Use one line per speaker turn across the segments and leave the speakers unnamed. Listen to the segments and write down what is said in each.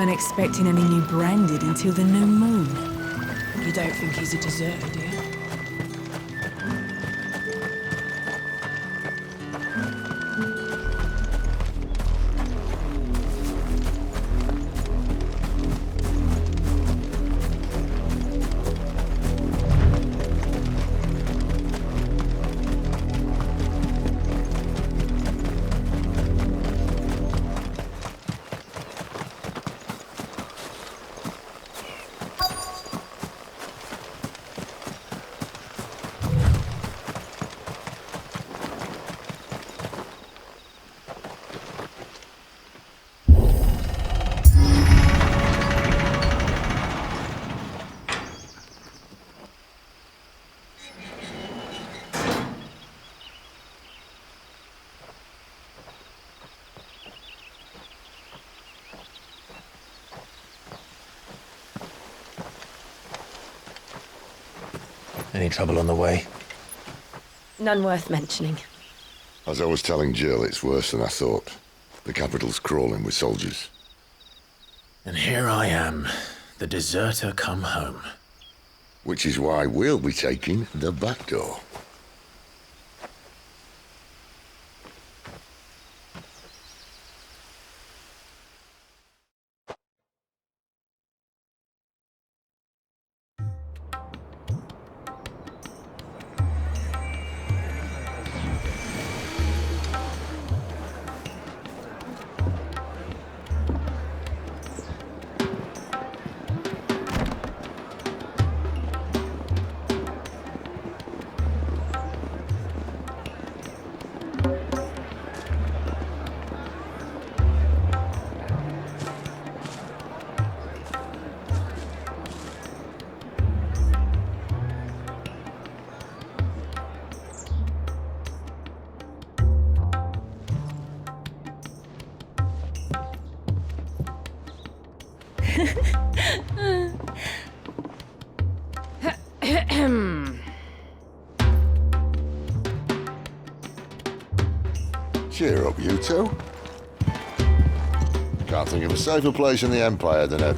weren't expecting any new branded until the new moon.
You don't think he's a deserter, do you?
Any trouble on the way?
None worth mentioning.
As I was telling Jill, it's worse than I thought. The capital's crawling with soldiers.
And here I am, the deserter come home.
Which is why we'll be taking the back door. Cheer up, you two. Can't think of a safer place in the Empire than a...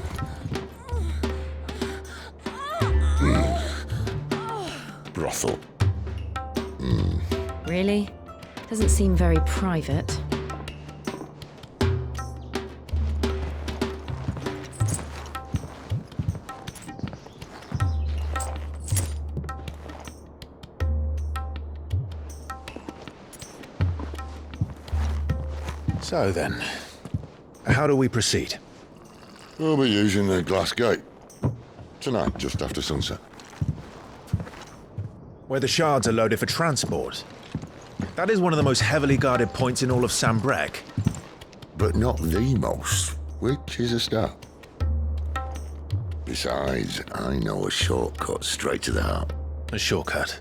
brothel.
Really? Doesn't seem very private.
So then, how do we proceed?
We'll be using the glass gate. Tonight, just after sunset.
Where the shards are loaded for transport. That is one of the most heavily guarded points in all of Sambrek.
But not the most, which is a start. Besides, I know a shortcut straight to the heart.
A shortcut.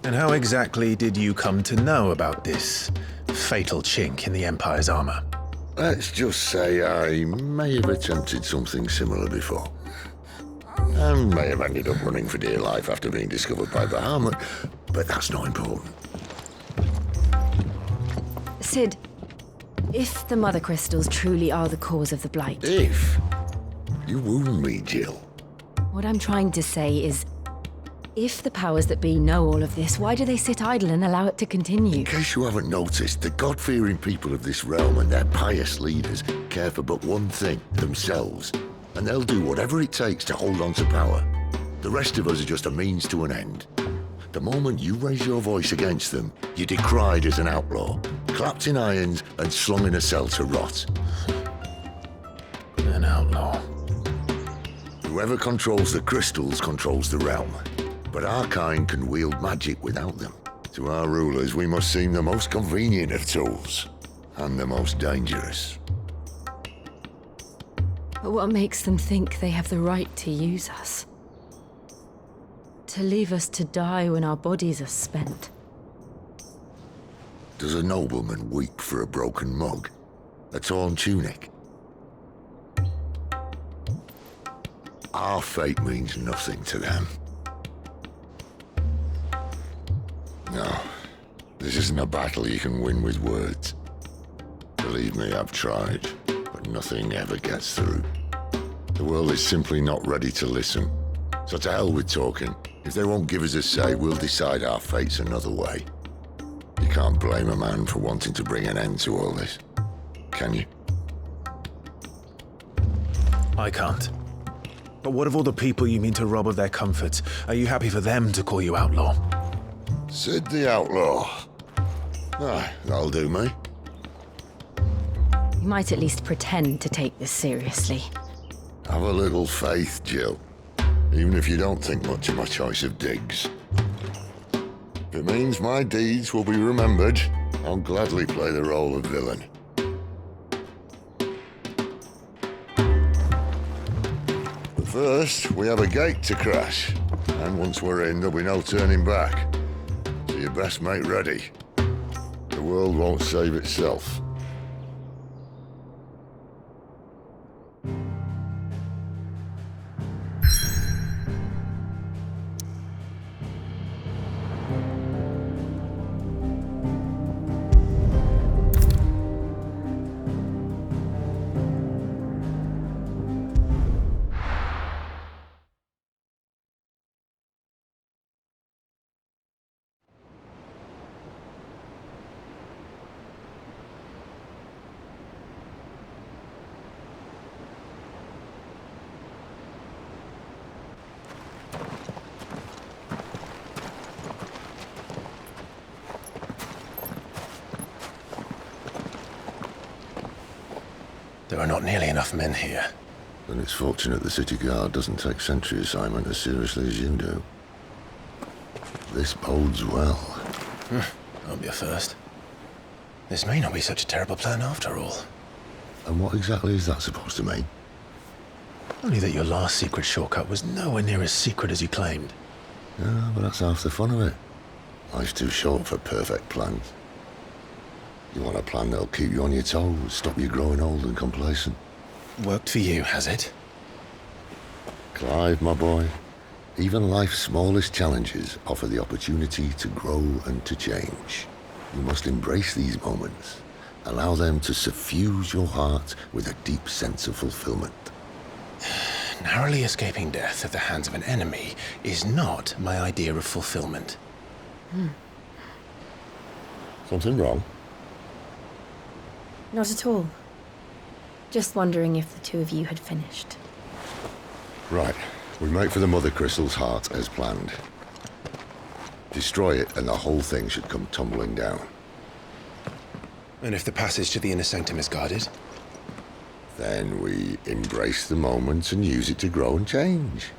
And how exactly did you come to know about this fatal chink in the Empire's armor?
Let's just say I may have attempted something similar before. And may have ended up running for dear life after being discovered by Bahamut, but that's not important.
Sid, if the Mother Crystals truly are the cause of the Blight...
If? You wound me, Jill.
What I'm trying to say is, if the powers that be know all of this, why do they sit idle and allow it to continue?
In case you haven't noticed, the God-fearing people of this realm and their pious leaders care for but one thing, themselves. And they'll do whatever it takes to hold on to power. The rest of us are just a means to an end. The moment you raise your voice against them, you're decried as an outlaw, clapped in irons and slung in a cell to rot.
An outlaw.
Whoever controls the crystals controls the realm. But our kind can wield magic without them. To our rulers, we must seem the most convenient of tools, and the most dangerous.
But what makes them think they have the right to use us? To leave us to die when our bodies are spent?
Does a nobleman weep for a broken mug? A torn tunic? Our fate means nothing to them. No, this isn't a battle you can win with words. Believe me, I've tried, but but nothing ever gets through. The world is simply not ready to listen. So to hell with talking. If they won't give us a say, we'll decide our fates another way. You can't blame a man for wanting to bring an end to all this, can you?
I can't. But what of all the people you mean to rob of their comforts? Are you happy for them to call you outlaw?
Sid the Outlaw. Aye, that'll do me.
You might at least pretend to take this seriously.
Have a little faith, Jill. Even if you don't think much of my choice of digs. If it means my deeds will be remembered, I'll gladly play the role of villain. But first, we have a gate to crash. And once we're in, there'll be no turning back. So you best make ready. The world won't save itself.
There are not nearly enough men here.
Then it's fortunate the city guard doesn't take sentry assignment as seriously as you do. This bodes well.
I'll be a first. This may not be such a terrible plan after all.
And what exactly is that supposed to mean?
Only that your last secret shortcut was nowhere near as secret as you claimed.
Yeah, but that's half the fun of it. Life's too short for perfect plans. You want a plan that'll keep you on your toes, stop you growing old and complacent.
Worked for you, has it?
Clive, my boy, even life's smallest challenges offer the opportunity to grow and to change. You must embrace these moments. Allow them to suffuse your heart with a deep sense of fulfillment.
Narrowly escaping death at the hands of an enemy is not my idea of fulfillment.
Something wrong?
Not at all. Just wondering if the two of you had finished.
Right. We make for the Mother Crystal's heart as planned. Destroy it and the whole thing should come tumbling down.
And if the passage to the inner sanctum is guarded?
Then we embrace the moment and use it to grow and change.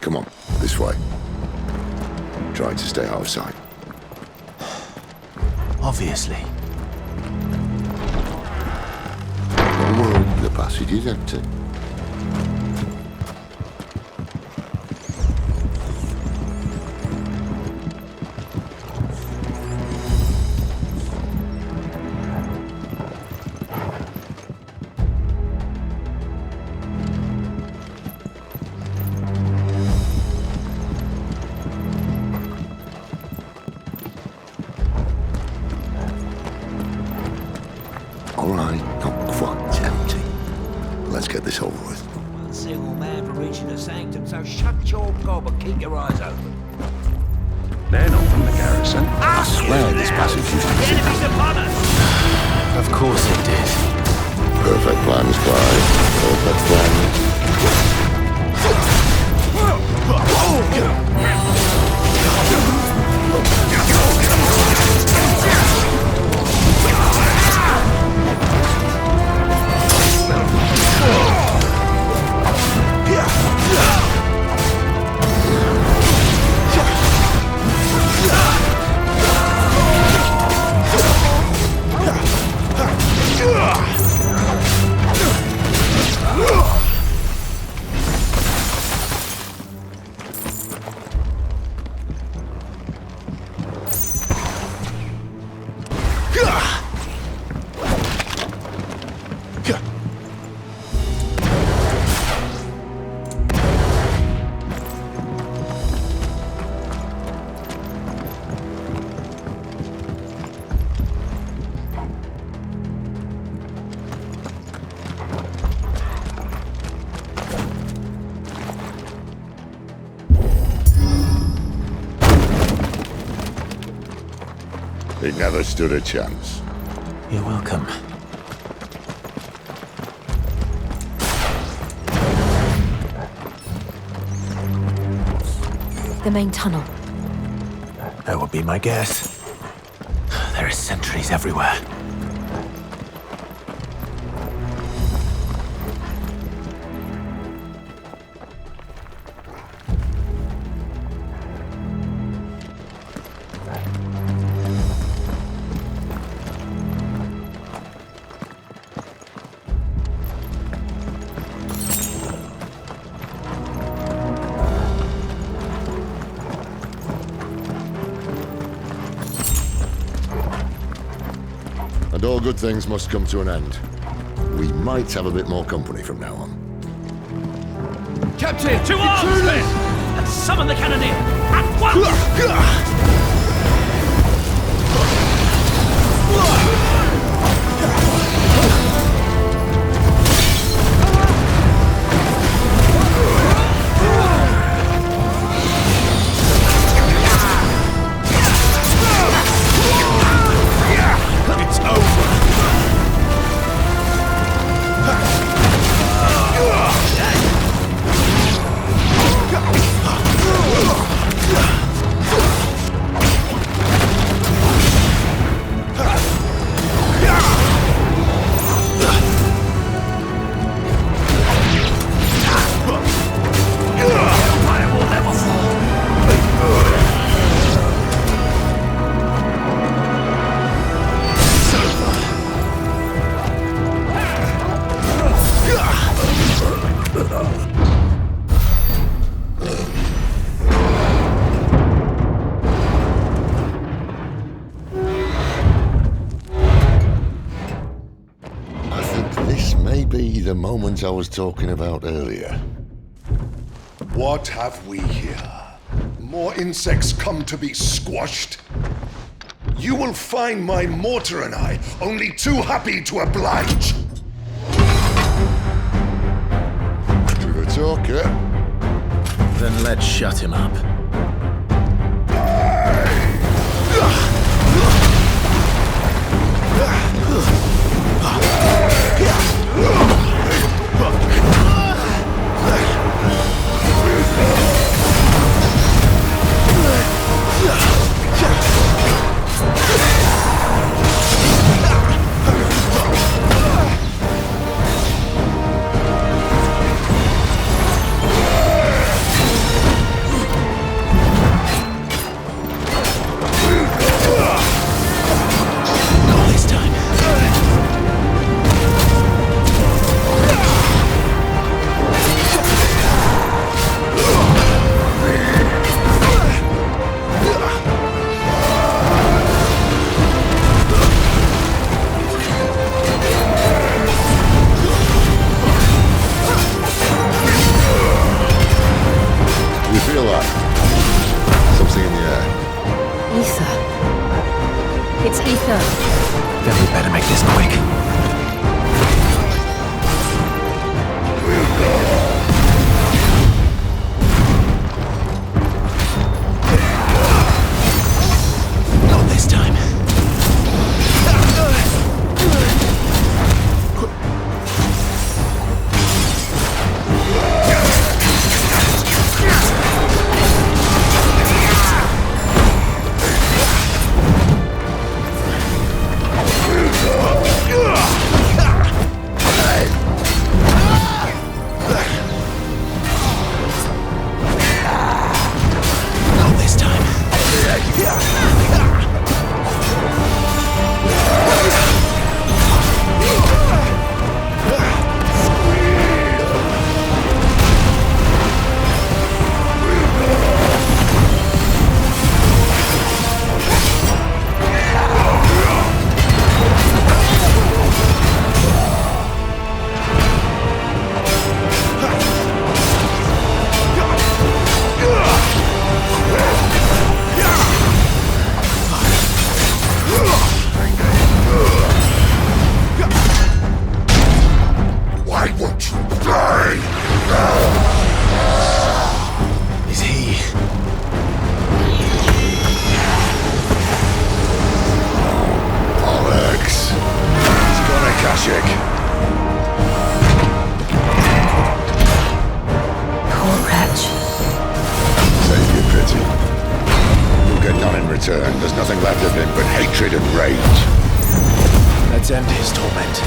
Come on, this way. Try to stay out of sight.
Obviously.
Don't worry, the passage is empty. Alright, not quite empty. Let's get this over with.
One single man for reaching the sanctum, so shut your gob and keep your eyes open.
They're not from the garrison.
I swear this passage used to
The
be...
enemy's upon us!
Of course it did.
Perfect plans, Clive. Perfect plans. It never stood a chance.
You're welcome.
The main tunnel.
That would be my guess. There are sentries everywhere.
And all good things must come to an end. We might have a bit more company from now on.
Captain! To arms, men! And summon the cannoneer! At once!
The moment I was talking about earlier.
What have we here? More insects come to be squashed? You will find my mortar and I only too happy to oblige.
To the talker.
Then let's shut him up.
return, there's nothing left of him but hatred and rage.
Let's end his torment.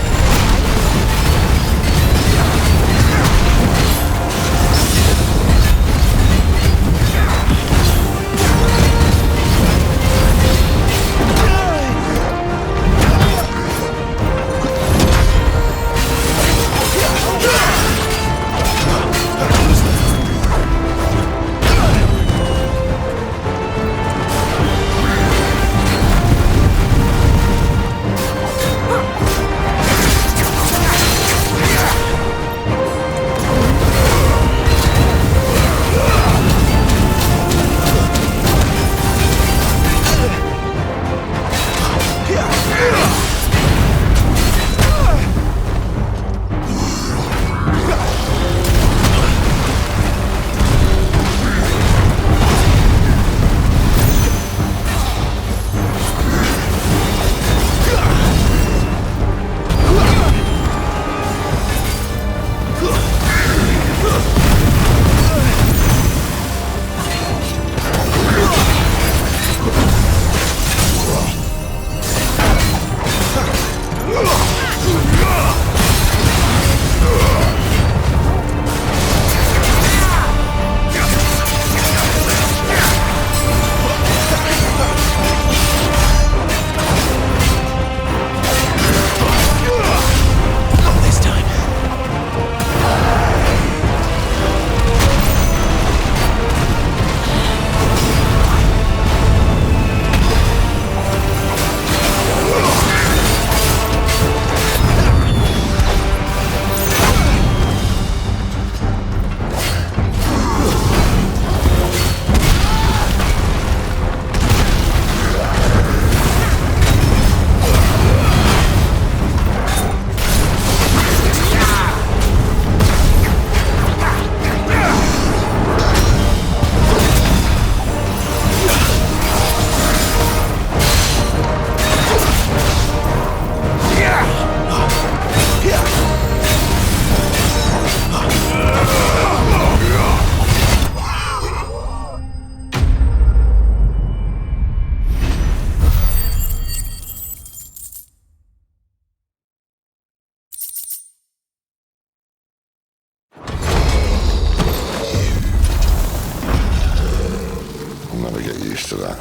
To that.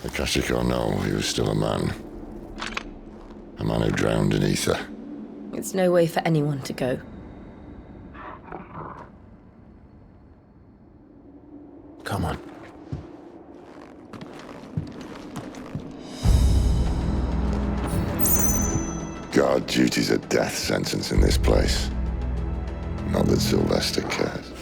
Akashic or no, he was still a man. A man who drowned in ether.
It's no way for anyone to go.
Come on.
God, duty's a death sentence in this place. Not that Sylvester cares.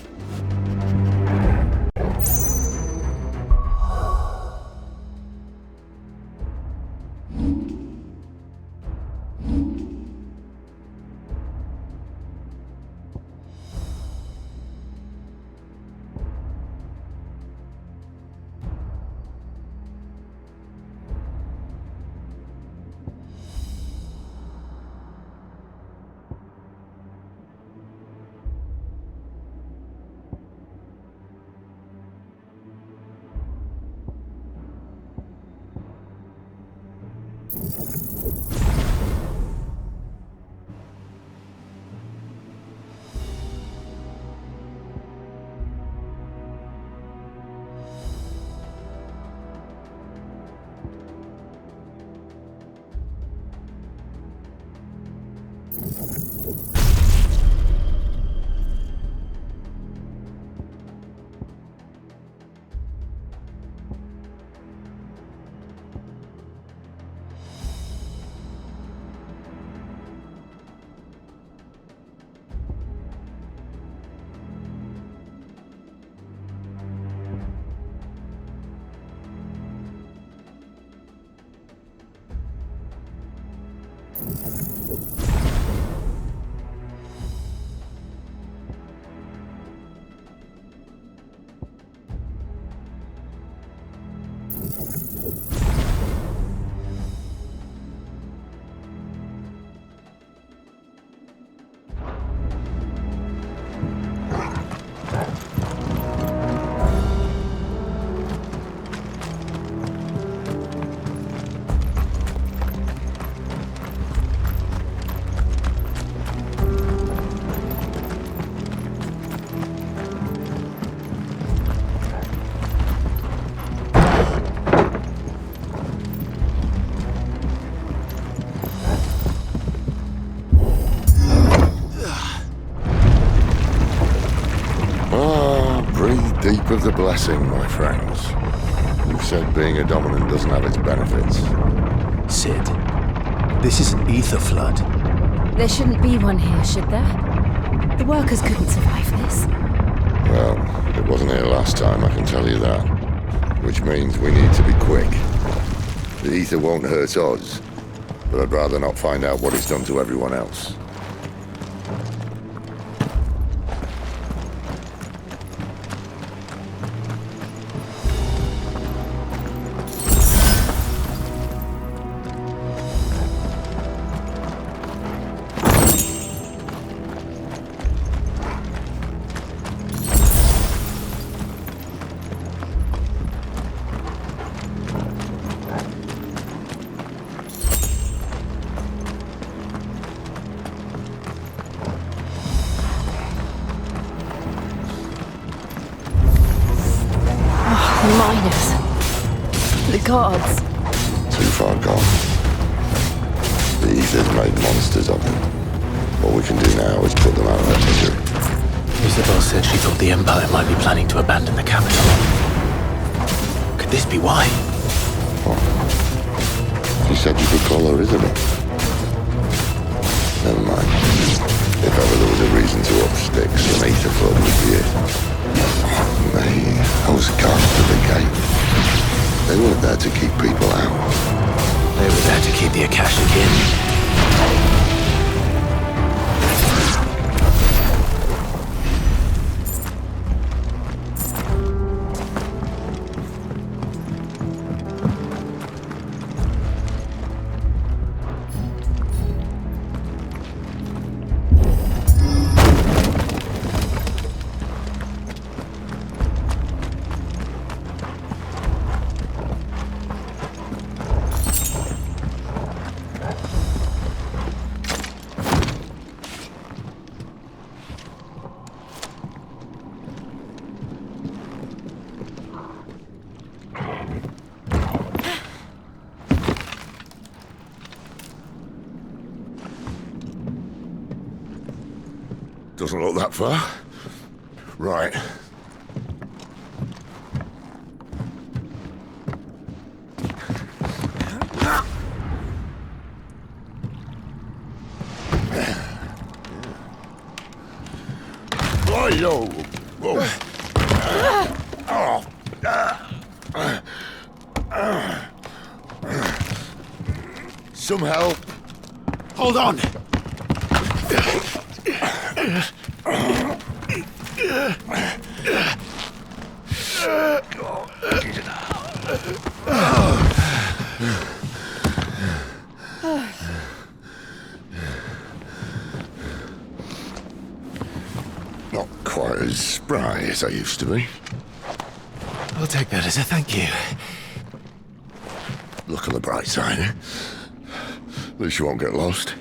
Cup of the Blessing, my friends. You've said being a dominant doesn't have its benefits.
Sid, this is an ether flood.
There shouldn't be one here, should there? The workers couldn't survive this.
Well, it wasn't here last time, I can tell you that. Which means we need to be quick. The ether won't hurt us, but I'd rather not find out what it's done to everyone else.
Miners. The gods.
Too far gone. The ether's made monsters of them. What we can do now is put them out of their misery.
Isabel said she thought the Empire might be planning to abandon the capital. Could this be why?
What? You said you could call her Isabel. Never mind. If ever there was a reason to up sticks, an ether flood would be it. Those guards to the gate. They weren't there to keep people out.
They were there to keep the Akashic in.
Doesn't look that far. Right. Oh, yo. Whoa. Some help.
Hold on!
Not quite as spry as I used to be.
I'll take that as a thank you.
Look on the bright side, eh? At least you won't get lost.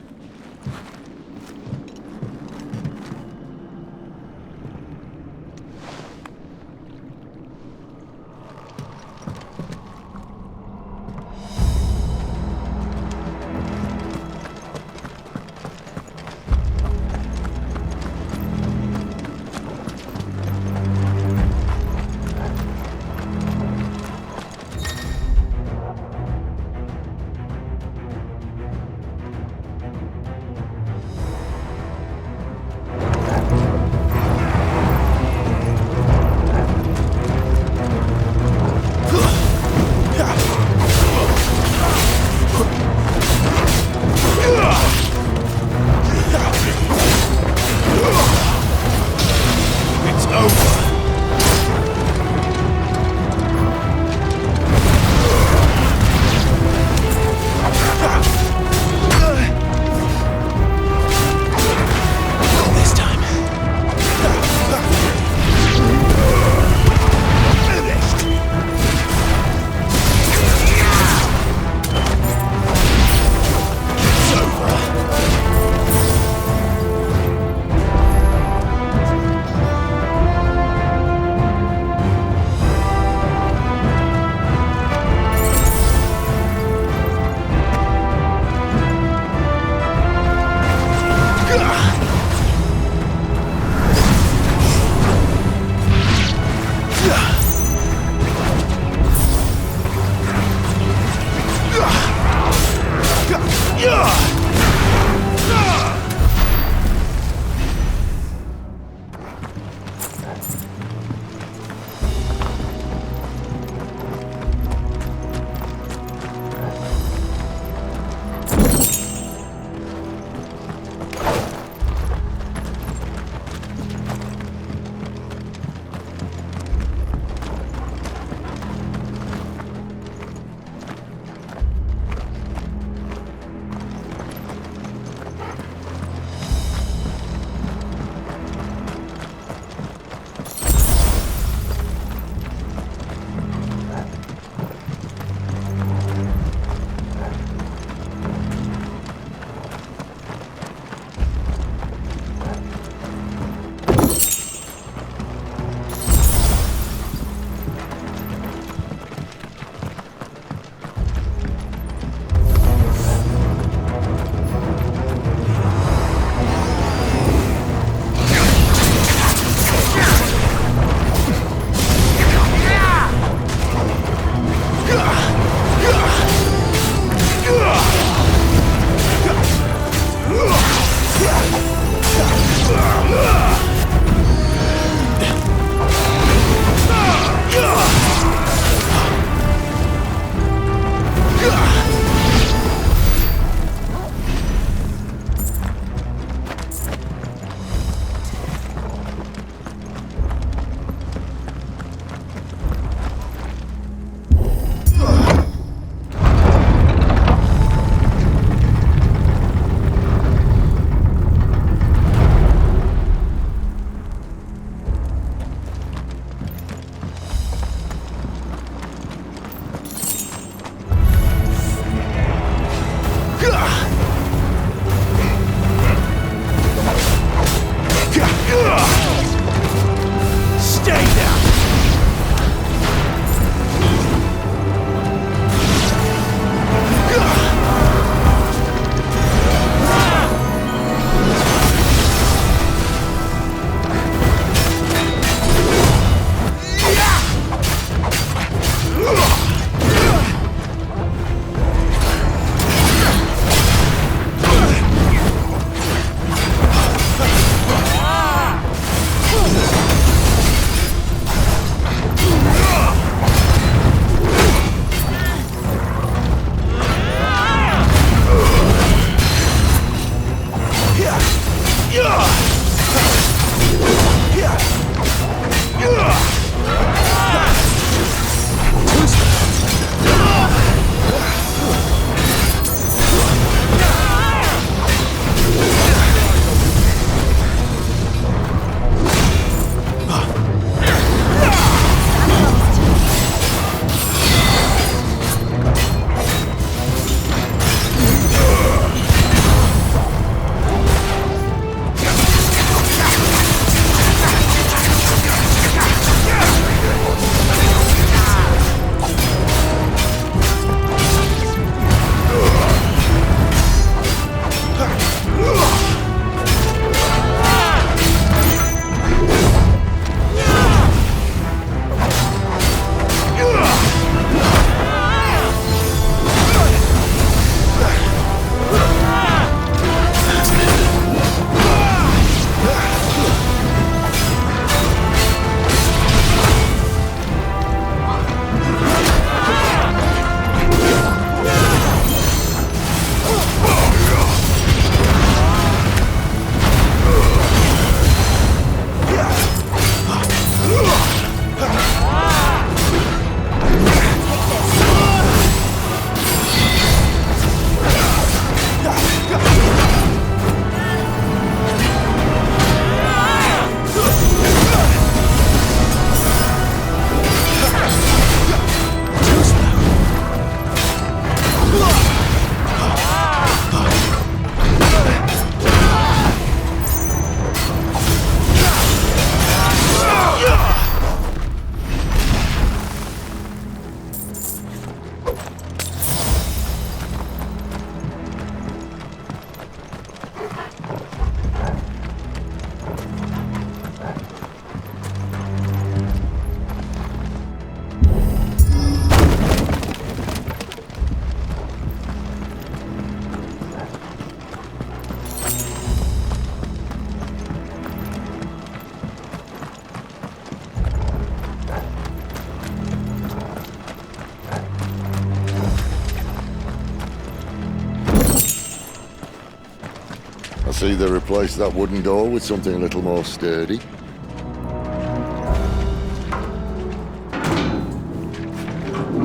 see they replaced that wooden door with something a little more sturdy.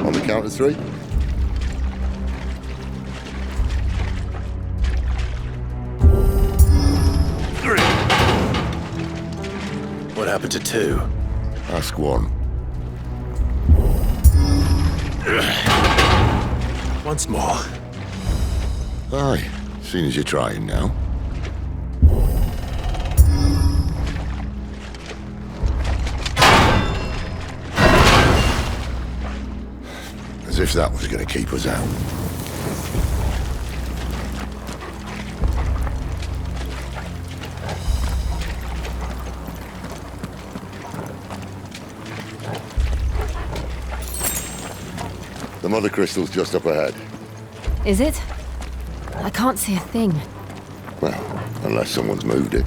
On the count of 3.
What happened to 2?
Ask 1.
Once more.
Aye, seeing as you're trying now. As if that was going to keep us out. The mother crystal's just up ahead.
Is it? I can't see a thing.
Well, unless someone's moved it.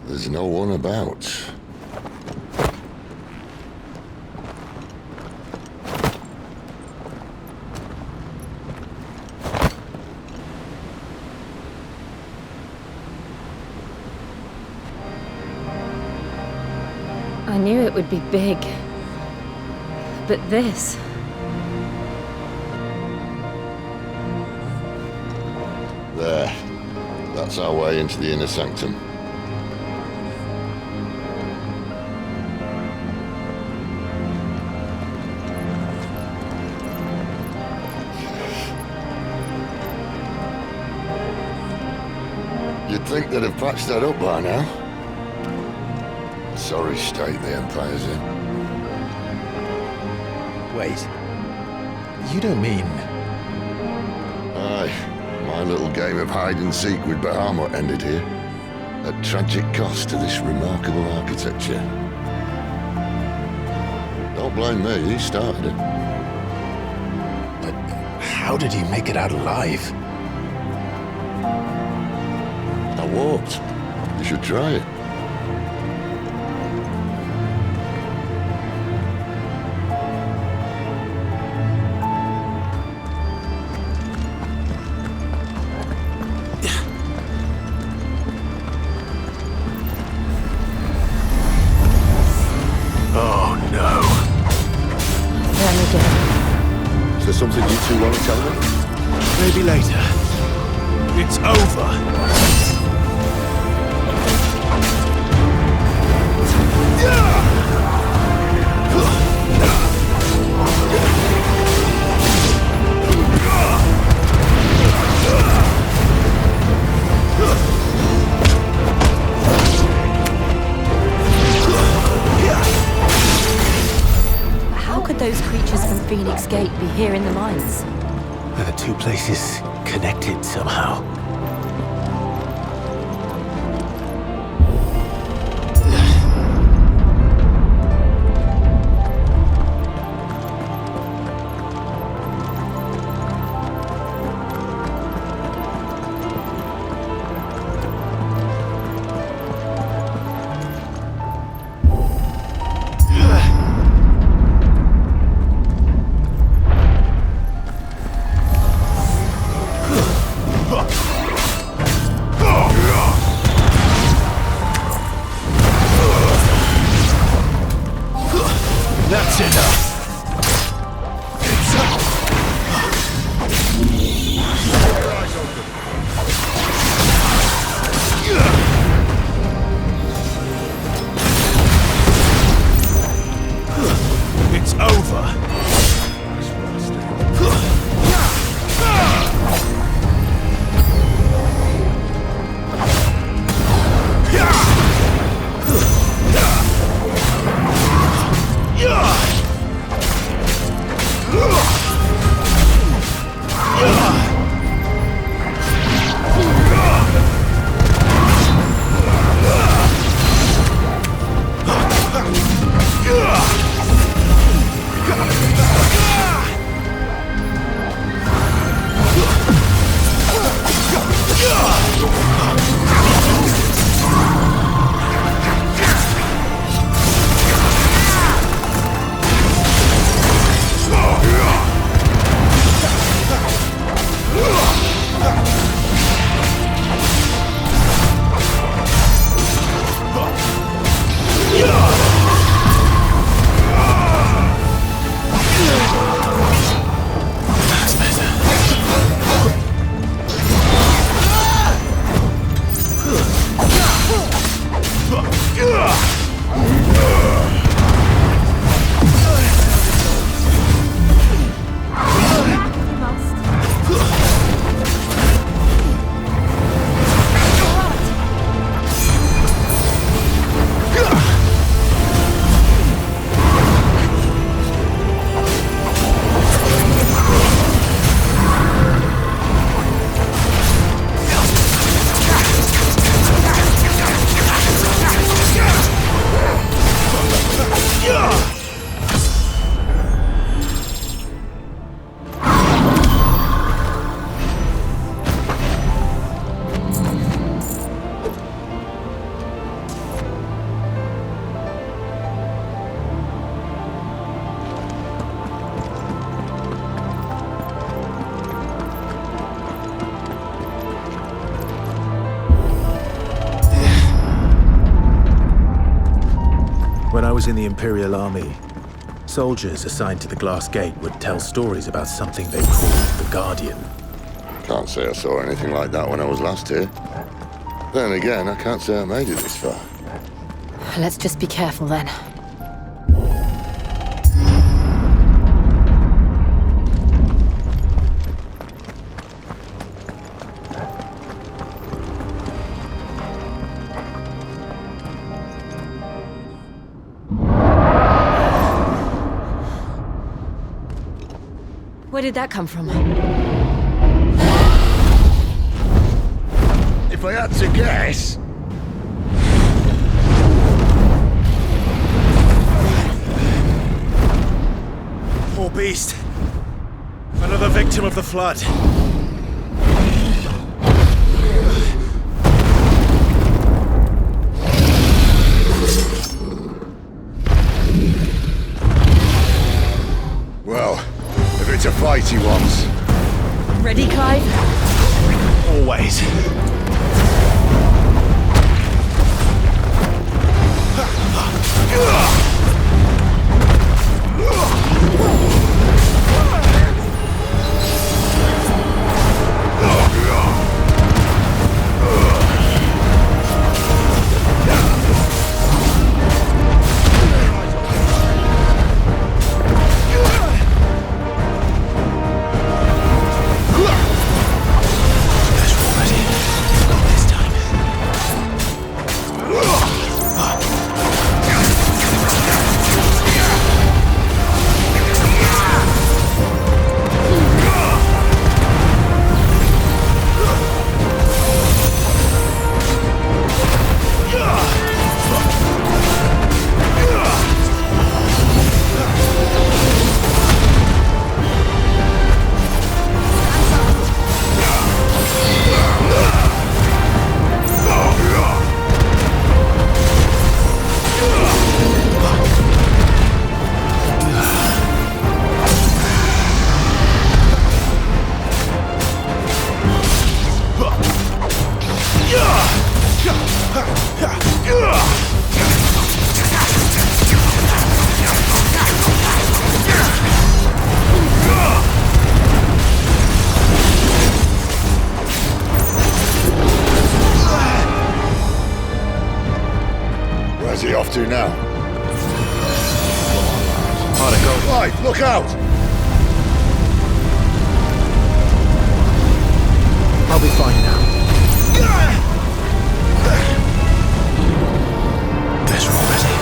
There's no one about.
I knew it would be big. But this...
There. That's our way into the inner sanctum. You'd think they'd have patched that up by now. Sorry state the Empire's in.
Wait. You don't mean...
Aye. My little game of hide-and-seek with Bahamut ended here. At tragic cost to this remarkable architecture. Don't blame me, he started it.
But how did he make it out alive?
I walked. You should try it.
Oh no.
Them again.
Is there something you two want to tell me?
Maybe later. It's over.
How could those creatures from Phoenix Gate be here in the mines?
Are the 2 places connected somehow? in the Imperial Army, soldiers assigned to the Glass Gate would tell stories about something they called the Guardian.
Can't say I saw anything like that when I was last here. Then again, I can't say I made it this far.
Let's just be careful then. Where did that come from?
If I had to guess...
Poor beast. Another victim of the flood.
Well, if it's a fight he wants...
Ready, Clive?
Always.
Where's he off to now?
Hard to go.
Clive, look out!
I'll be fine now. Guess we're all ready.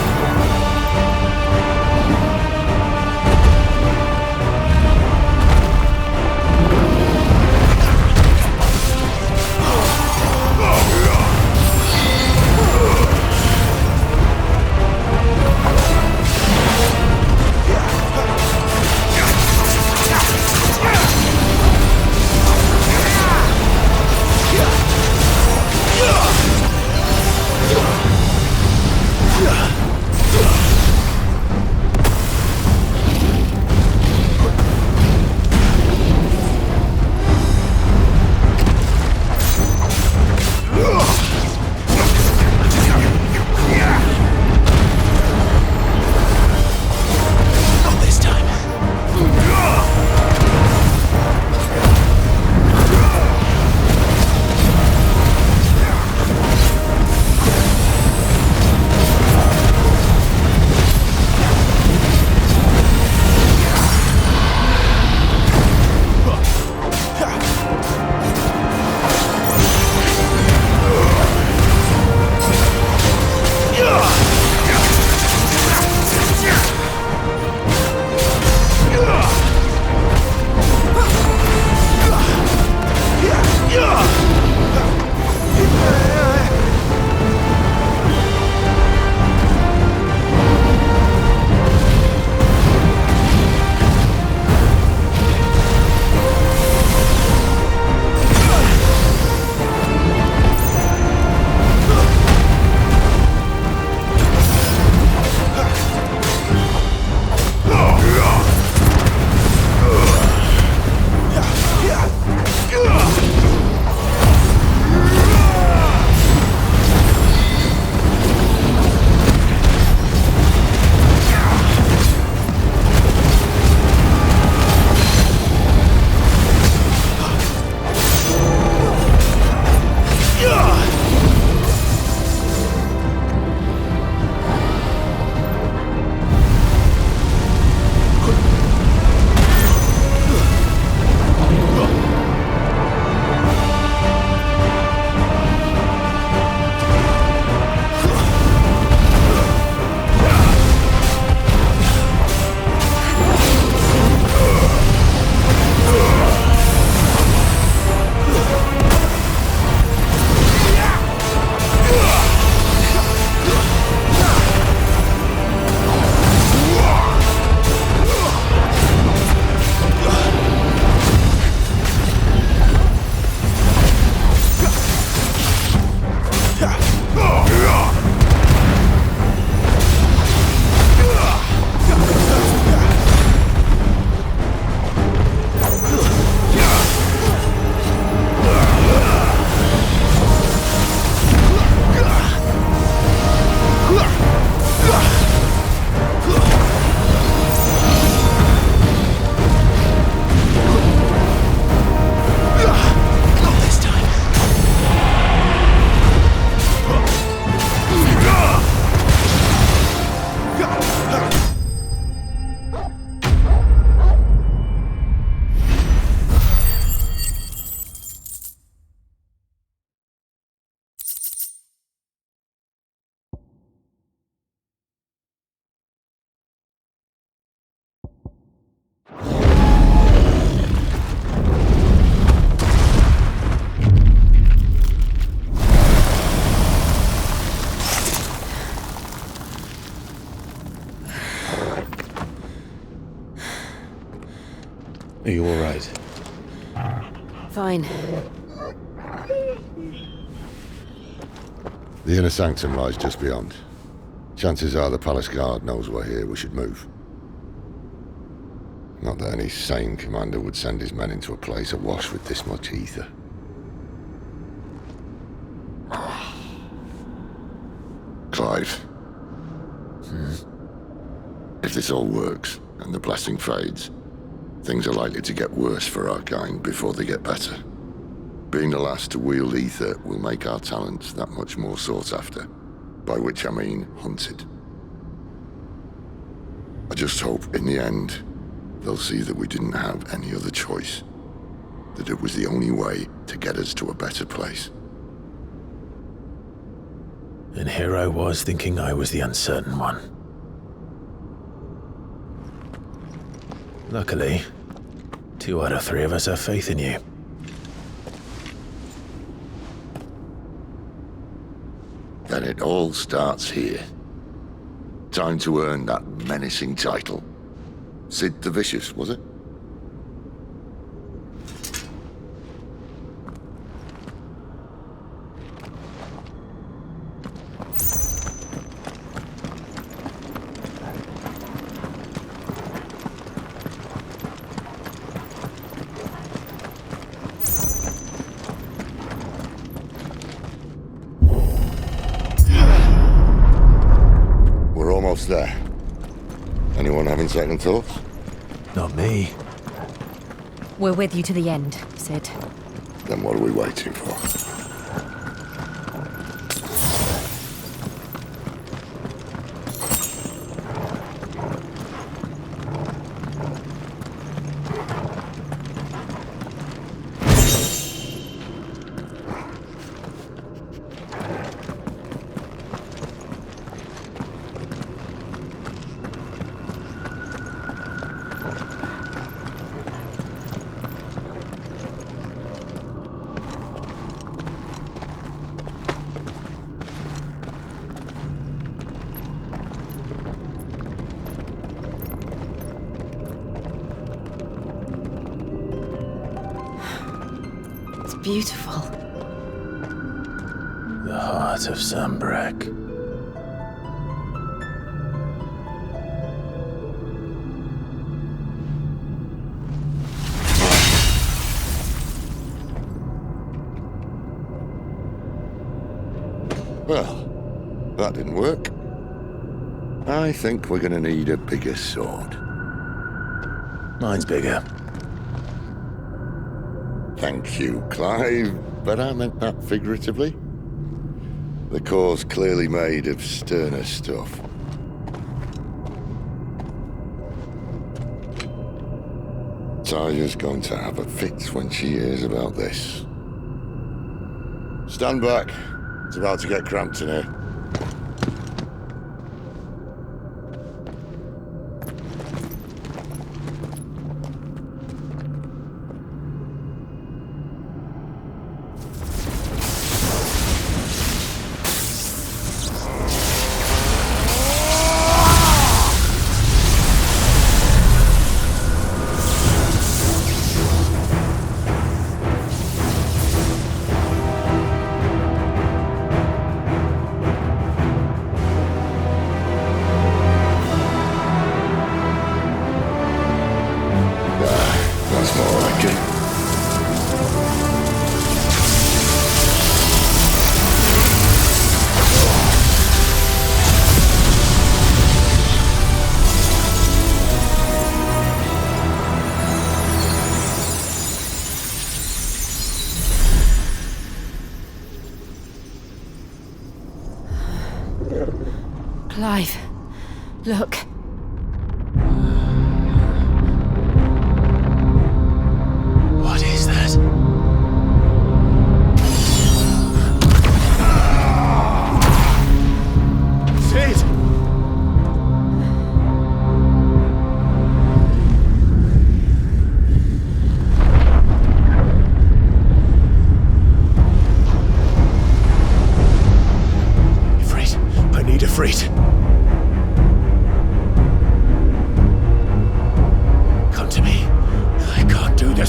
Are you all right?
Fine.
The inner sanctum lies just beyond. Chances are the palace guard knows we're here. We should move. Not that any sane commander would send his men into a place awash with this much ether. Clive. If this all works, and the blessing fades, things are likely to get worse for our kind before they get better. Being the last to wield ether will make our talents that much more sought after, by which I mean hunted. I just hope, in the end, they'll see that we didn't have any other choice, that it was the only way to get us to a better place.
And here I was thinking I was the uncertain one. Luckily, 2 out of 3 of us have faith in you.
Then it all starts here. Time to earn that menacing title. Sid the Vicious, was it? We're almost there. Anyone having second thoughts?
Not me.
We're with you to the end, Sid.
Then what are we waiting for?
Beautiful.
The heart of Sambrek.
Well, that didn't work. I think we're gonna need a bigger sword.
Mine's bigger.
Thank you, Clive, but I meant that figuratively. The core's clearly made of sterner stuff. Taya's going to have a fit when she hears about this. Stand back. It's about to get cramped in here. That's more like it.
Clive, look.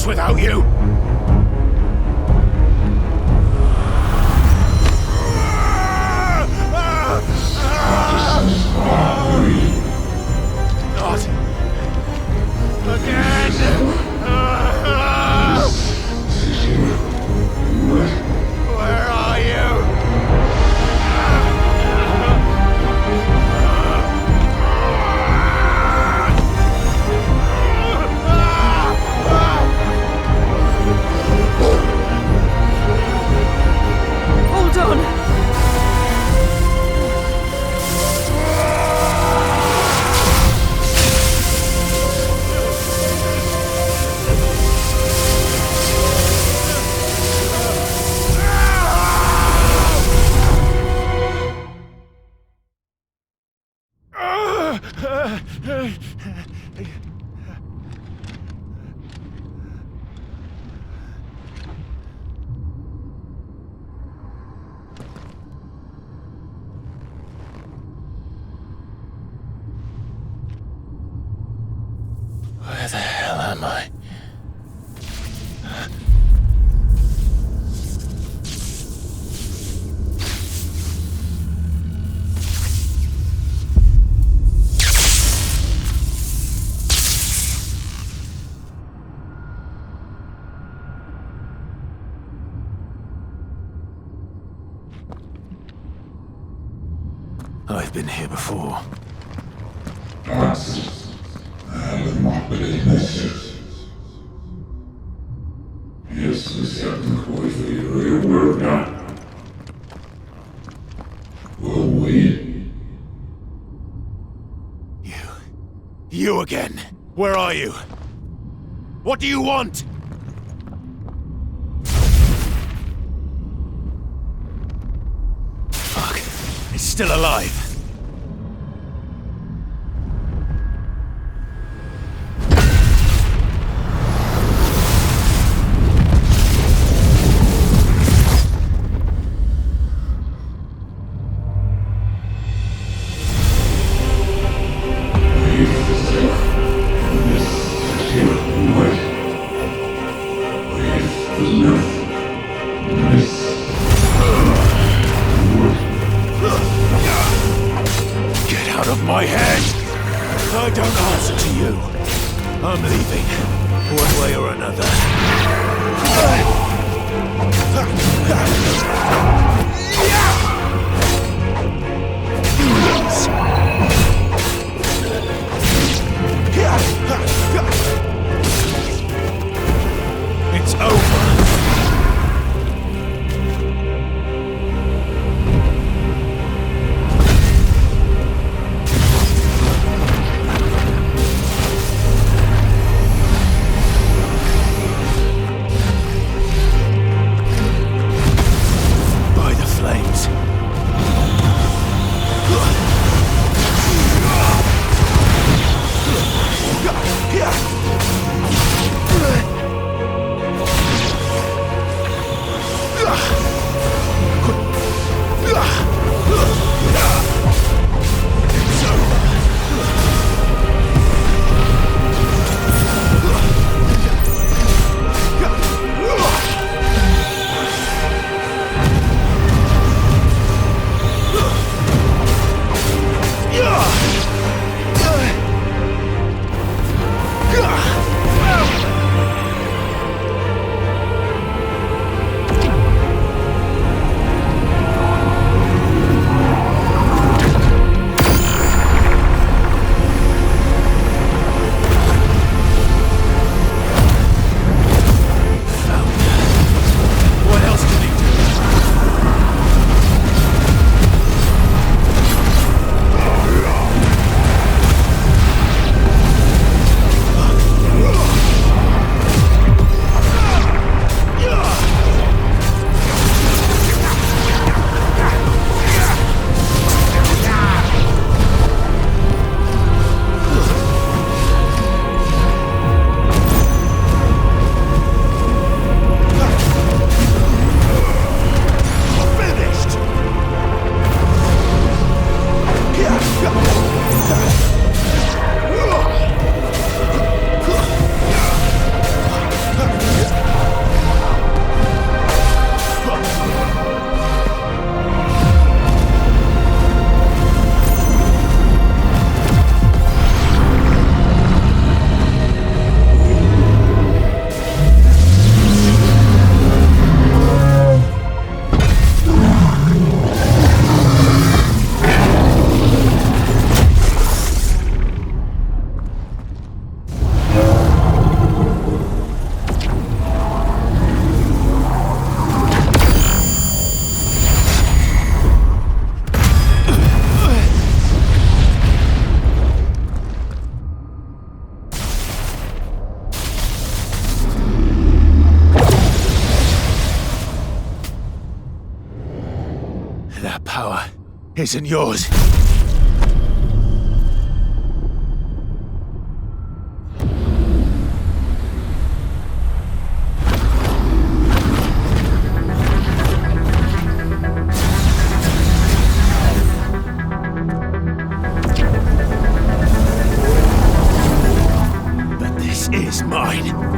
without you! Not again! Where are you?
Hold on!
Where the hell am I? I've been here before. You again. Where are you? What do you want? Fuck. It's still alive. My head! I don't answer to you. I'm leaving, one way or another. It's over. isn't yours. But this is mine.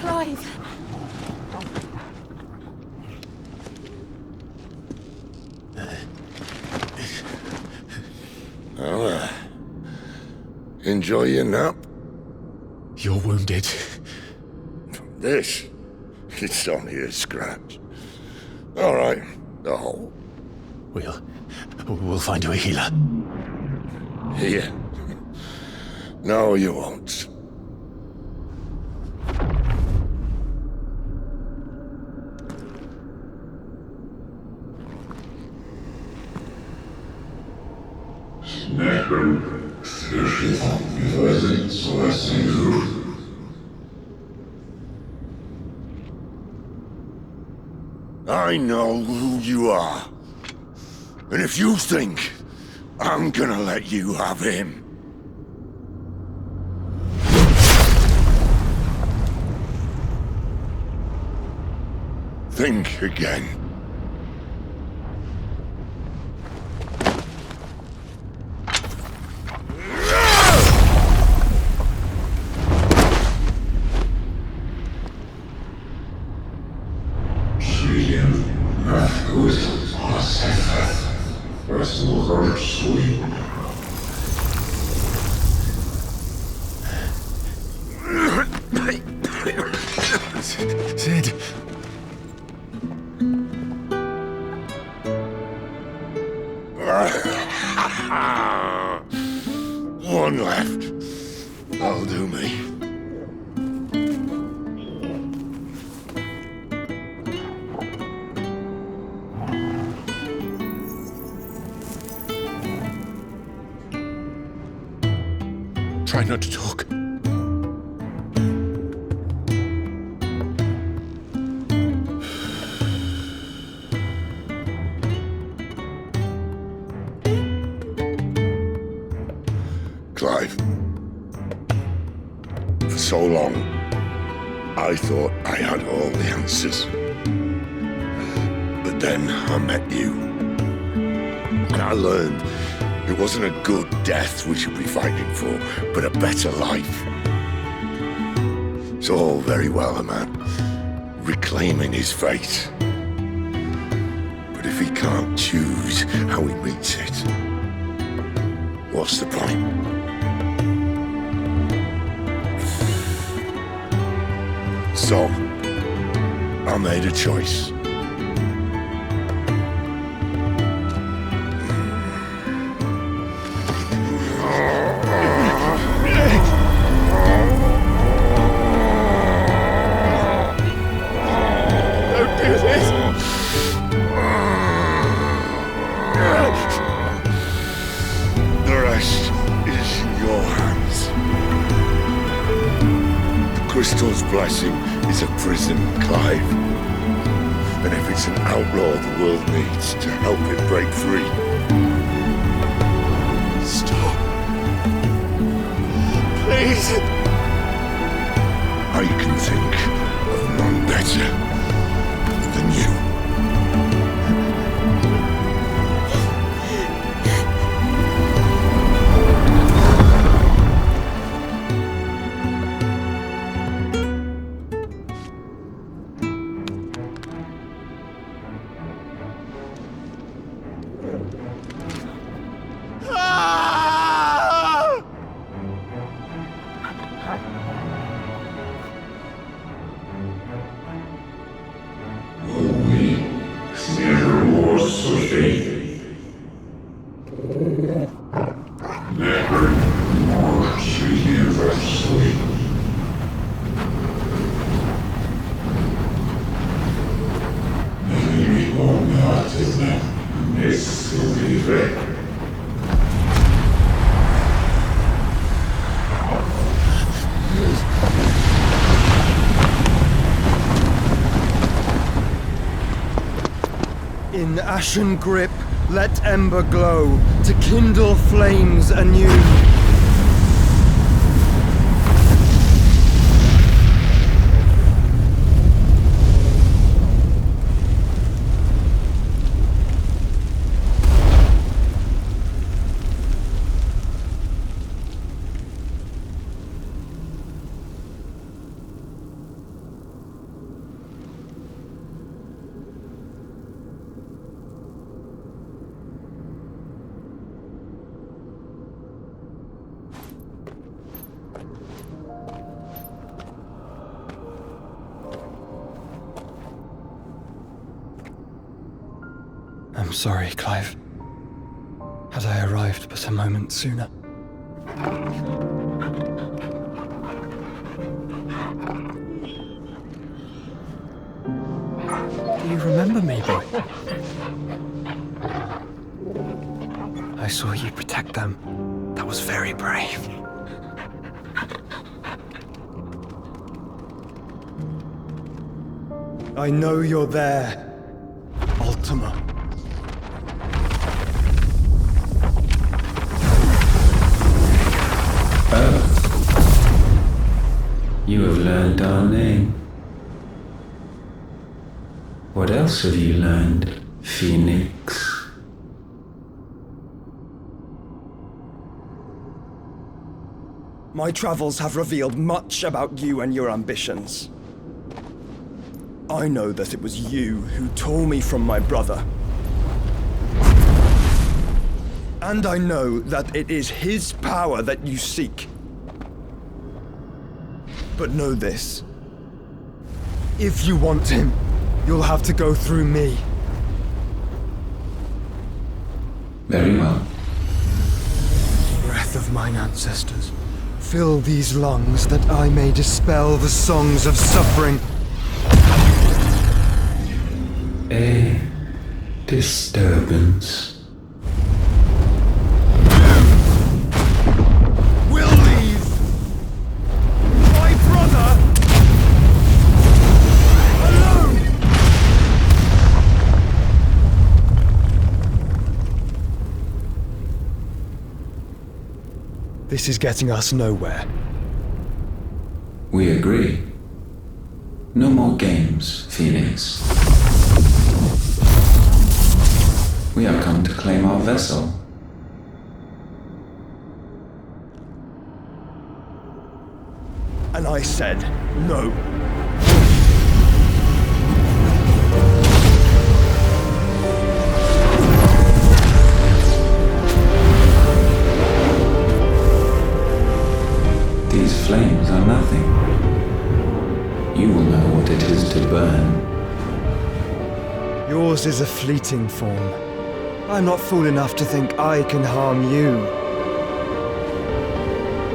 Clive!
Well, enjoy your nap.
You're wounded.
This? It's only a scratch. All right. Oh.
We'll find you a healer.
Here. No, you won't. I know who you are. And if you think I'm gonna let you have him... think again.
Sid.
One left. That'll do me.
Try not to talk.
Clive. For so long, I thought I had all the answers. But then I met you. And I learned it wasn't a good death we should be fighting for, but a better life. It's all very well, a man reclaiming his fate. But if he can't choose how he meets it, what's the point? So, I made a choice.
Don't do this!
The rest is in your hands. The crystal's blessing is a prison, Clive. And if it's an outlaw the world needs to help it break free...
Stop. Please.
I can think of none better than you.
In ashen grip, let ember glow, to kindle flames anew. I'm sorry, Clive. Had I arrived but a moment sooner. Do you remember me, boy? I saw you protect them. That was very brave. I know you're there, Ultima.
You have learned our name. What else have you learned, Phoenix?
My travels have revealed much about you and your ambitions. I know that it was you who tore me from my brother. And I know that it is his power that you seek. But know this. If you want him, you'll have to go through me.
Very well.
Breath of mine ancestors, fill these lungs that I may dispel the songs of suffering.
A disturbance.
This is getting us nowhere.
We agree. No more games, Phoenix. We have come to claim our vessel.
And I said no.
These flames are nothing. You will know what it is to burn.
Yours is a fleeting form. I'm not fool enough to think I can harm you.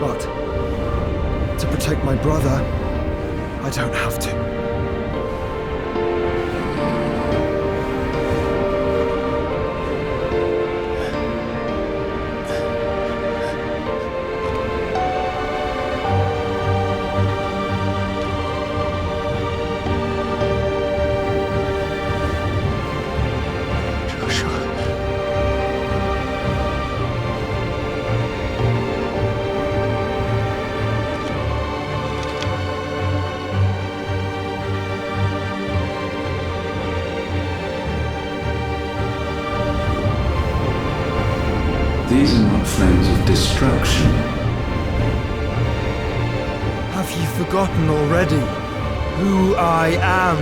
But to protect my brother, I don't have to.
These are not flames of destruction.
Have you forgotten already who I am?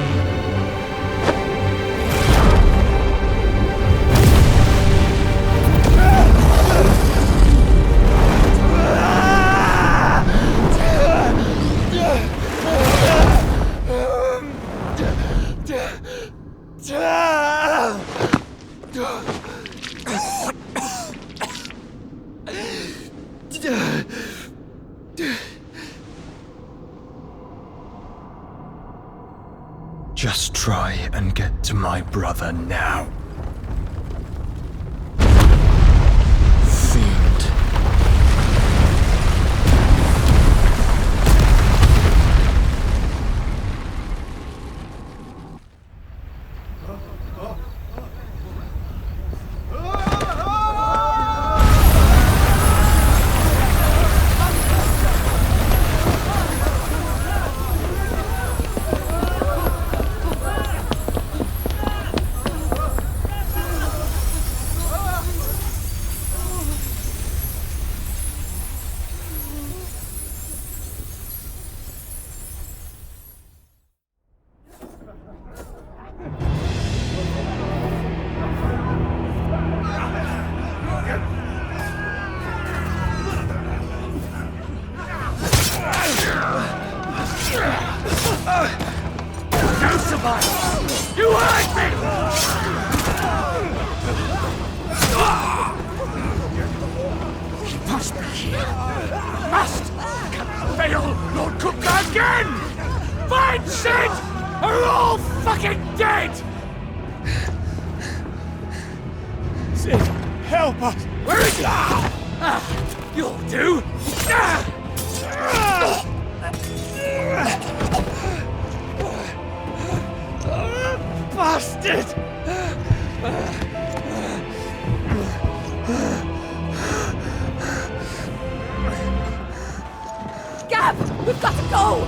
Just try and get to my brother now. Fiend.
No survivors! You heard me! He must be here. Must! Can fail Lord Cookler again! Find Sid! Are all fucking dead! Sid, help us! Where is he? You'll do! Bastard!
Gab! We've got to go!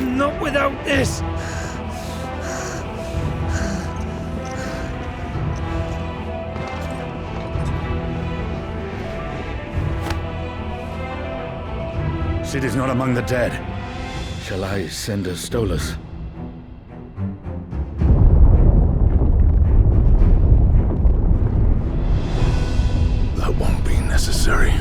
Not without this!
Sid is not among the dead. Shall I send a Stolas?
That won't be necessary.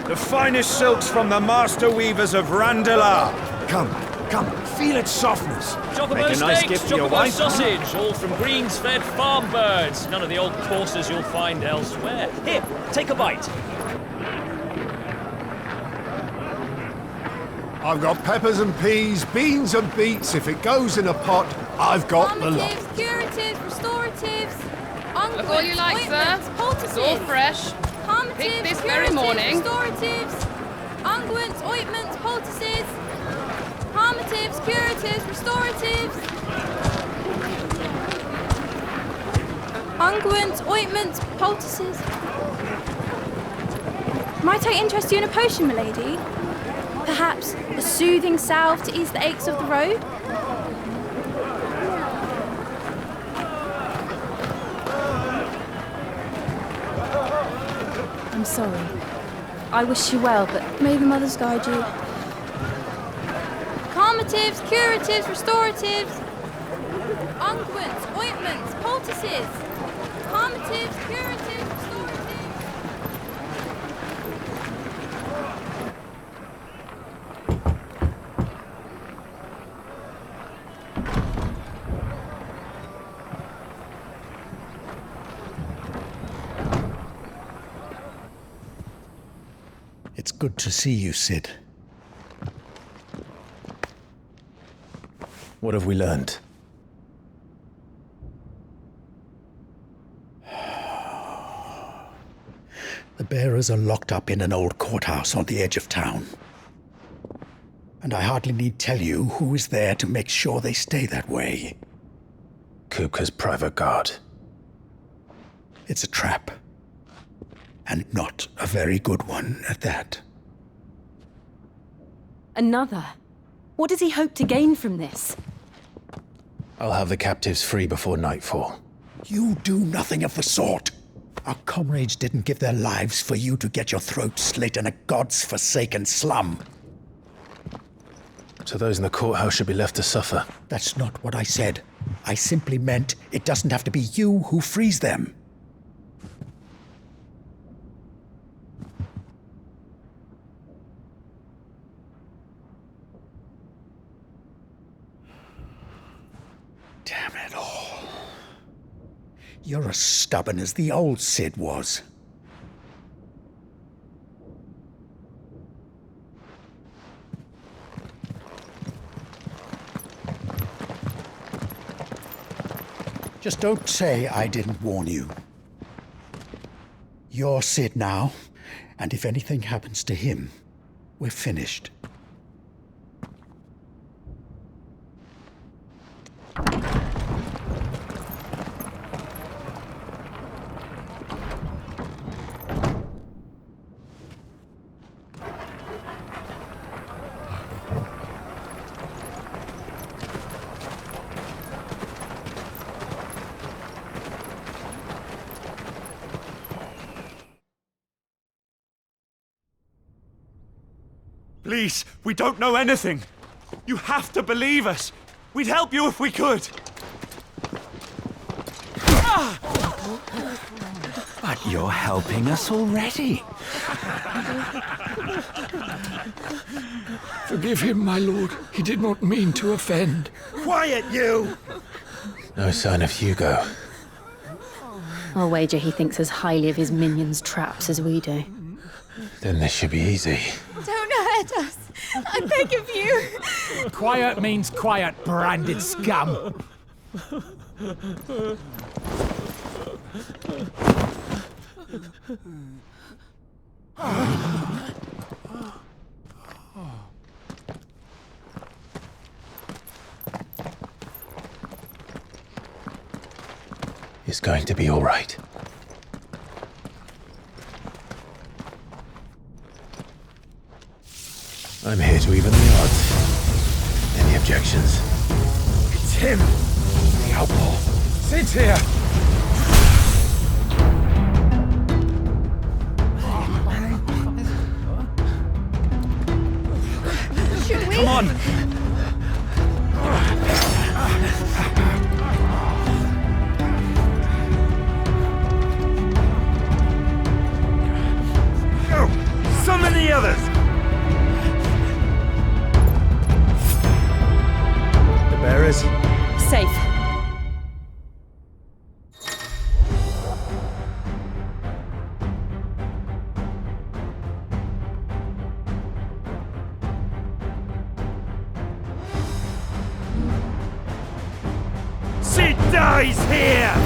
The finest silks from the master weavers of Randalar. Come, feel its softness.
Chocobo
Make a nice
steaks,
gift for your
chocobo
wife.
sausage, all from greens-fed farm birds. None of the old courses you'll find elsewhere. Here, take a bite.
I've got peppers and peas, beans and beets. If it goes in a pot, I've got the lot.
Curatives, restoratives, unguents,
Look all you like, sir.
poultices.
It's all fresh. Pick this very morning.
Restoratives, unguents, ointments, poultices, palmatives, curatives, restoratives, unguents, ointments, poultices. Might I interest you in a potion, milady? Perhaps a soothing salve to ease the aches of the road? I'm sorry. I wish you well, but may the mothers guide you. Calmatives, curatives, restoratives, unguents, ointments, poultices. Calmatives, curatives, restoratives.
It's good to see you, Sid.
What have we learned?
The bearers are locked up in an old courthouse on the edge of town. And I hardly need tell you who is there to make sure they stay that way.
Kupka's private guard.
It's a trap. And not a very good one at that.
Another? What does he hope to gain from this?
I'll have the captives free before nightfall.
You do nothing of the sort. Our comrades didn't give their lives for you to get your throat slit in a god's forsaken slum.
So those in the courthouse should be left to suffer.
That's not what I said. I simply meant it doesn't have to be you who frees them. Damn it all. You're as stubborn as the old Sid was. Just don't say I didn't warn you. You're Sid now, and if anything happens to him, we're finished.
Please, we don't know anything. You have to believe us. We'd help you if we could.
But you're helping us already.
Forgive him, my lord. He did not mean to offend.
Quiet, you!
No sign of Hugo.
I'll wager he thinks as highly of his minions' traps as we do.
Then this should be easy.
Don't hurt us. I beg of you.
Quiet means quiet, branded scum.
It's going to be all right. I'm here to even the odds. Any objections?
It's him, the outlaw. Sid's here.
Should we?
Come on! Go! Summon the others! Bearers?
Safe.
Sid dies here!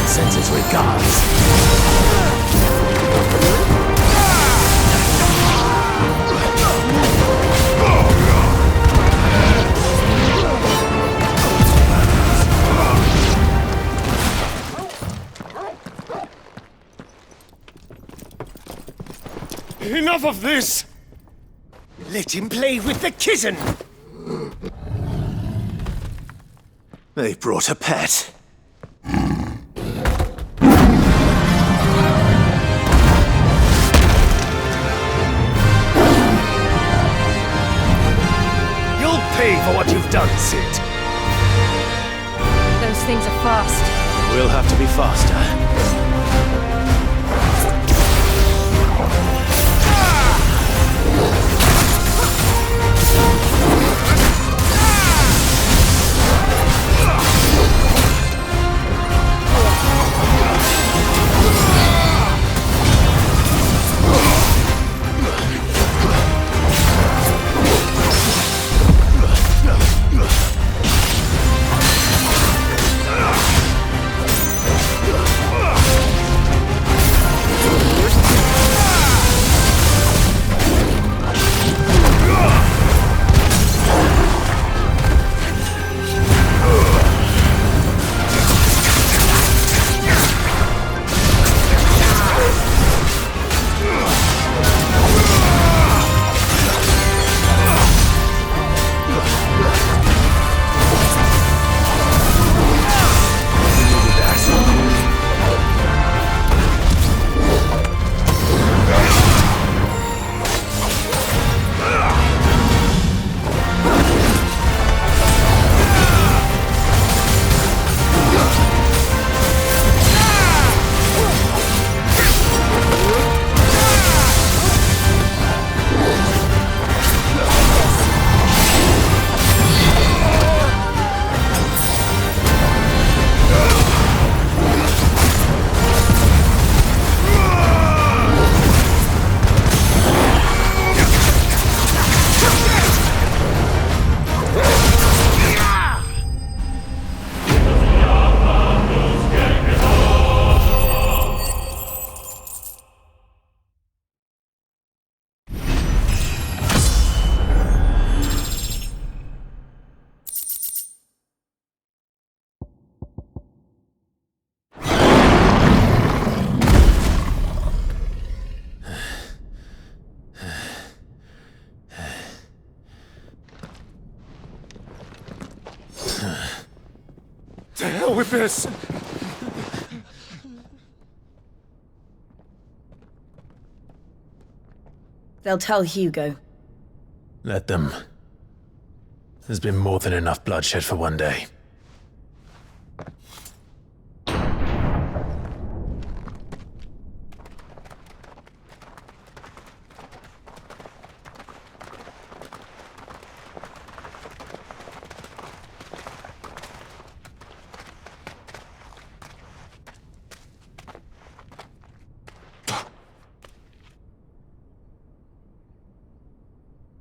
Sends his regards.
Enough of this! Let him play with the kitten!
They brought a pet.
Pay for what you've done, Sid.
Those things are fast.
We'll have to be faster. hell with this!
They'll tell Hugo.
Let them. There's been more than enough bloodshed for one day.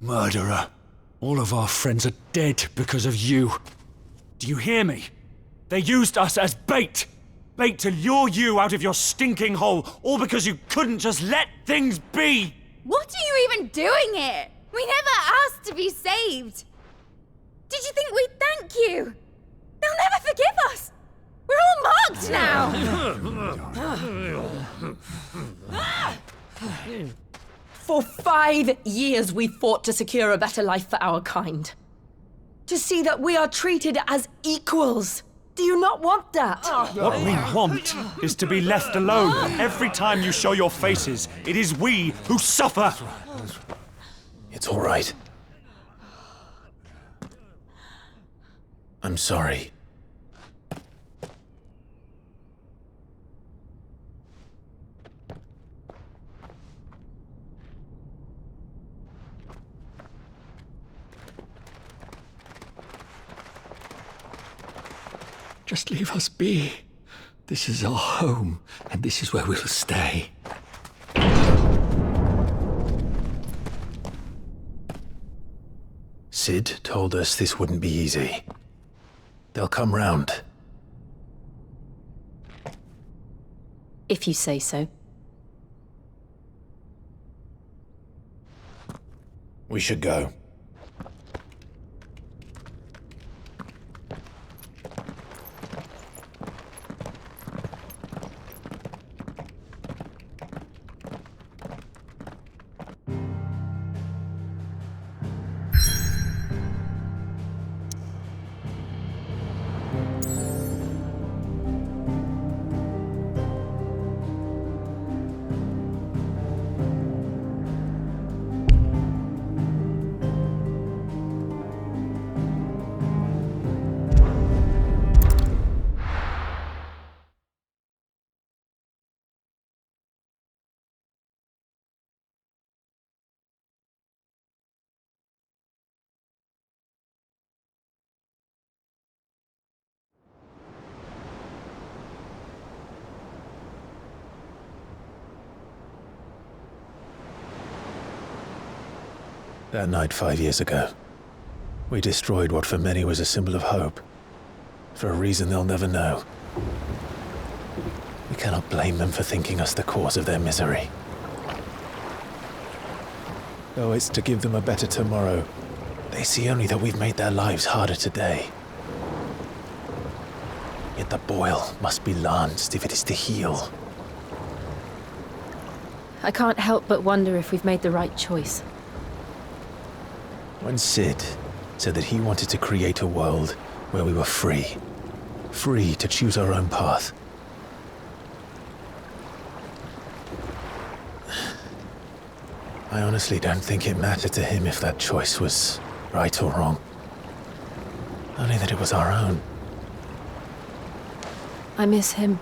Murderer. All of our friends are dead because of you. Do you hear me? They used us as bait! Bait to lure you out of your stinking hole, all because you couldn't just let things be!
What are you even doing here? We never asked to be saved. Did you think we'd thank you? They'll never forgive us. We're all marked now.
For 5 years we fought to secure a better life for our kind. To see that we are treated as equals. Do you not want that?
What we want is to be left alone. Every time you show your faces, it is we who suffer.
It's all right. I'm sorry.
Just leave us be. This is our home, and this is where we'll stay.
Sid told us this wouldn't be easy. They'll come round.
If you say so.
We should go. That night 5 years ago, we destroyed what for many was a symbol of hope. For a reason they'll never know. We cannot blame them for thinking us the cause of their misery. Though it's to give them a better tomorrow, they see only that we've made their lives harder today. Yet the boil must be lanced if it is to heal.
I can't help but wonder if we've made the right choice.
When Sid said that he wanted to create a world where we were free to choose our own path. I honestly don't think it mattered to him if that choice was right or wrong. Only that it was our own.
I miss him.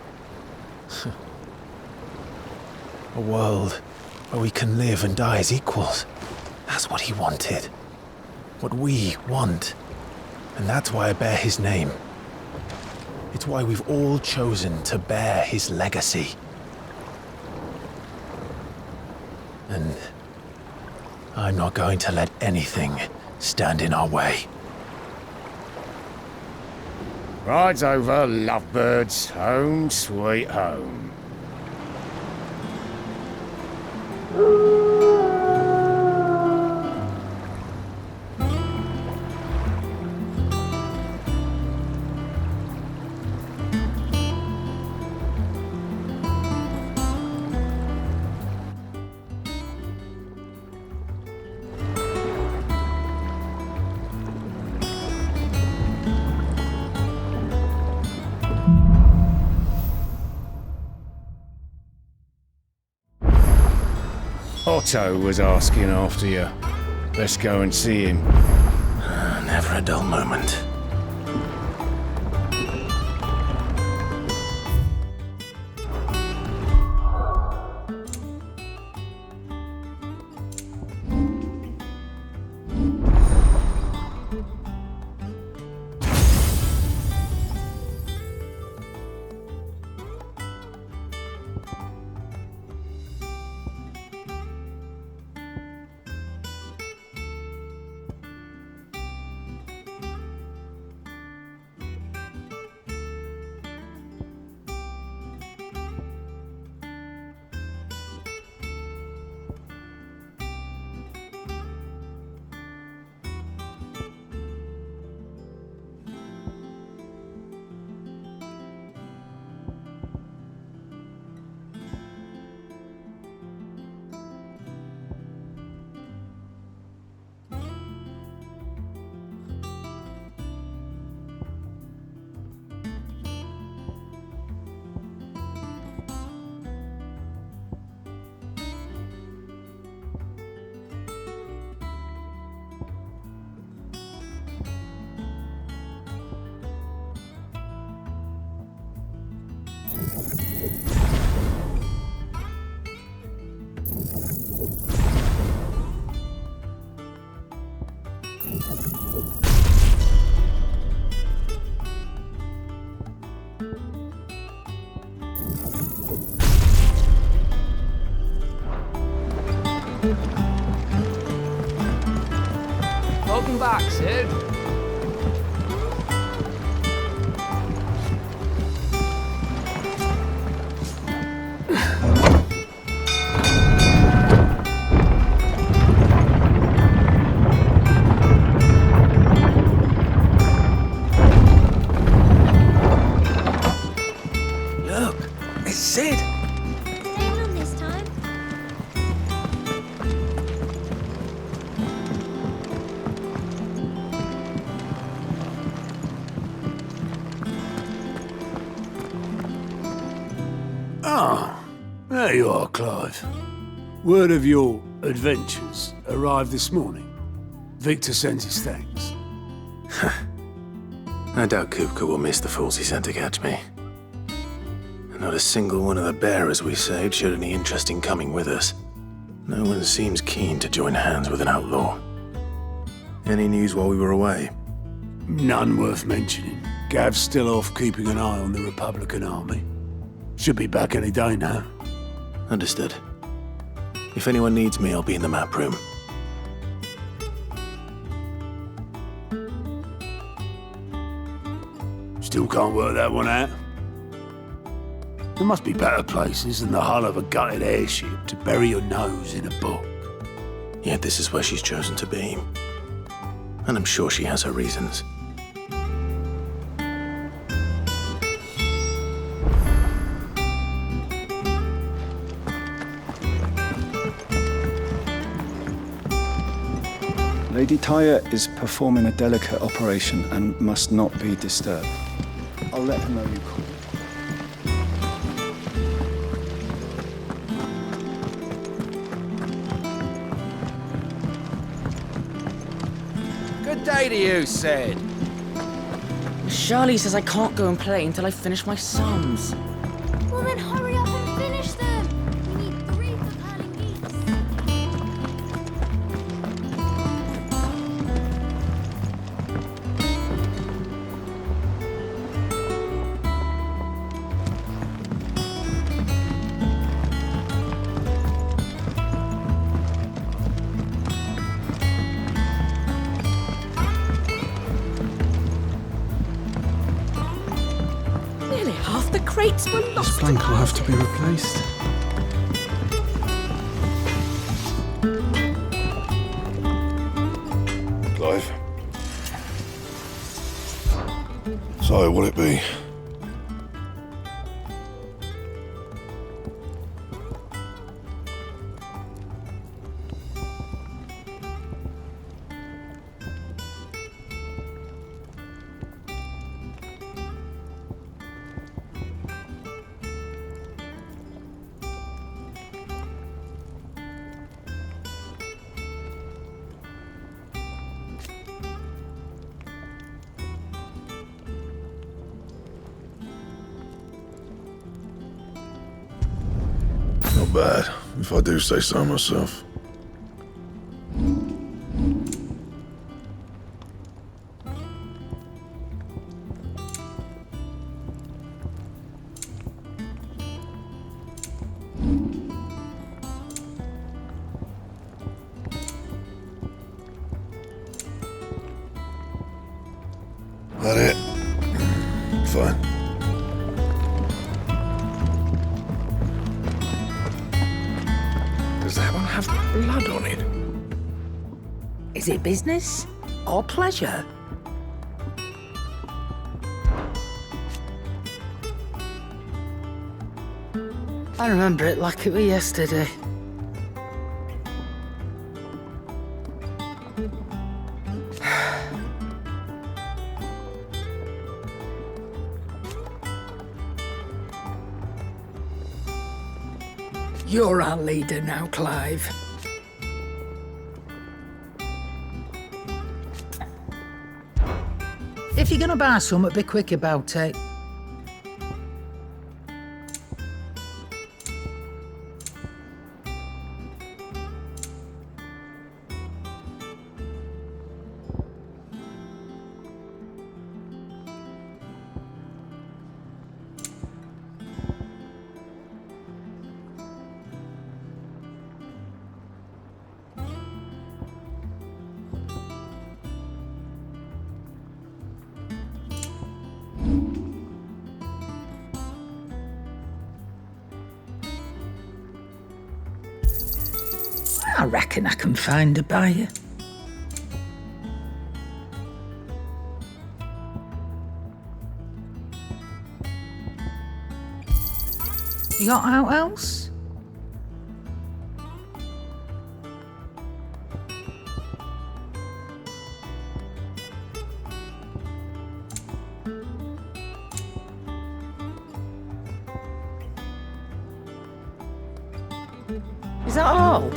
A world where we can live and die as equals. That's what he wanted. What we want. And that's why I bear his name. It's why we've all chosen to bear his legacy. And I'm not going to let anything stand in our way.
Rides over, lovebirds, home sweet home. Otto was asking after you. Let's go and see him.
Never a dull moment.
Welcome back, Sid.
Look, it's Sid.
Staying on this time.
Ah, there you are, Clive. Word of your adventures arrived this morning. Victor sends his thanks.
I doubt Kupka will miss the fools he sent to catch me. And not a single one of the bearers we saved showed any interest in coming with us. No one seems keen to join hands with an outlaw. Any news while we were away?
None worth mentioning. Gav's still off keeping an eye on the Republican army. Should be back any day now.
Understood. If anyone needs me, I'll be in the map room.
Still can't work that one out. There must be better places than the hull of a gutted airship to bury your nose in a book.
Yet this is where she's chosen to be. And I'm sure she has her reasons.
Lady Tyre is performing a delicate operation and must not be disturbed. I'll let her know you called.
Good day to you, Sid.
Charlie says I can't go and play until I finish my sums.
Well then hurry up and finish them. We need 3 for curling geese.
Nearly half the crates were lost.
This plank will have to be replaced.
Clive. So, will it be? bad, if I do say so myself. That it? Fine.
Does that one have blood on it?
Is it business or pleasure? I remember it like it was yesterday. You're our leader now, Clive.
If you're gonna buy something, be quick about it. I reckon I can find a buyer. You got out else?
Is that all?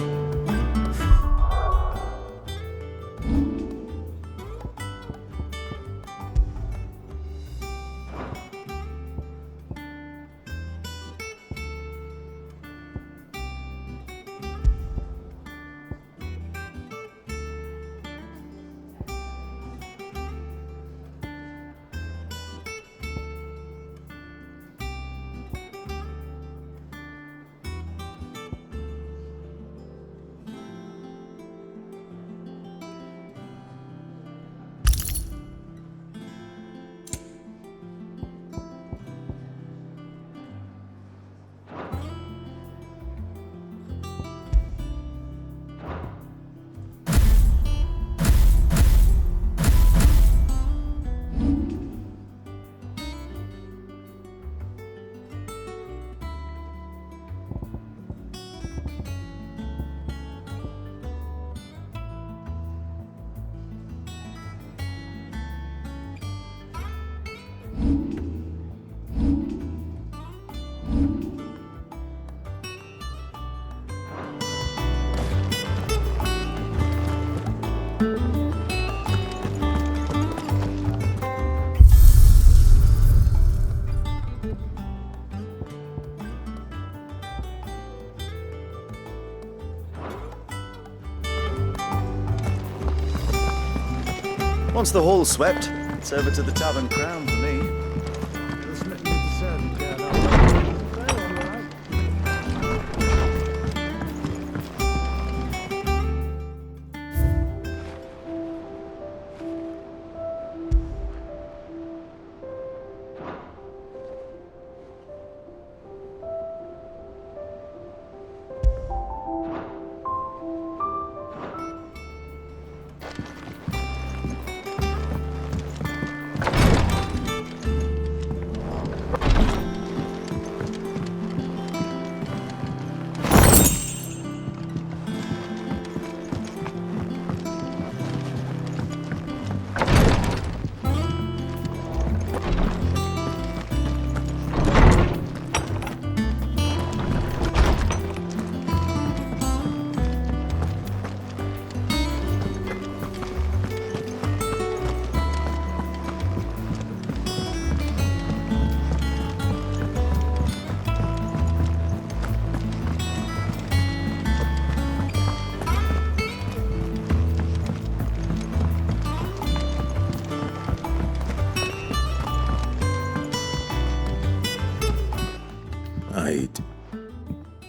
Once the hall's swept, it's over to the Tavern Crown for me.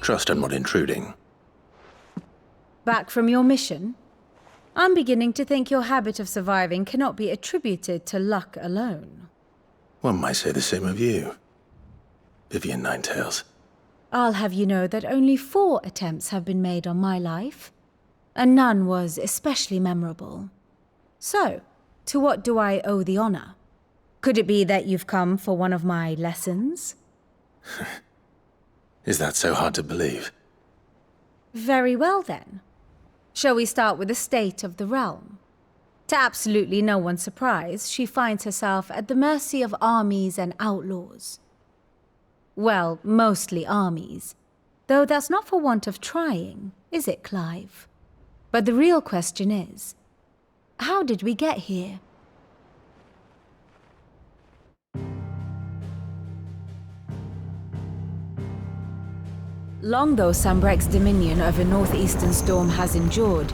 Trust I'm not intruding.
Back from your mission? I'm beginning to think your habit of surviving cannot be attributed to luck alone.
One might say the same of you, Vivian Ninetails.
I'll have you know that only 4 attempts have been made on my life, and none was especially memorable. So, to what do I owe the honor? Could it be that you've come for one of my lessons?
Is that so hard to believe?
Very well then. Shall we start with the state of the realm? To absolutely no one's surprise, she finds herself at the mercy of armies and outlaws. Well, mostly armies. Though that's not for want of trying, is it, Clive? But the real question is, how did we get here? Long though Sambrek's dominion over northeastern Storm has endured,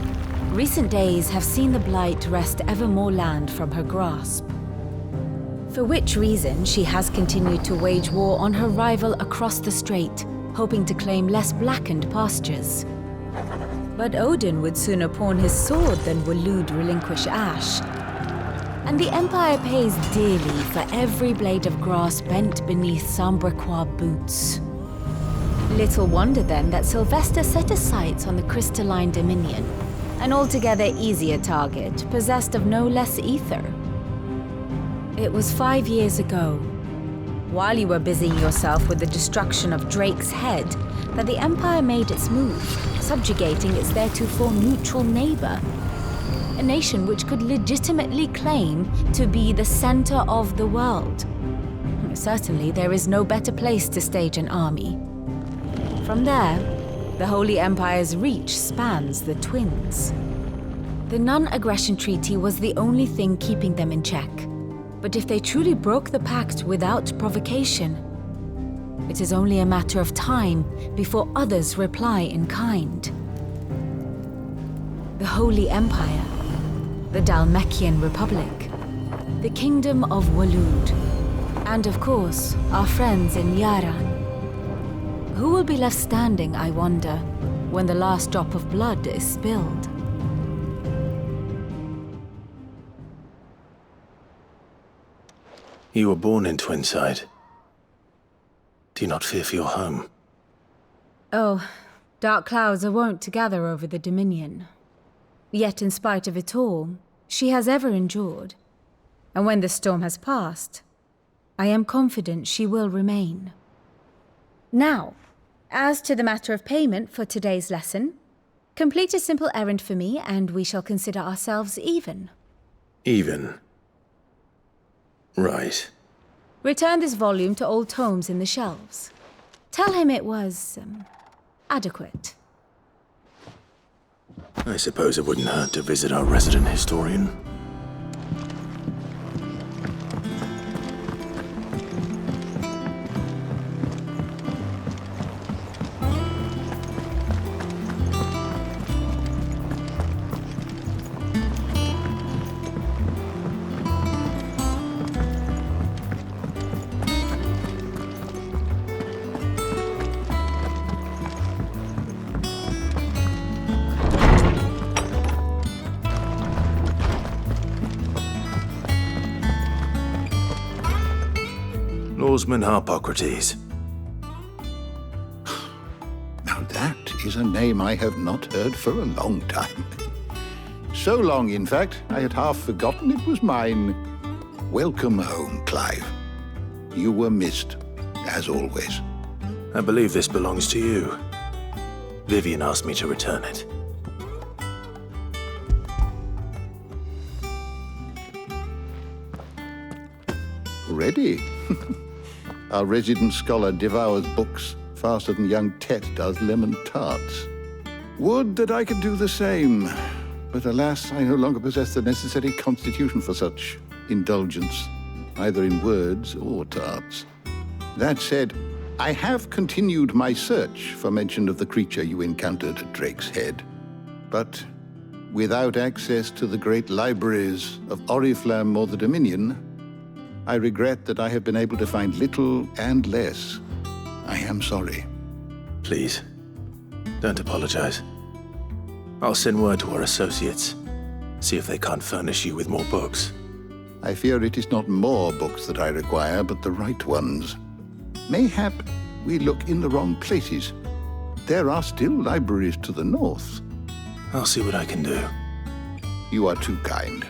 recent days have seen the Blight wrest ever more land from her grasp. For which reason she has continued to wage war on her rival across the strait, hoping to claim less blackened pastures. But Odin would sooner pawn his sword than Waloed relinquish Ash. And the Empire pays dearly for every blade of grass bent beneath Sambrequois boots. Little wonder then that Sylvester set his sights on the Crystalline Dominion, an altogether easier target, possessed of no less ether. It was 5 years ago, while you were busying yourself with the destruction of Drake's head, that the Empire made its move, subjugating its theretofore neutral neighbor. A nation which could legitimately claim to be the center of the world. Certainly, there is no better place to stage an army. From there, the Holy Empire's reach spans the Twins. The non-aggression treaty was the only thing keeping them in check. But if they truly broke the pact without provocation, it is only a matter of time before others reply in kind. The Holy Empire, the Dhalmekian Republic, the Kingdom of Waloed, and of course, our friends in Yaran. Who will be left standing, I wonder, when the last drop of blood is spilled?
You were born in Twinside. Do you not fear for your home?
Oh, dark clouds are wont to gather over the Dominion. Yet in spite of it all, she has ever endured. And when the storm has passed, I am confident she will remain. Now, as to the matter of payment for today's lesson, complete a simple errand for me and we shall consider ourselves even.
Even? Right.
Return this volume to old tomes in the shelves. Tell him it was, adequate.
I suppose it wouldn't hurt to visit our resident historian. Lawsman Harpocrates.
Now that is a name I have not heard for a long time. So long, in fact, I had half forgotten it was mine. Welcome home, Clive. You were missed, as always.
I believe this belongs to you. Vivian asked me to return it.
Ready? Our resident scholar devours books faster than young Tet does lemon tarts. Would that I could do the same, but alas, I no longer possess the necessary constitution for such indulgence, either in words or tarts. That said, I have continued my search for mention of the creature you encountered at Drake's Head, but without access to the great libraries of Oriflamme or the Dominion, I regret that I have been able to find little and less. I am sorry.
Please, Don't apologize. I'll send word to our associates. See if they can't furnish you with more books.
I fear it is not more books that I require, but the right ones. Mayhap we look in the wrong places. There are still libraries to the north.
I'll see what I can do.
You are too kind.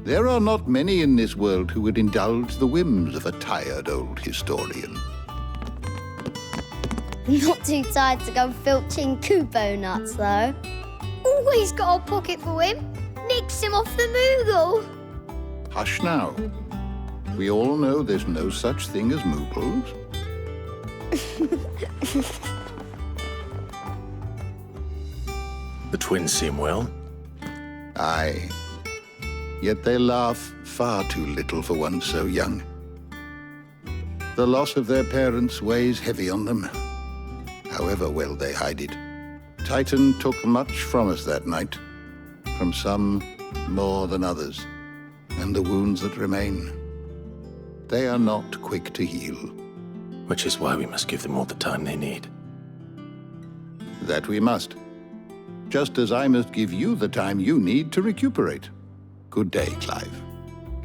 There are not many in this world who would indulge the whims of a tired old historian.
Not too tired to go filching Kubo nuts, though. Always got a pocket for him. Nicks him off the Moogle.
Hush now. We all know there's no such thing as Moogles.
The twins seem well.
Aye. Yet they laugh far too little for one so young. The loss of their parents weighs heavy on them, however well they hide it. Titan took much from us that night, from some more than others, and the wounds that remain, they are not quick to heal.
Which is why we must give them all the time they need.
That we must. Just as I must give you the time you need to recuperate. Good day, Clive.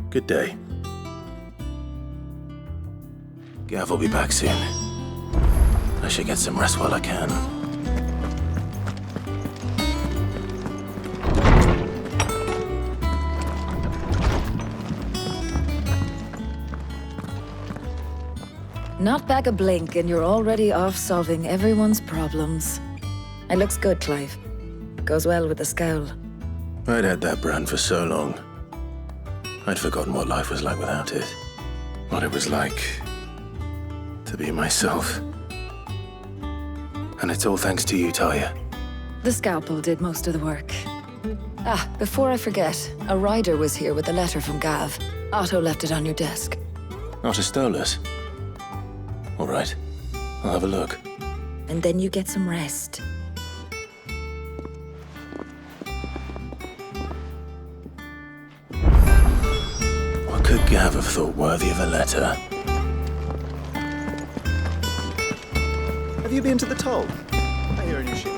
Good day. Gav will be back soon. I should get some rest while I can.
Not back a blink and you're already off solving everyone's problems. It looks good, Clive. Goes well with the scowl.
I'd had that brand for so long. I'd forgotten what life was like without it. What it was like to be myself. And it's all thanks to you, Talia.
The scalpel did most of the work. Ah, before I forget, a rider was here with a letter from Gav. Otto left it on your desk.
Not a Stolas. All right, I'll have a look.
And then you get some rest.
What could Gav have thought worthy of a letter?
Have you been to the toll? I hear a new ship.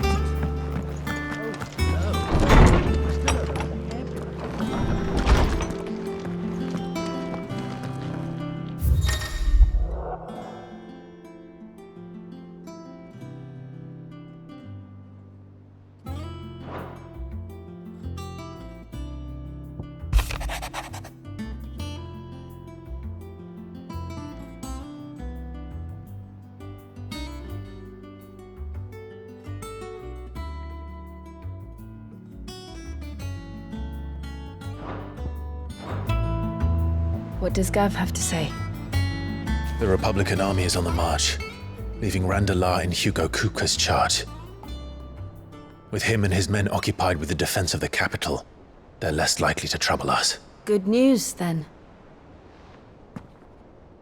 What does Gav have to say?
The Republican army is on the march, leaving Randalar in Hugo Kuka's charge. With him and his men occupied with the defense of the capital, they're less likely to trouble us.
Good news, then.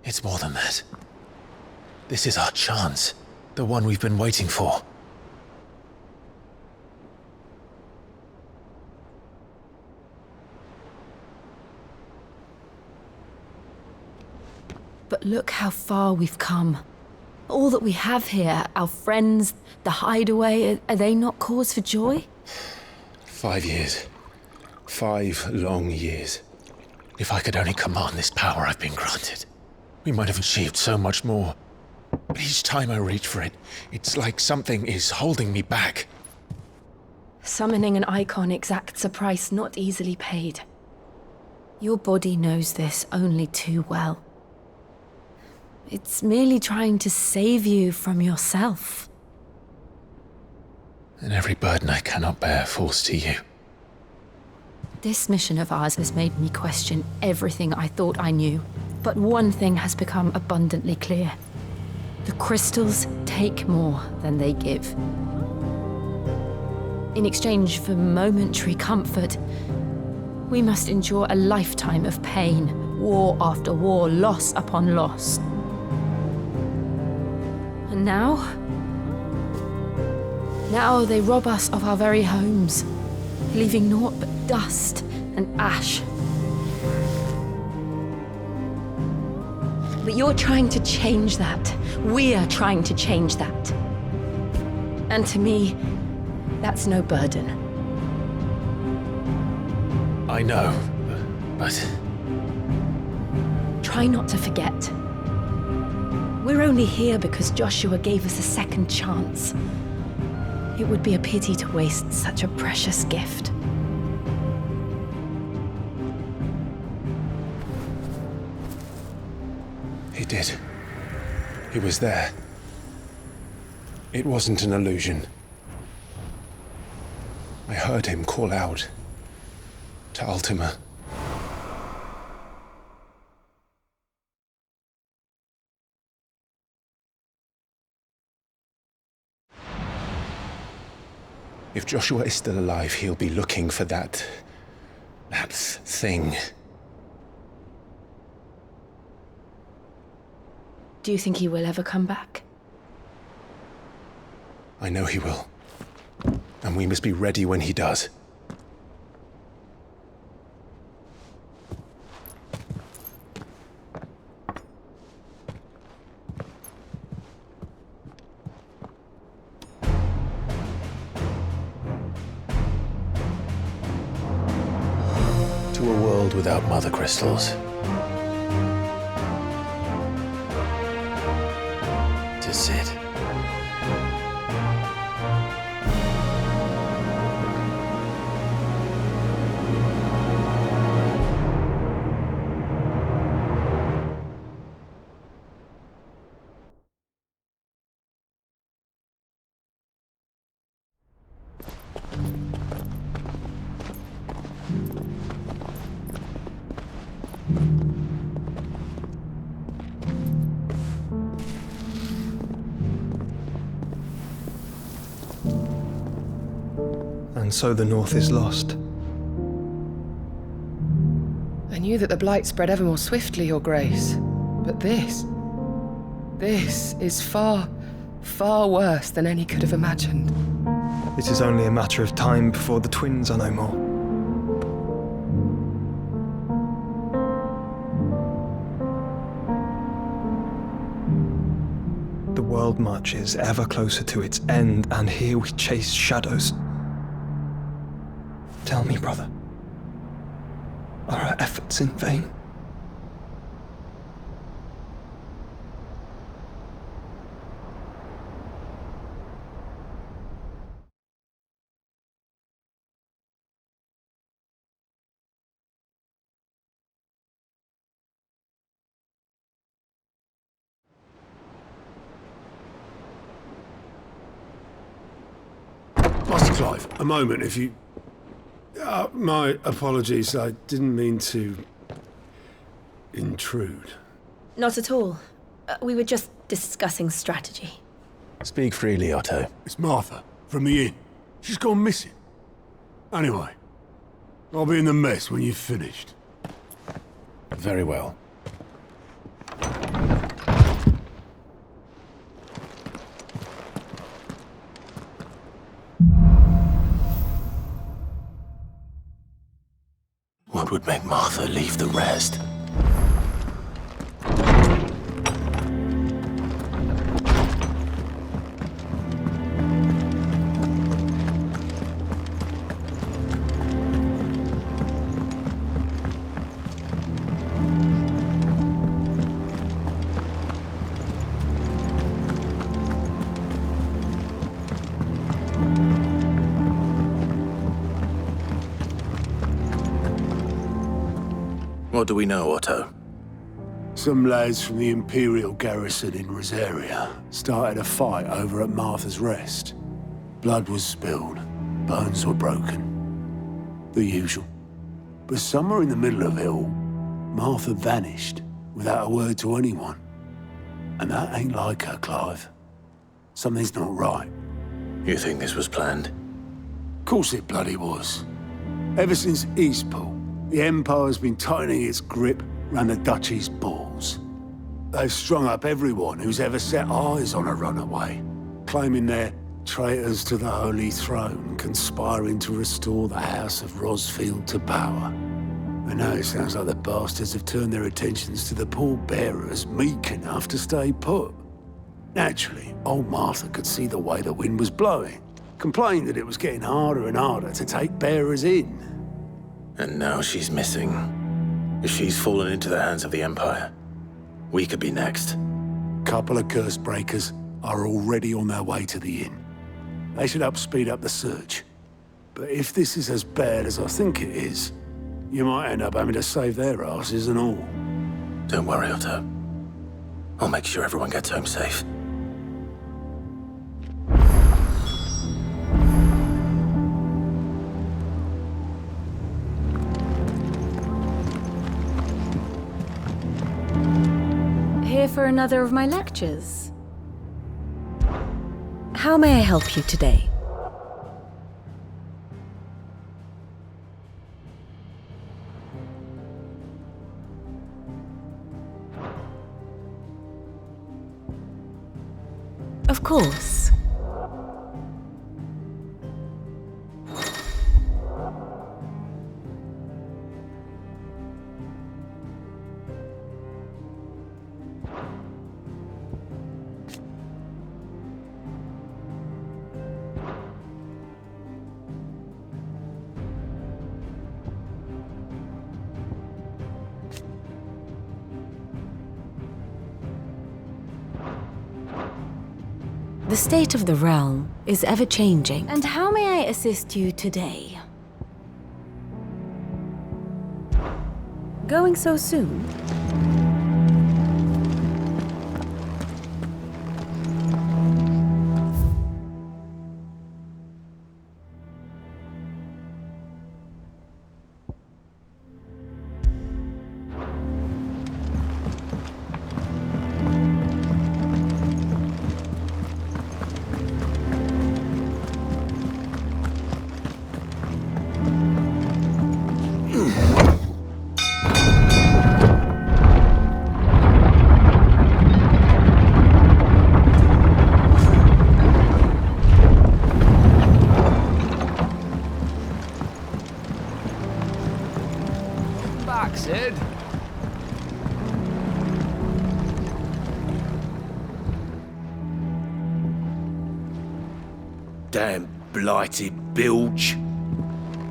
It's more than that. This is our chance, the one we've been waiting for.
But look how far we've come. All that we have here, our friends, the hideaway, are they not cause for joy?
5 years. 5 long years. If I could only command this power I've been granted, we might have achieved so much more. But each time I reach for it, it's like something is holding me back.
Summoning an Eikon exacts a price not easily paid.
Your body knows this only too well. It's merely trying to save you from yourself.
And every burden I cannot bear falls to you.
This mission of ours has made me question everything I thought I knew. But one thing has become abundantly clear. The crystals take more than they give. In exchange for momentary comfort, we must endure a lifetime of pain, war after war, loss upon loss. And now they rob us of our very homes, leaving naught but dust and ash. But you're trying to change that. We are trying to change that. And to me, That's no burden.
I know, but...
Try not to forget. We're only here because Joshua gave us a second chance. It would be a pity to waste such a precious gift.
He did. He was there. It wasn't an illusion. I heard him call out to Ultima. If Joshua is still alive, he'll be looking for that thing.
Do you think he will ever come back?
I know he will. And we must be ready when he does. To a world without mother crystals. To Sid.
And so the North is lost.
I knew that the Blight spread ever more swiftly, Your Grace. But this is far, far worse than any could have imagined.
It is only a matter of time before the twins are no more. The world marches ever closer to its end, and here we chase shadows. Tell me, brother, are our efforts in vain?
Master Clive, a moment, if you... my apologies, I didn't mean to... intrude.
Not at all. We were just discussing strategy.
Speak freely, Otto.
It's Martha, from the inn. She's gone missing. Anyway, I'll be in the mess when you've finished.
Very well. What would make Martha leave the rest? What do we know, Otto?
Some lads from the Imperial garrison in Rosaria started a fight over at Martha's Rest. Blood was spilled, bones were broken. The usual. But somewhere in the middle of it all, Martha vanished without a word to anyone. And that ain't like her, Clive. Something's not right.
You think this was planned?
Of course it bloody was. Ever since Eastpool, the Empire's been tightening its grip round the Duchy's balls. They've strung up everyone who's ever set eyes on a runaway, claiming they're traitors to the Holy Throne, conspiring to restore the House of Rosfield to power. And now it sounds like the bastards have turned their attentions to the pallbearers meek enough to stay put. Naturally, old Martha could see the way the wind was blowing. Complained that it was getting harder and harder to take bearers in.
And now she's missing. If she's fallen into the hands of the Empire, we could be next.
Couple of curse breakers are already on their way to the inn. They should help speed up the search. But if this is as bad as I think it is, you might end up having to save their asses and all.
Don't worry, Otto. I'll make sure everyone gets home safe.
Here for another of my lectures. How may I help you today? Of course. The state of the realm is ever-changing. And how may I assist you today? Going so soon?
Sid.
Damn blighted bilge.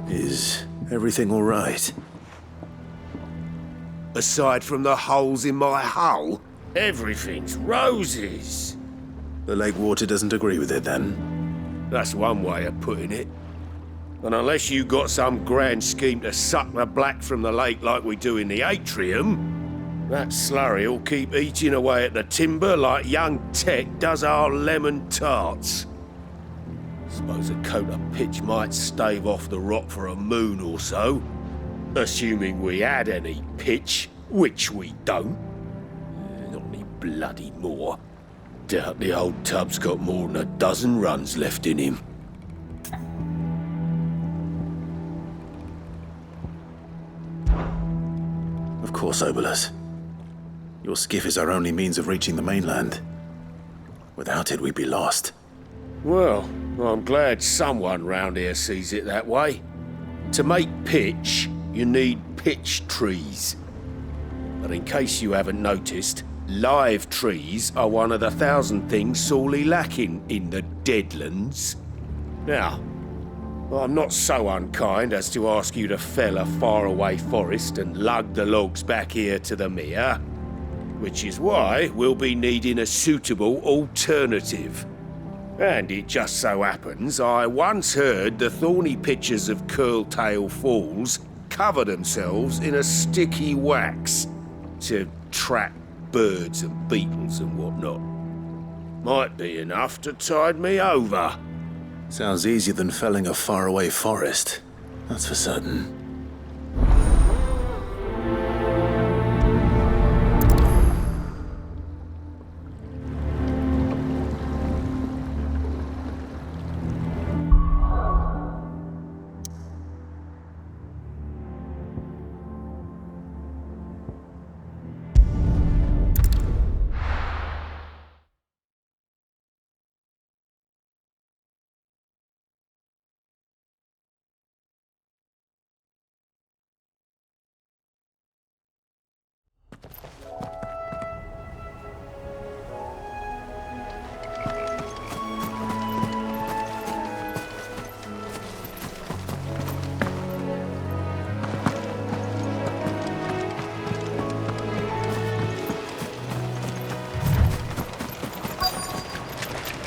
Is everything all right?
Aside from the holes in my hull, everything's roses.
The lake water doesn't agree with it, then?
That's one way of putting it. And unless you got some grand scheme to suck the black from the lake like we do in the atrium, that slurry'll keep eating away at the timber like young Tech does our lemon tarts. Suppose a coat of pitch might stave off the rot for a moon or so, assuming we had any pitch, which we don't. Not any bloody more. Doubt the old tub's got more than a dozen runs left in him.
Of course, Obolus. Your skiff is our only means of reaching the mainland. Without it, we'd be lost.
Well, I'm glad someone round here sees it that way. To make pitch, you need pitch trees. But in case you haven't noticed, live trees are one of the 1,000 things sorely lacking in the Deadlands. Now, I'm not so unkind as to ask you to fell a faraway forest and lug the logs back here to the mere, which is why we'll be needing a suitable alternative. And it just so happens I once heard the thorny pitchers of Curltail Falls cover themselves in a sticky wax to trap birds and beetles and whatnot. Might be enough to tide me over.
Sounds easier than felling a faraway forest. That's for certain.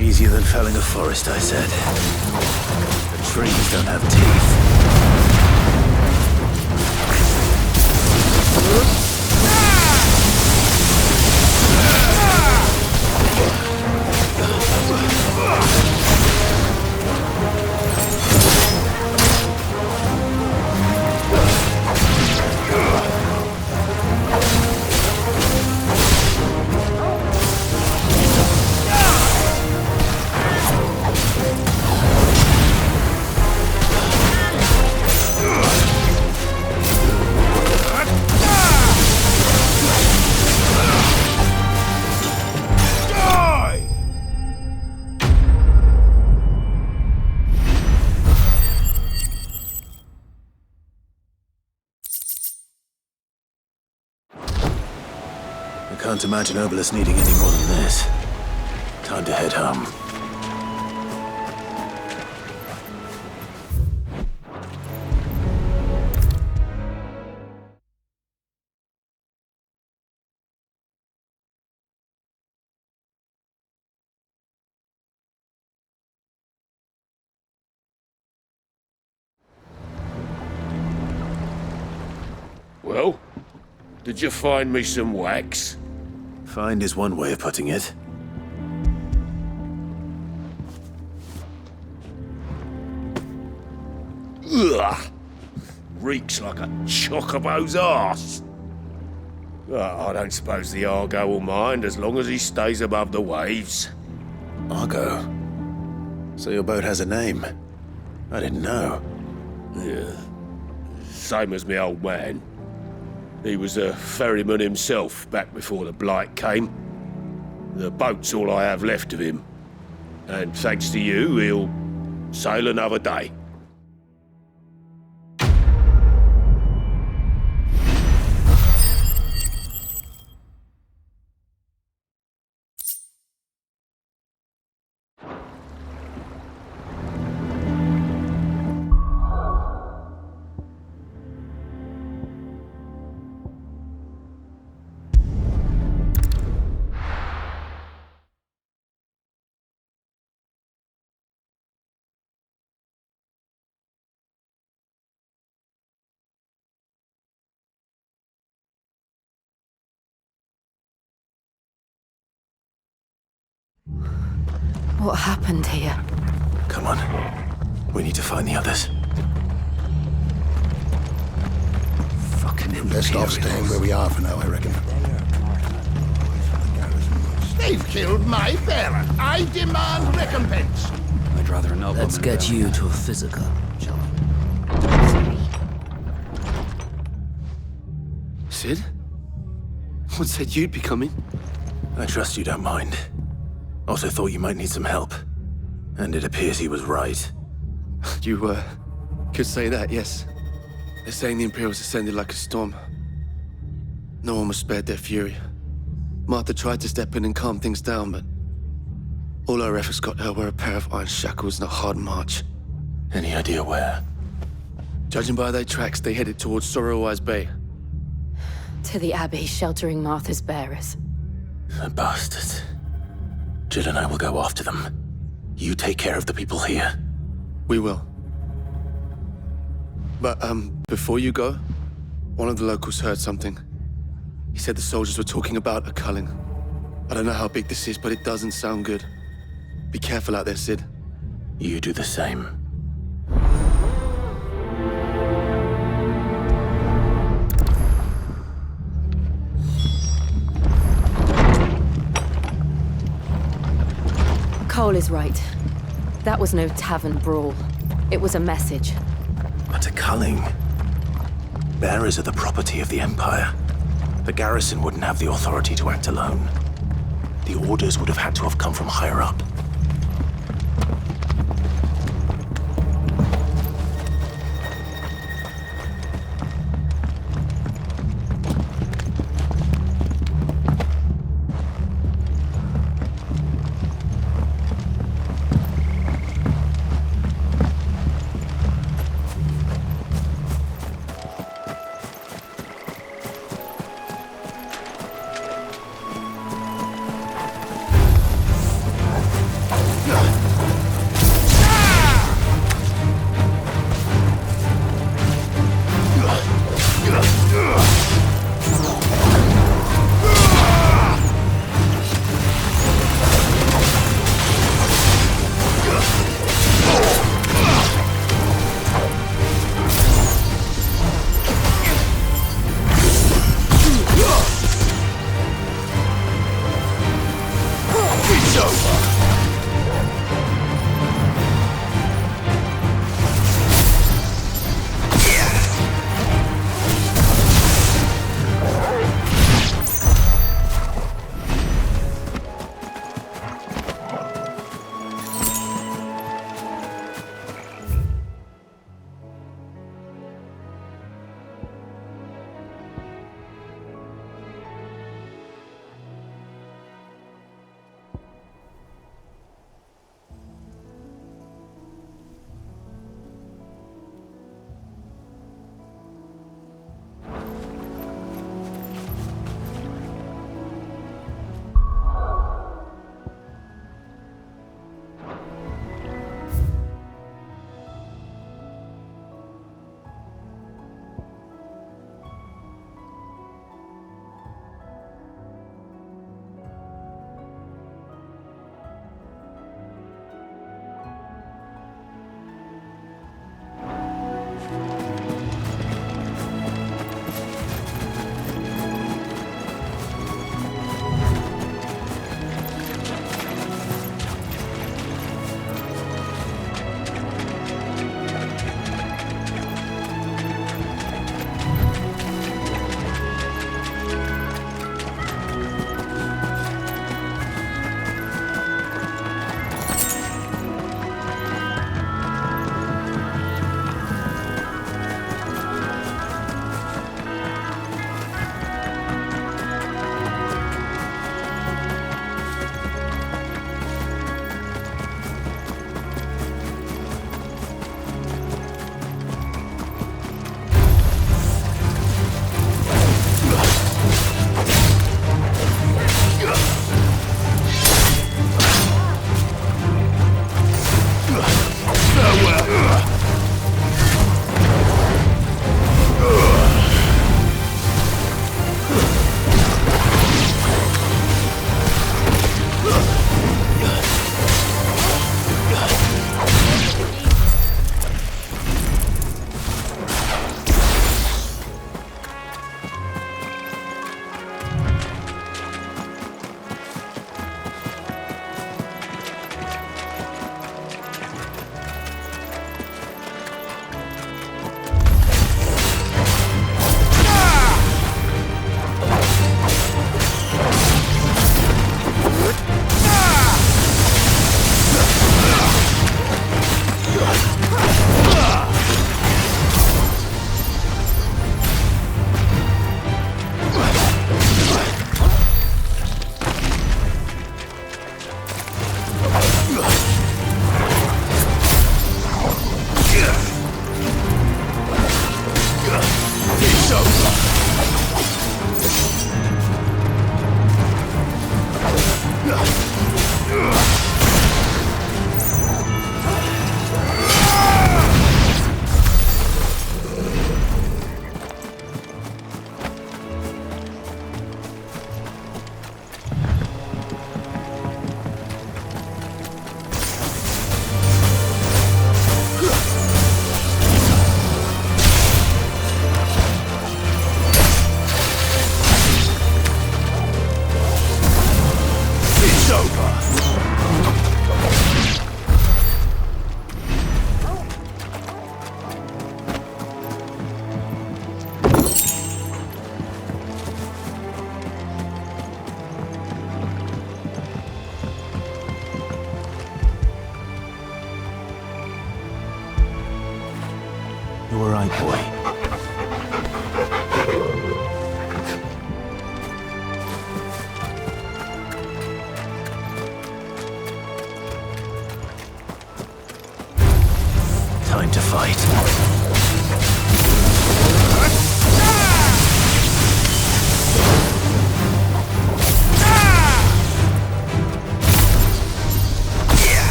Easier than felling a forest, I said. The trees don't have teeth. I can't imagine Obelisk needing any more than this. Time to head home.
Well, did you find me some wax?
Find is one way of putting it.
Ugh! Reeks like a chocobo's arse. I don't suppose the Argo will mind as long as he stays above the waves.
Argo? So your boat has a name? I didn't know.
Yeah. Same as me old man. He was a ferryman himself back before the Blight came. The boat's all I have left of him. And thanks to you, he'll sail another day.
What happened here?
Come on. We need to find the others.
Fucking best off staying where we are for now, I reckon.
They've killed my bearer. I demand recompense.
I'd rather not. Let's get you to a physical, shall we?
Sid? What said you'd be coming?
I trust you don't mind. Also thought you might need some help. And it appears he was right.
You, could say that, yes. They're saying the Imperials ascended like a storm. No one was spared their fury. Martha tried to step in and calm things down, but all our efforts got her were a pair of iron shackles and a hard march.
Any idea where?
Judging by their tracks, they headed towards Sorrowwise Bay.
To the Abbey, sheltering Martha's bearers.
The bastards. Jill and I will go after them. You take care of the people here.
We will. But, before you go, one of the locals heard something. He said the soldiers were talking about a culling. I don't know how big this is, but it doesn't sound good. Be careful out there, Sid.
You do the same.
Cole is right. That was no tavern brawl. It was a message.
But a culling. Bearers are the property of the Empire. The garrison wouldn't have the authority to act alone. The orders would have had to have come from higher up.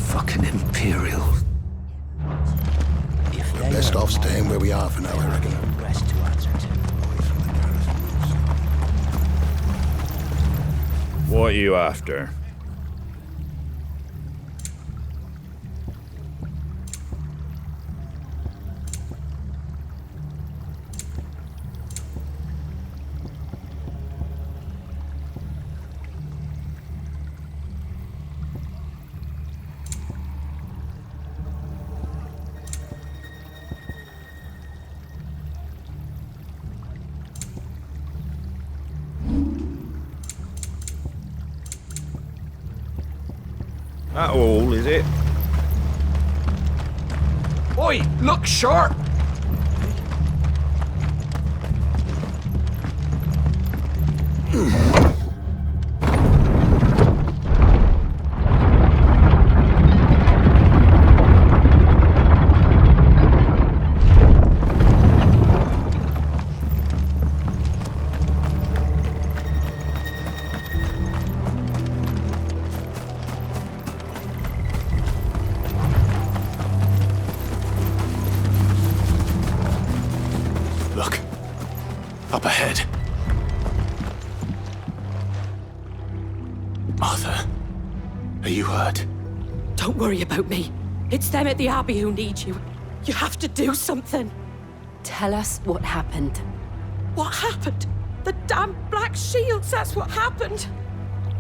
Fucking Imperial.
We're best off staying where we are for now, I reckon.
What are you after? That all, is it?
Oi, look sharp!
Look. Up ahead. Martha, are you hurt?
Don't worry about me. It's them at the Abbey who need you. You have to do something.
Tell us what happened.
What happened? The damn Black Shields, that's what happened.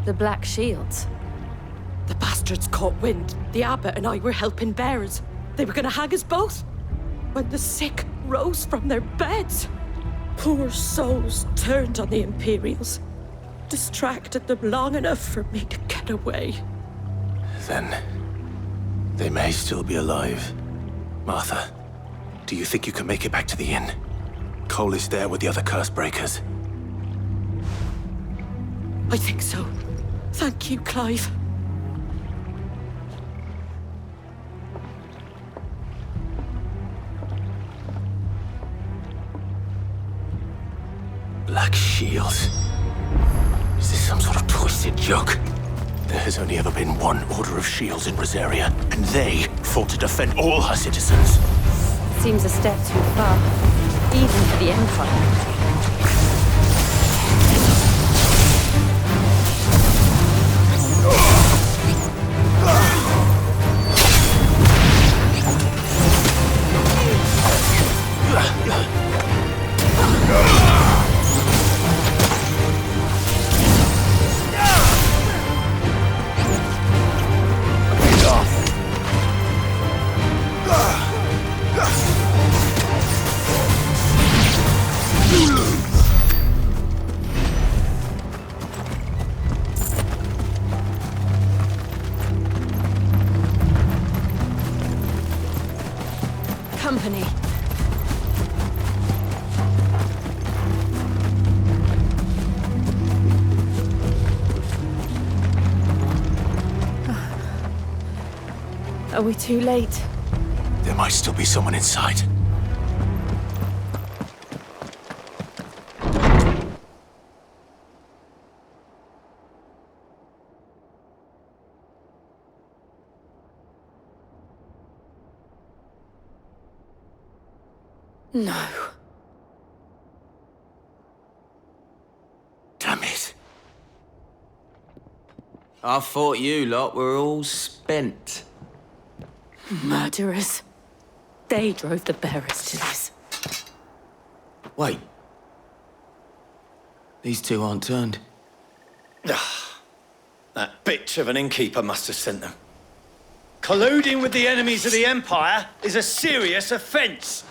The Black Shields?
The bastards caught wind. The abbot and I were helping bearers. They were gonna hang us both. When the sick rose from their beds, poor souls turned on the Imperials. Distracted them long enough for me to get away.
Then they may still be alive. Martha, do you think you can make it back to the inn? Cole is there with the other curse breakers.
I think so. Thank you, Clive.
Black Shields? Is this some sort of twisted joke? There has only ever been one Order of Shields in Rosaria, and they fought to defend all her citizens.
Seems a step too far, even for the Empire. Company. Are we too late?
There might still be someone inside.
No.
Damn it.
I thought you lot were all spent.
Murderers. They drove the bearers to this.
Wait. These two aren't turned.
That bitch of an innkeeper must have sent them. Colluding with the enemies of the Empire is a serious offense.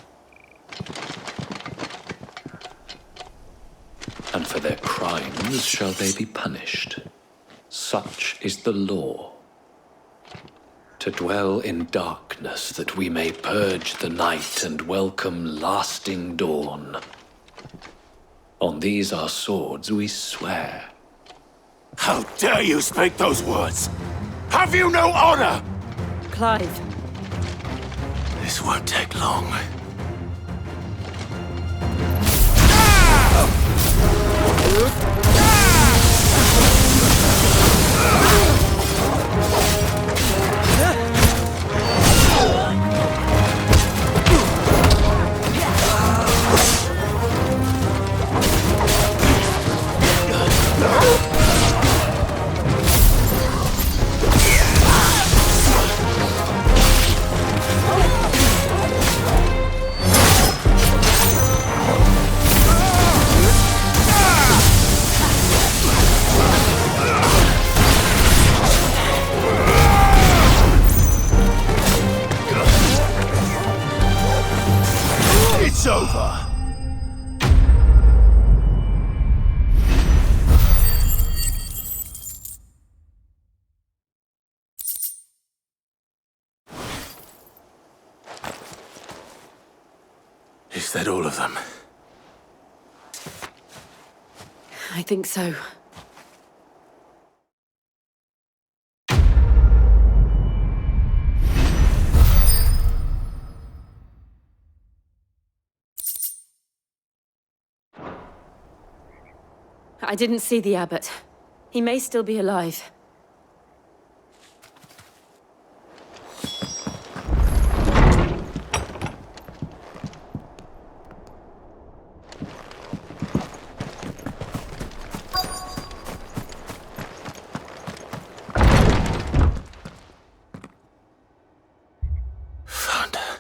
And for their crimes shall they be punished. Such is the law. To dwell in darkness that we may purge the night and welcome lasting dawn. On these our swords we swear.
How dare you speak those words? Have you no honor?
Clive.
This won't take long. over. Is that all of them?
I think so. I didn't see the abbot. He may still be alive.
Found her.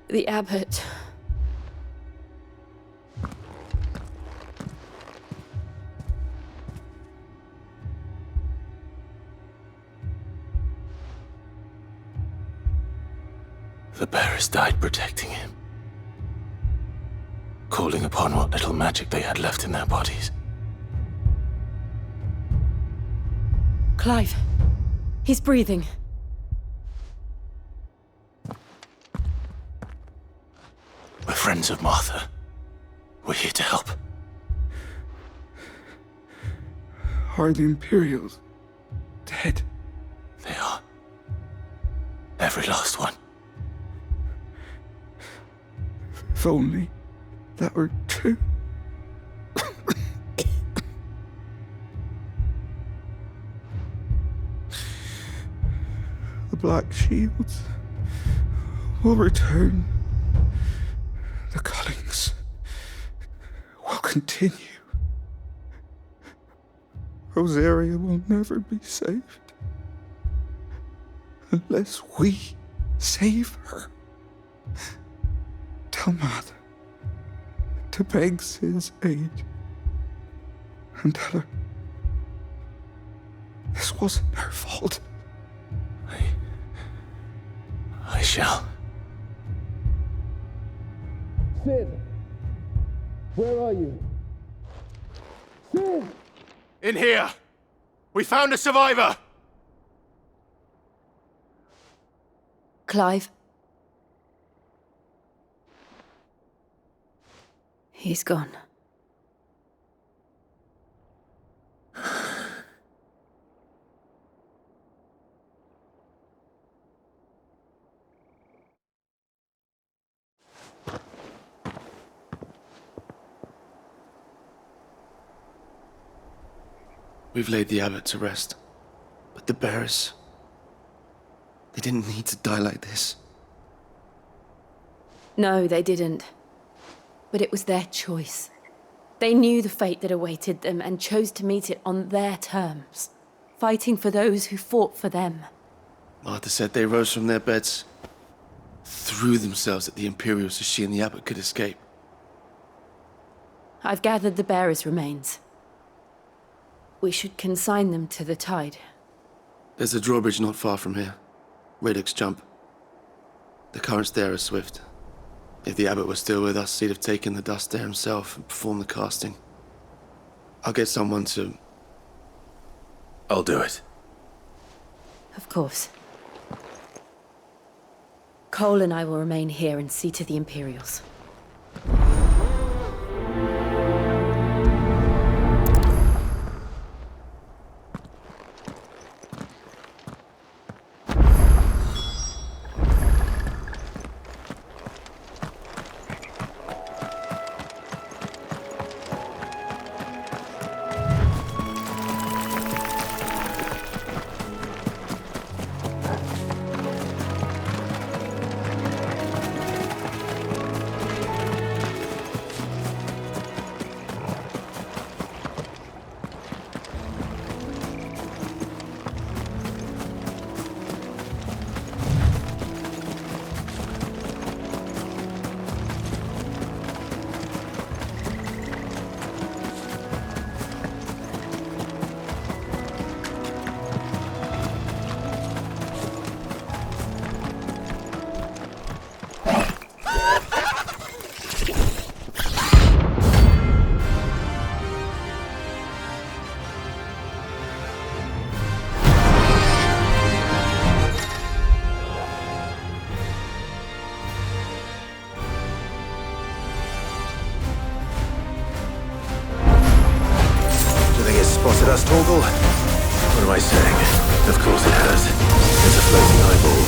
The abbot.
The bearers died protecting him, calling upon what little magic they had left in their bodies.
Clive. He's breathing.
We're friends of Martha. We're here to help.
Are the Imperials dead?
They are. Every last one.
If only that were true. The Black Shields will return. The cullings will continue. Rosaria will never be saved unless we save her. Tell Mother to beg Sid's aid and tell her this wasn't her fault.
I shall.
Sid! Where are you? Sid!
In here! We found a survivor!
Clive. He's gone.
We've laid the abbot to rest. But the bearers... they didn't need to die like this.
No, they didn't. But it was their choice. They knew the fate that awaited them and chose to meet it on their terms, fighting for those who fought for them.
Martha said they rose from their beds, threw themselves at the Imperials so she and the abbot could escape.
I've gathered the bearers' remains. We should consign them to the tide.
There's a drawbridge not far from here. Radix jump. The currents there are swift. If the abbot was still with us, he'd have taken the dust there himself and performed the casting. I'll get someone to...
I'll do it.
Of course. Cole and I will remain here and see to the Imperials.
What am I saying? Of course it has. It's a floating eyeball.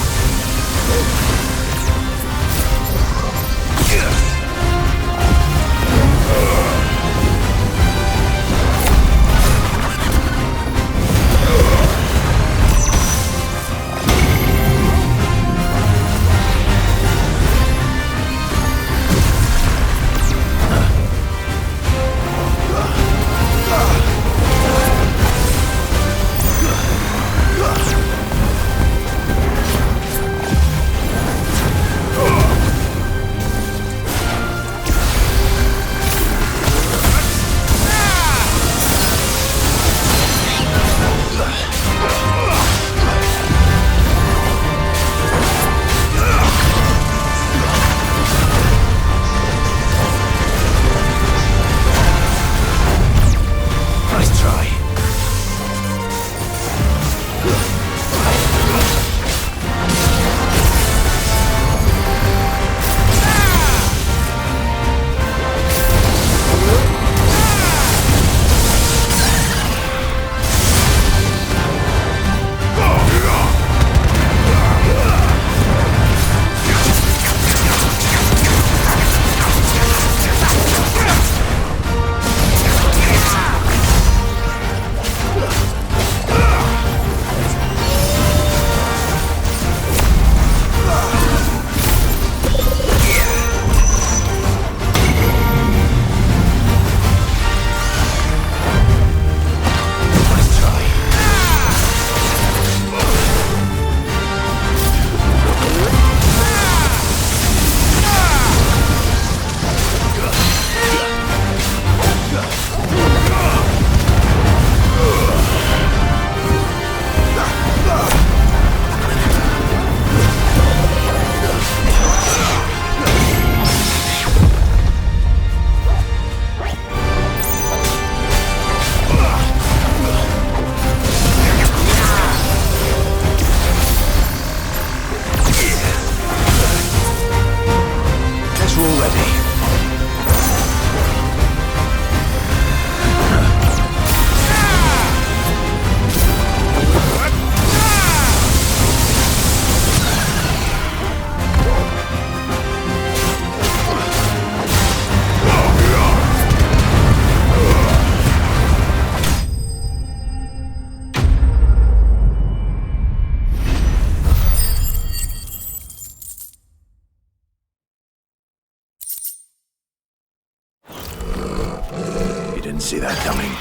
Didn't see that coming.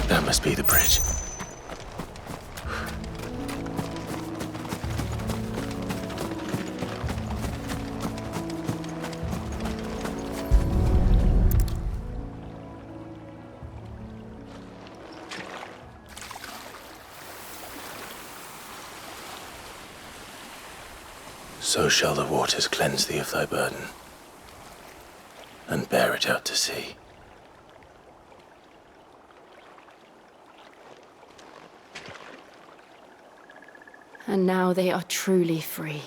That must be the bridge. So shall the waters cleanse thee of thy burden, and bear it out to sea.
And now they are truly free.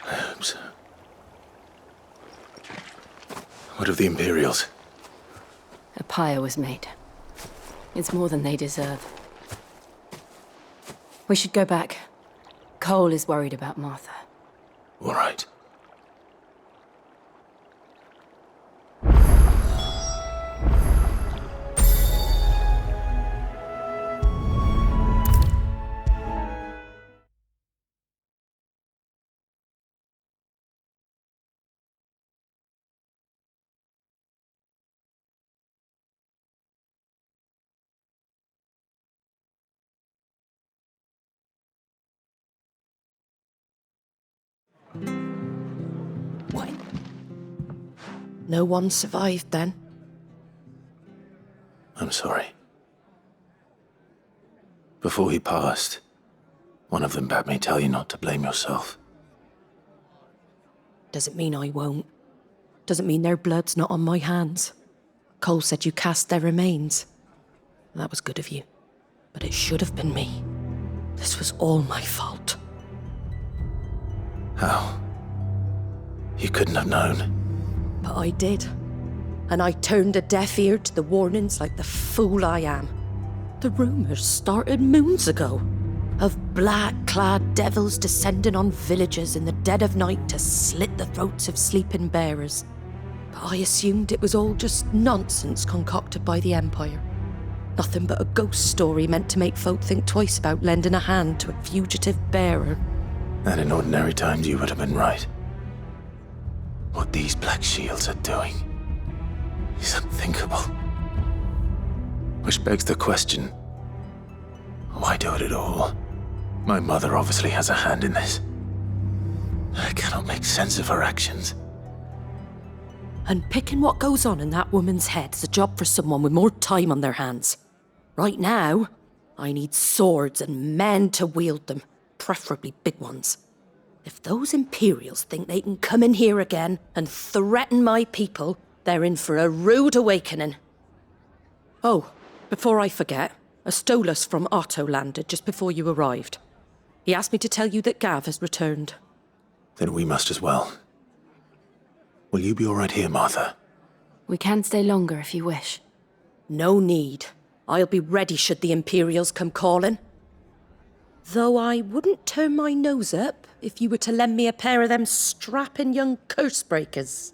I hope so. What of the Imperials?
A pyre was made. It's more than they deserve. We should go back. Cole is worried about Martha.
All right.
What? No one survived then?
I'm sorry. Before he passed, one of them bade me tell you not to blame yourself.
Doesn't mean I won't. Doesn't mean their blood's not on my hands. Cole said you cast their remains. That was good of you. But it should have been me. This was all my fault.
How? You couldn't have known.
But I did. And I turned a deaf ear to the warnings like the fool I am. The rumours started moons ago. Of black-clad devils descending on villages in the dead of night to slit the throats of sleeping bearers. But I assumed it was all just nonsense concocted by the Empire. Nothing but a ghost story meant to make folk think twice about lending a hand to a fugitive bearer.
And in ordinary times you would have been right. What these Black Shields are doing is unthinkable. Which begs the question, why do it at all? My mother obviously has a hand in this. I cannot make sense of her actions.
And picking what goes on in that woman's head is a job for someone with more time on their hands. Right now, I need swords and men to wield them, preferably big ones. If those Imperials think they can come in here again and threaten my people, they're in for a rude awakening. Oh, before I forget, a Stolas from Otto landed just before you arrived. He asked me to tell you that Gav has returned.
Then we must as well. Will you be all right here, Martha?
We can stay longer if you wish.
No need. I'll be ready should the Imperials come calling. Though I wouldn't turn my nose up if you were to lend me a pair of them strapping young curse-breakers.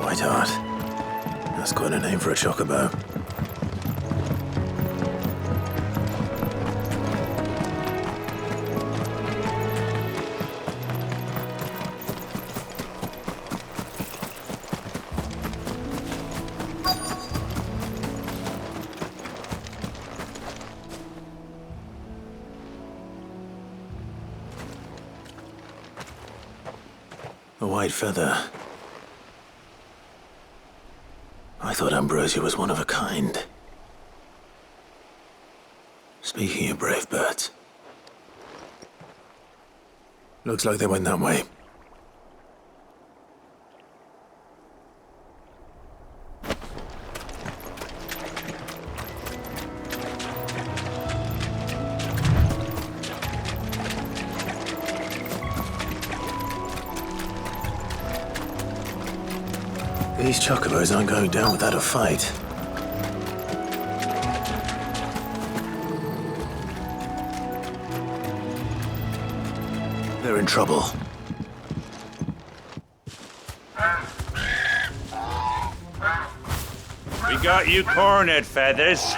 Whiteheart. That's quite a name for a chocobo. A white feather. I thought Ambrosia was one of a kind. Speaking of brave birds. Looks like they went that way. These chocobos aren't going down without a fight. They're in trouble.
We
got you cornered, Feathers.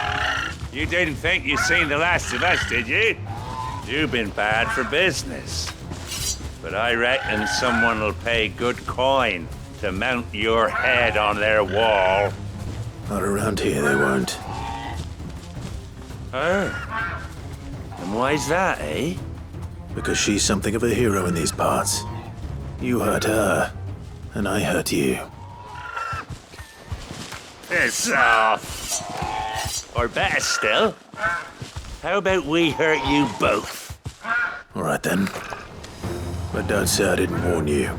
You didn't think you'd seen the last of us, did you? You've been bad for business. But I reckon someone will pay good coin to mount your head on their wall.
Not around here, they won't.
Oh. And why's that, eh?
Because she's something of a hero in these parts. You hurt her, and I hurt you.
Piss off. Or better still, how about we hurt you both?
All right then. But don't say I didn't warn you.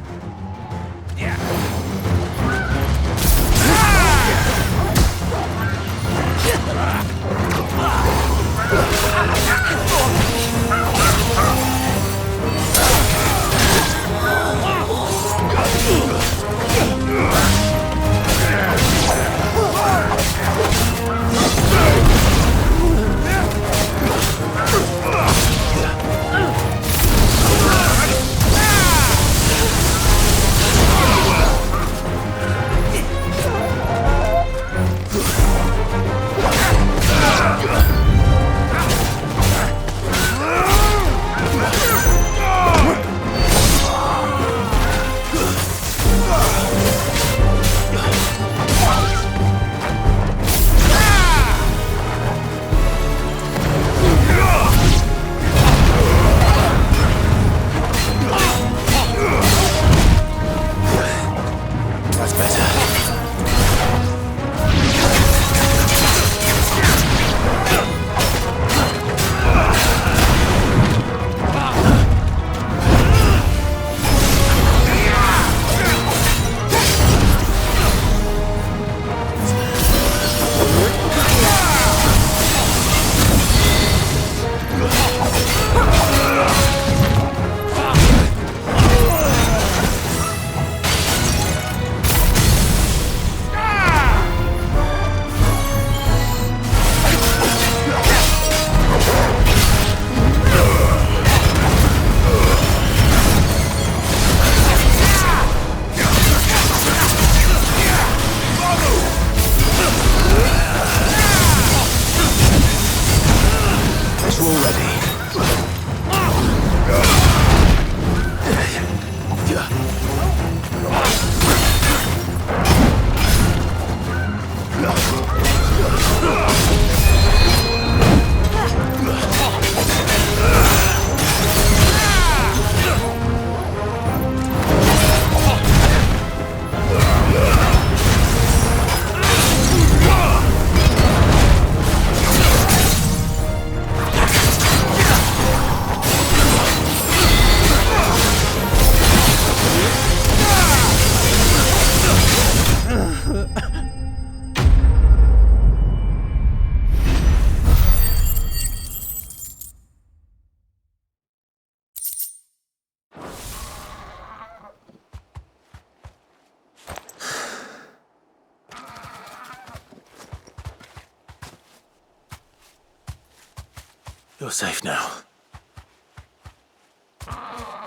You're safe now.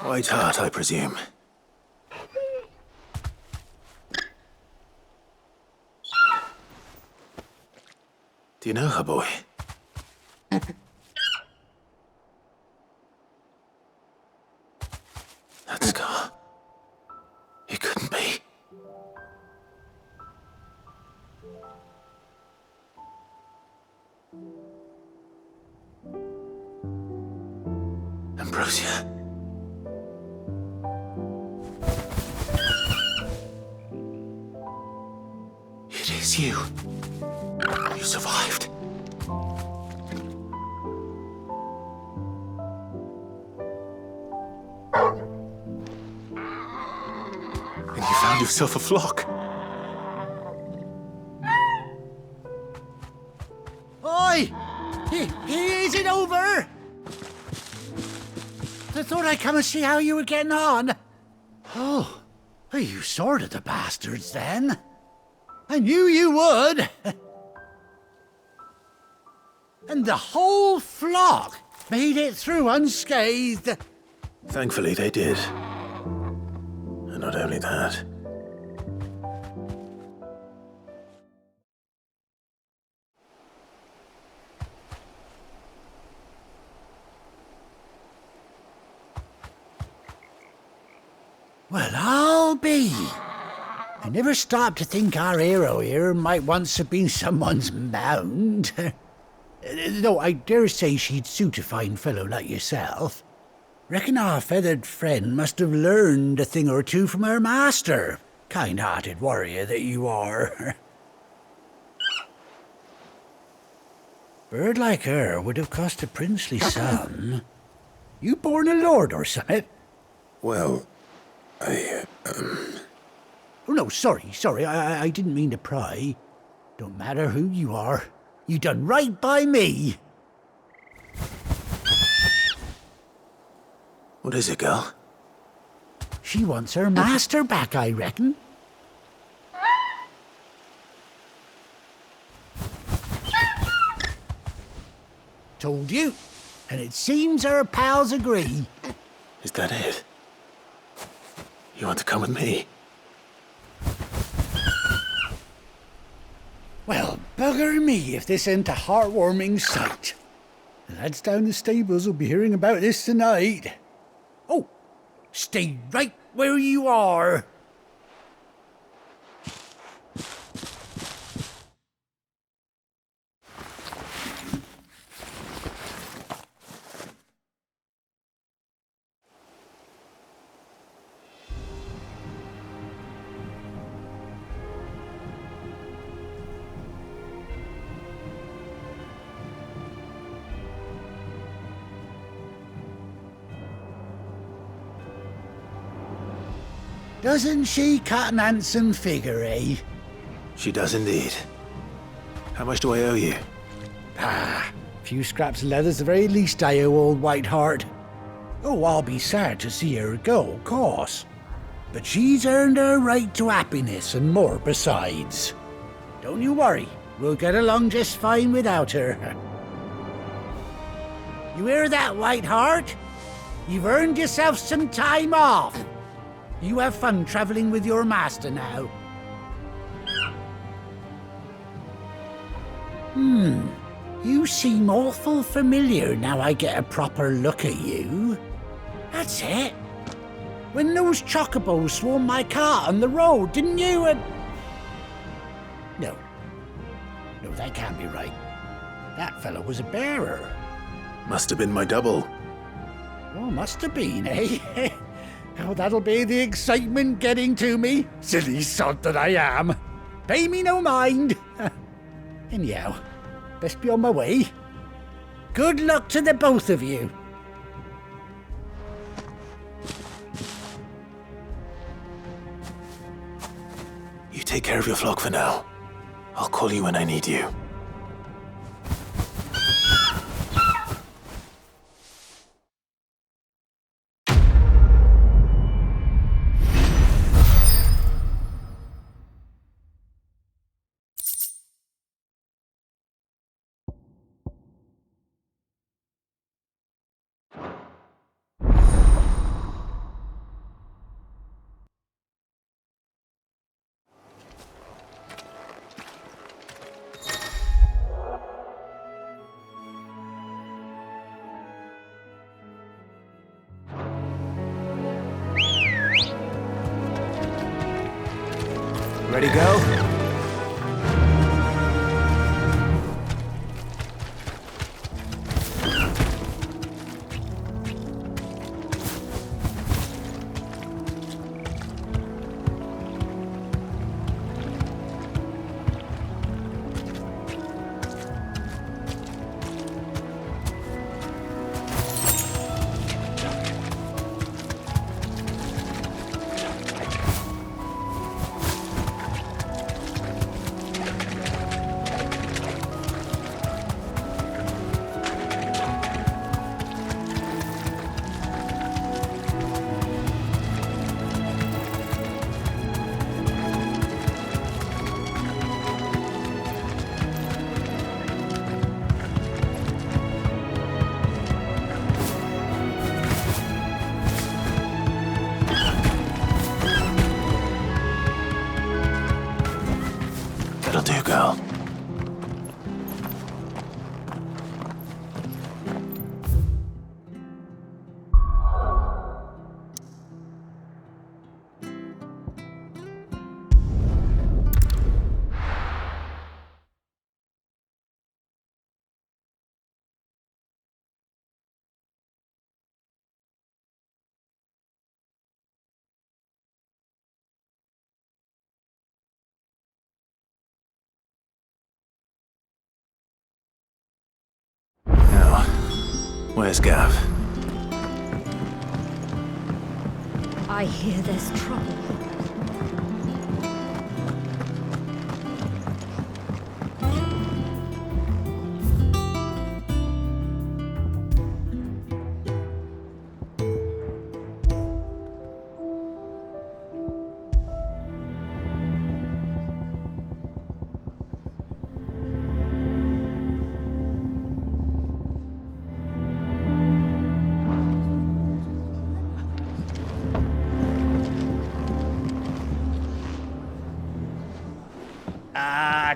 White heart, I presume. Do you know her, boy? That scar. It couldn't be. Ambrosia. It is you. You survived. And you found yourself a flock.
Oi! Is it over? I thought I'd come and see how you were getting on. Oh, you sorted the bastards then. I knew you would. And the whole flock made it through unscathed.
Thankfully, they did. And not only that,
Well, I'll be. I never stopped to think our hero here might once have been someone's mount. Though I dare say she'd suit a fine fellow like yourself. Reckon our feathered friend must have learned a thing or two from her master. Kind-hearted warrior that you are. Bird like her would have cost a princely sum. You born a lord or something?
Well,
Oh, no, sorry. I didn't mean to pry. Don't matter who you are. You done right by me.
What is it, girl?
She wants her master back, I reckon. Told you. And it seems her pals agree.
Is that it? You want to come with me?
Well, bugger me if this ain't a heartwarming sight. The lads down the stables will be hearing about this tonight. Oh, stay right where you are. Doesn't she cut an handsome figure, eh?
She does indeed. How much do I owe you?
A few scraps of leather's the very least I owe old Whiteheart. Oh, I'll be sad to see her go, course. But she's earned her right to happiness and more besides. Don't you worry, we'll get along just fine without her. You hear that, Whiteheart? You've earned yourself some time off. You have fun traveling with your master now. You seem awful familiar now I get a proper look at you. That's it. When those chocobos swarmed my cart on the road, didn't you? No, that can't be right. That fellow was a bearer.
Must have been my double.
Oh, must have been, eh? Oh, that'll be the excitement getting to me. Silly sod that I am. Pay me no mind. Anyhow, best be on my way. Good luck to the both of you.
You take care of your flock for now. I'll call you when I need you. Ready, go? Where's Gav?
I hear there's trouble.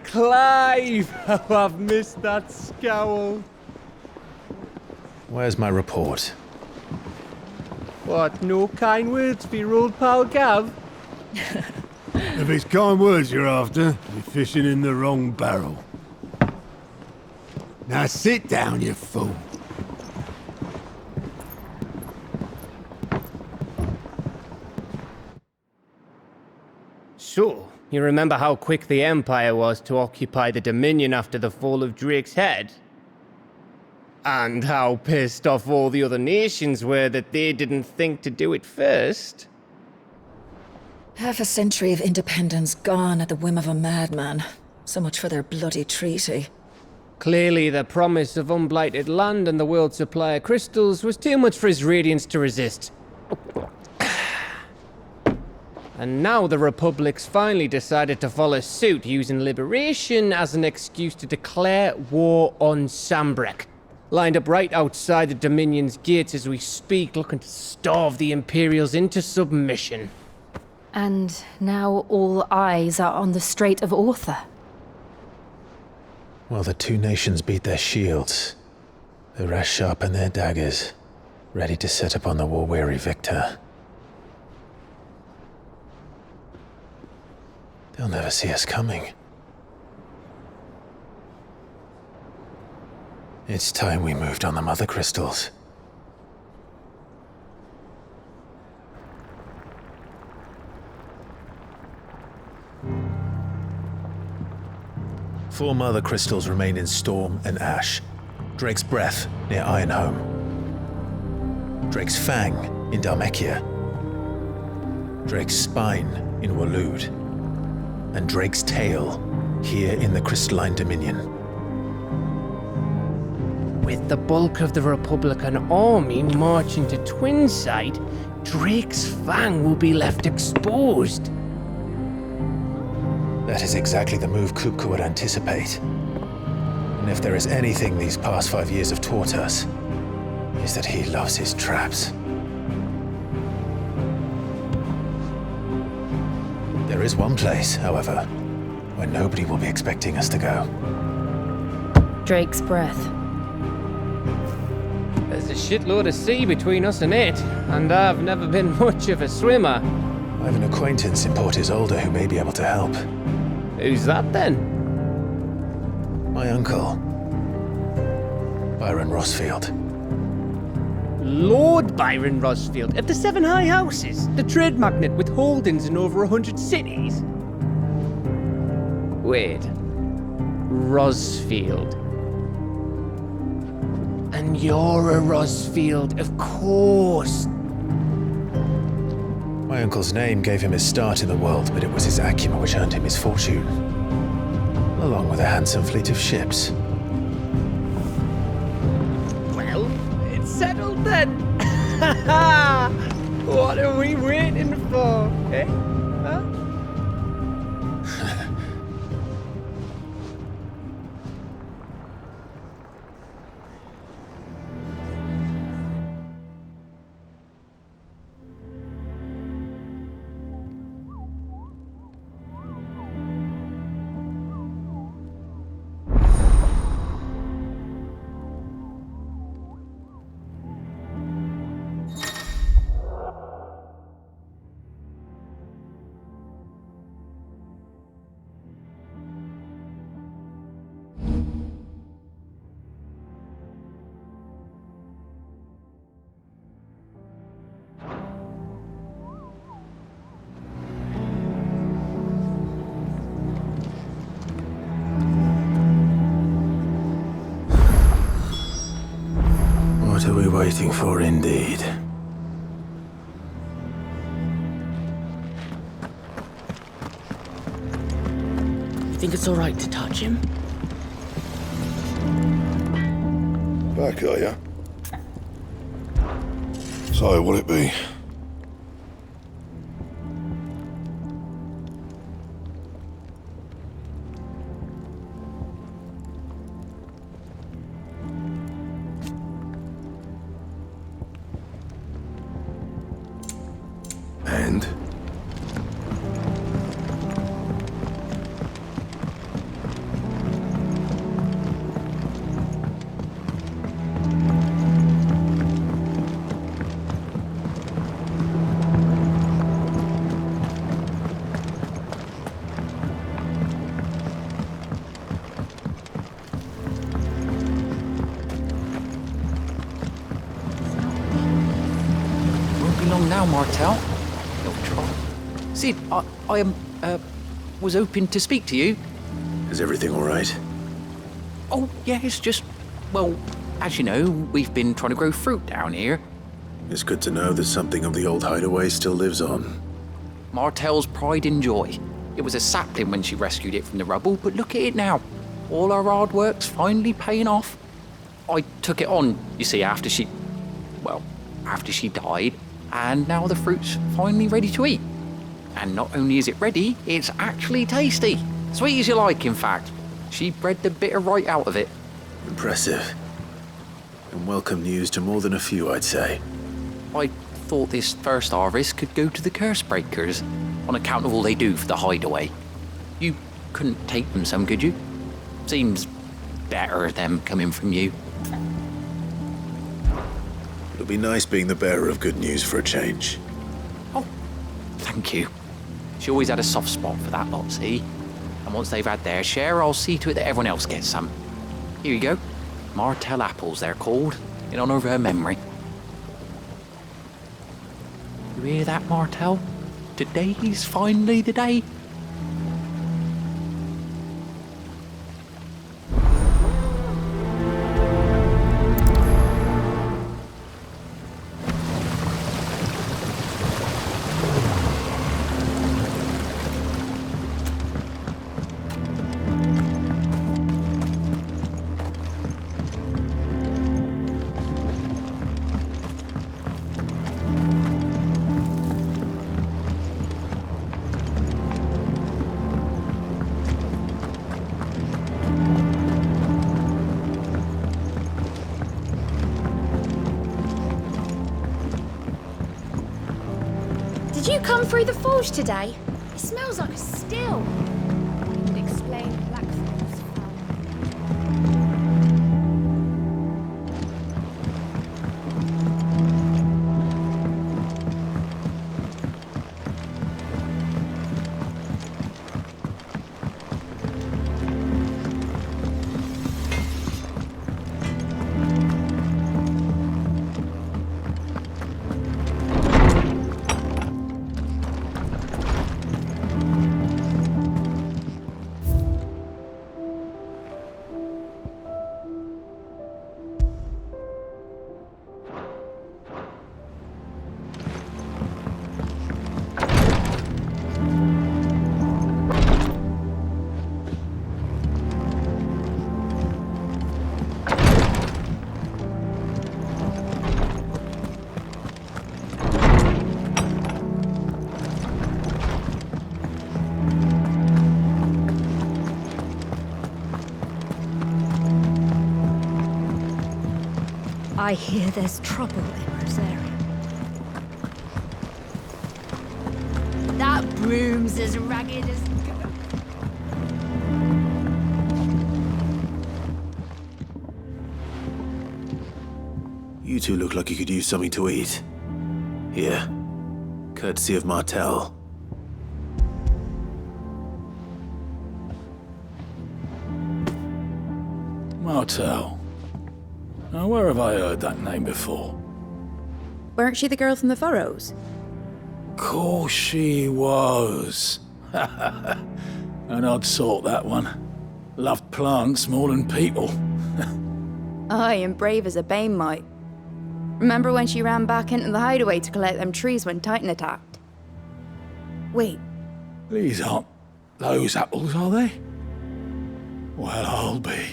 Clive! Oh, I've missed that scowl.
Where's my report?
What, no kind words for your old pal Gav?
If it's kind words you're after, you're fishing in the wrong barrel. Now sit down, you fool.
So, you remember how quick the Empire was to occupy the Dominion after the fall of Drake's head? And how pissed off all the other nations were that they didn't think to do it first?
Half a century of independence gone at the whim of a madman. So much for their bloody treaty.
Clearly, the promise of unblighted land and the world's supply of crystals was too much for his radiance to resist. And now the Republic's finally decided to follow suit, using liberation as an excuse to declare war on Sambrek. Lined up right outside the Dominion's gates as we speak, looking to starve the Imperials into submission.
And now all eyes are on the Strait of Author.
Well, the two nations beat their shields. The rest sharpen their daggers, ready to set upon the war-weary victor. They'll never see us coming. It's time we moved on the mother crystals. Four mother crystals remain in Storm and Ash. Drake's Breath near Ironhome. Drake's Fang in Dhalmekia. Drake's Spine in Waloed. And Drake's Tail here in the Crystalline Dominion.
With the bulk of the Republican army marching to Twinside, Drake's Fang will be left exposed.
That is exactly the move Kupka would anticipate. And if there is anything these past 5 years have taught us, is that he loves his traps. There is one place, however, where nobody will be expecting us to go.
Drake's Breath.
There's a shitload of sea between us and it, and I've never been much of a swimmer.
I have an acquaintance in Port Isolde who may be able to help.
Who's that then?
My uncle, Byron Rosfield.
Lord Byron Rosfield of the Seven High Houses, the trade magnate with holdings in over 100 cities. Wait, Rosfield. And you're a Rosfield, of course.
My uncle's name gave him his start in the world, but it was his acumen which earned him his fortune, along with a handsome fleet of ships.
Well, it's settled then. What are we waiting for, eh? Huh?
What are we waiting for, indeed?
You think it's alright to touch him?
Back, are ya? So, what'll it be? And?
Won't be long now, Martel. Sid, I was hoping to speak to you.
Is everything all right?
Oh, yeah, it's just, well, as you know, we've been trying to grow fruit down here.
It's good to know that something of the old hideaway still lives on.
Martel's pride and joy. It was a sapling when she rescued it from the rubble, but look at it now. All our hard work's finally paying off. I took it on, you see, after she died, and now the fruit's finally ready to eat. And not only is it ready, it's actually tasty. Sweet as you like, in fact. She bred the bitter right out of it.
Impressive. And welcome news to more than a few, I'd say.
I thought this first harvest could go to the curse breakers, on account of all they do for the hideaway. You couldn't take them some, could you? Seems better them coming from you.
It'll be nice being the bearer of good news for a change.
Oh, thank you. She always had a soft spot for that lot, see? And once they've had their share, I'll see to it that everyone else gets some. Here you go. Martel apples, they're called, in honor of her memory. You hear that, Martel? Today's finally the day.
Did you come through the forge today? It smells like a still. Would explain Blackthorn's
I hear there's trouble in Rosaria.
That broom's as ragged as...
You two look like you could use something to eat. Here, courtesy of Martel.
Martel. Now, where have I heard that name before?
Weren't she the girl from the Furrows?
Course she was. An odd sort, that one. Loved plants more than people.
Aye, and brave as a bane might. Remember when she ran back into the hideaway to collect them trees when Titan attacked? Wait.
These aren't those apples, are they? Well, I'll be.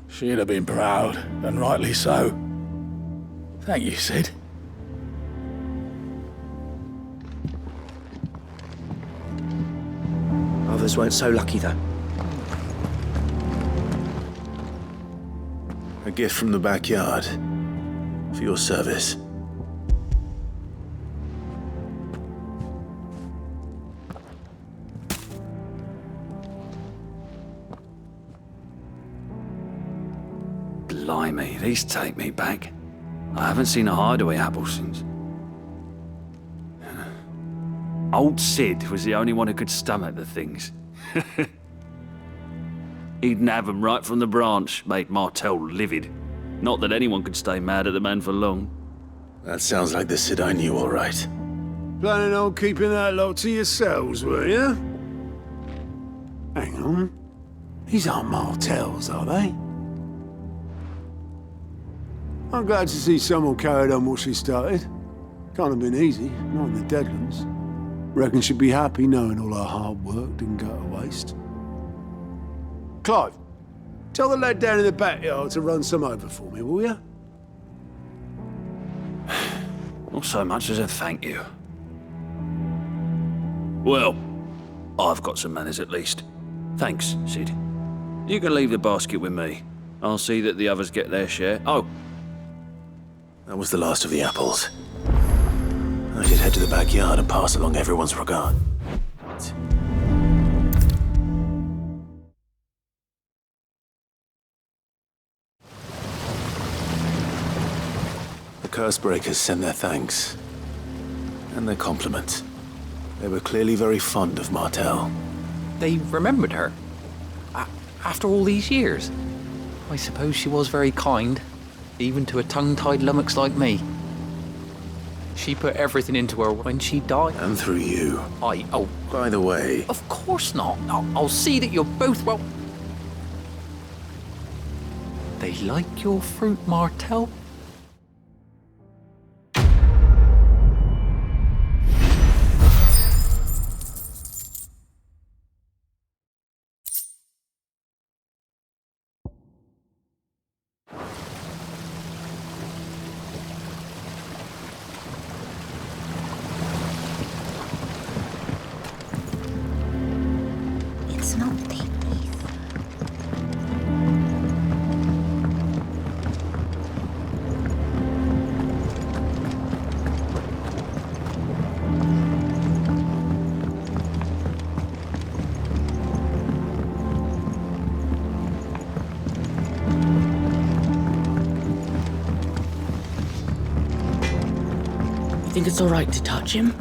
She'd have been proud, and rightly so. Thank you, Sid.
Others weren't so lucky, though.
A gift from the backyard. For your service.
Blimey, these take me back. I haven't seen a hideaway apple since. Old Sid was the only one who could stomach the things. He'd nab 'em right from the branch, made Martel livid. Not that anyone could stay mad at the man for long.
That sounds like the Sid I knew, all right.
Planning on keeping that lot to yourselves, were you? Hang on. These aren't Martels, are they? I'm glad to see someone carried on what she started. Can't have been easy, not in the Deadlands. Reckon she'd be happy knowing all her hard work didn't go to waste. Clive, tell the lad down in the backyard to run some over for me, will you?
Not so much as a thank you. Well, I've got some manners at least. Thanks, Sid. You can leave the basket with me. I'll see that the others get their share. Oh.
That was the last of the apples. I should head to the backyard and pass along everyone's regard. The Cursebreakers sent their thanks. And their compliments. They were clearly very fond of Martel.
They remembered her. After all these years. I suppose she was very kind, even to a tongue-tied lummox like me. She put everything into her when she died.
And through you.
Oh.
By the way...
Of course not. I'll see that you're both well... They like your fruit, Martel?
It's not deep, Heath.
You think it's all right to touch him?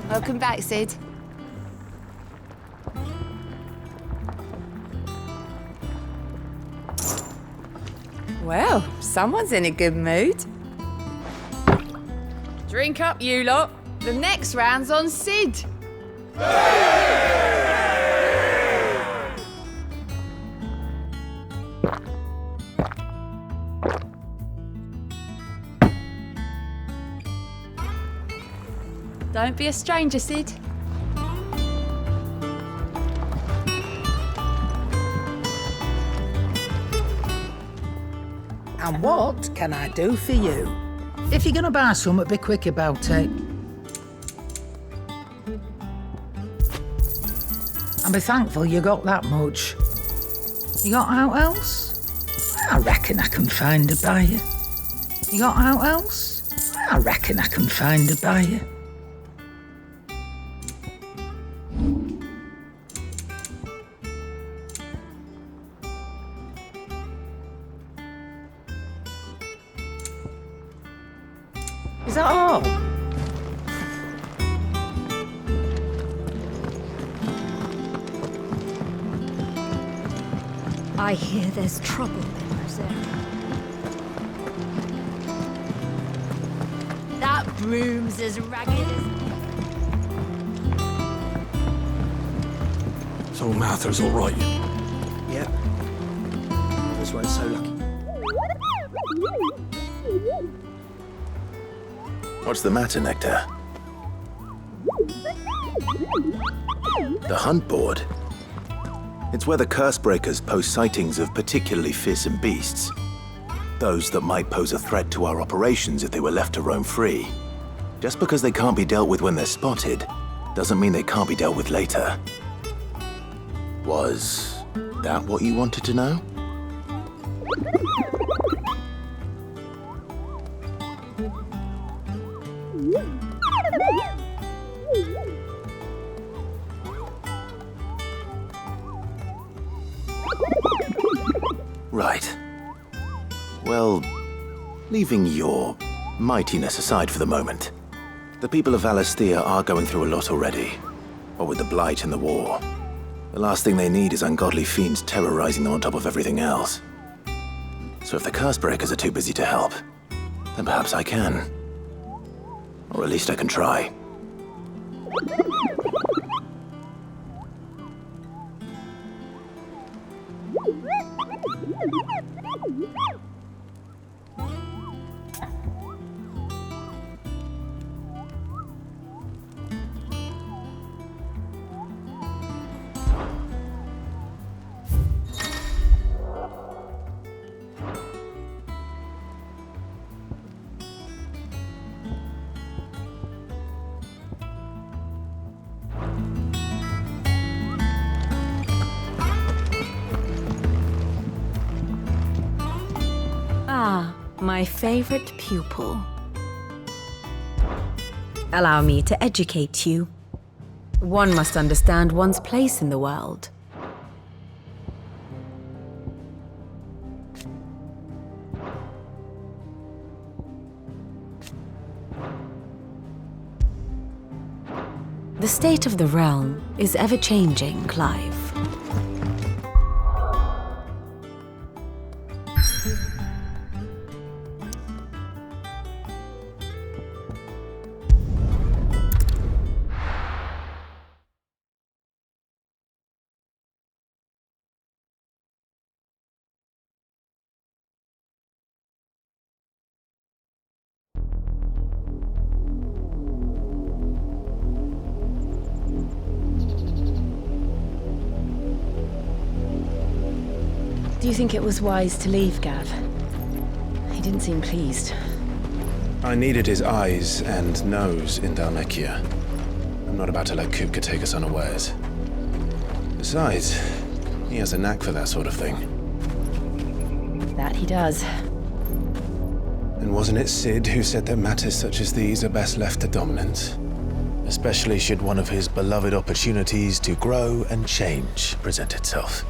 Welcome back, Sid. Well, someone's in a good mood. Drink up, you lot. The next round's on Sid. Don't be a stranger, Sid.
And what can I do for you? If you're gonna buy something, be quick about it. And be thankful you got that much. You got out else? I reckon I can find a buyer. You got out else? I reckon I can find a buyer. Is that all?
I hear there's trouble in Rosaria.
That broom's as ragged as...
So Martha's all right.
Yep. Others weren't so lucky.
What's the matter, Nectar? The hunt board? It's where the Cursebreakers post sightings of particularly fearsome beasts. Those that might pose a threat to our operations if they were left to roam free. Just because they can't be dealt with when they're spotted, doesn't mean they can't be dealt with later. Was that what you wanted to know? Right. Well, leaving your mightiness aside for the moment, the people of Valisthea are going through a lot already. What with the Blight and the war. The last thing they need is ungodly fiends terrorizing them on top of everything else. So if the Cursebreakers are too busy to help, then perhaps I can. Or at least I can try.
My favorite pupil. Allow me to educate you. One must understand one's place in the world. The state of the realm is ever-changing, Clive. Do you think it was wise to leave, Gav? He didn't seem pleased.
I needed his eyes and nose in Dalmekia. I'm not about to let Kupka take us unawares. Besides, he has a knack for that sort of thing.
That he does.
And wasn't it Sid who said that matters such as these are best left to dominance? Especially should one of his beloved opportunities to grow and change present itself.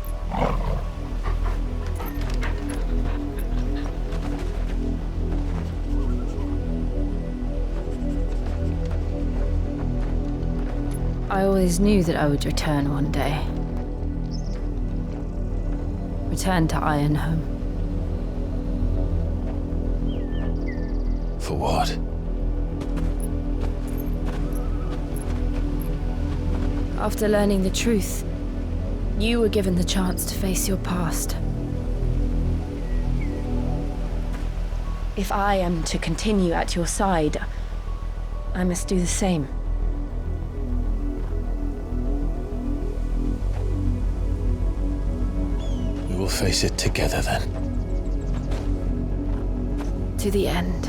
I always knew that I would return one day. Return to Ironhome.
For what?
After learning the truth, you were given the chance to face your past. If I am to continue at your side, I must do the same.
We will face it together then.
To the end.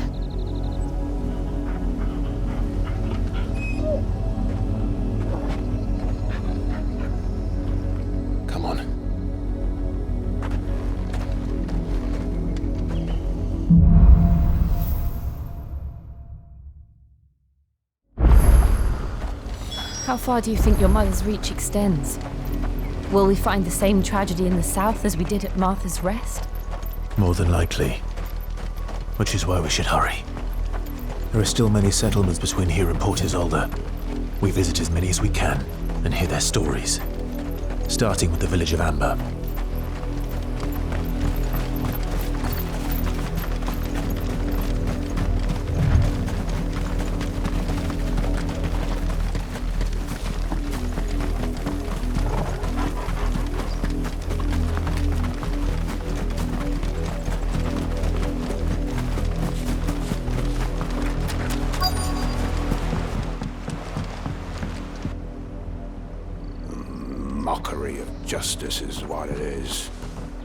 Come on.
How far do you think your mother's reach extends? Will we find the same tragedy in the south as we did at Martha's Rest?
More than likely. Which is why we should hurry. There are still many settlements between here and Port Isolde. We visit as many as we can and hear their stories. Starting with the village of Amber.
of justice is what it is.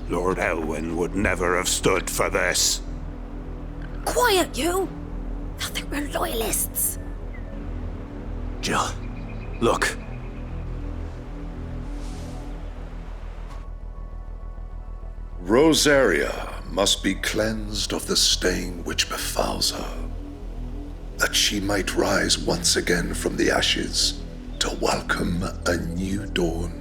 Lord Elwyn would never have stood for this.
Quiet, you! Thought they were loyalists.
Jill, look.
Rosaria must be cleansed of the stain which befouls her, that she might rise once again from the ashes to welcome a new dawn.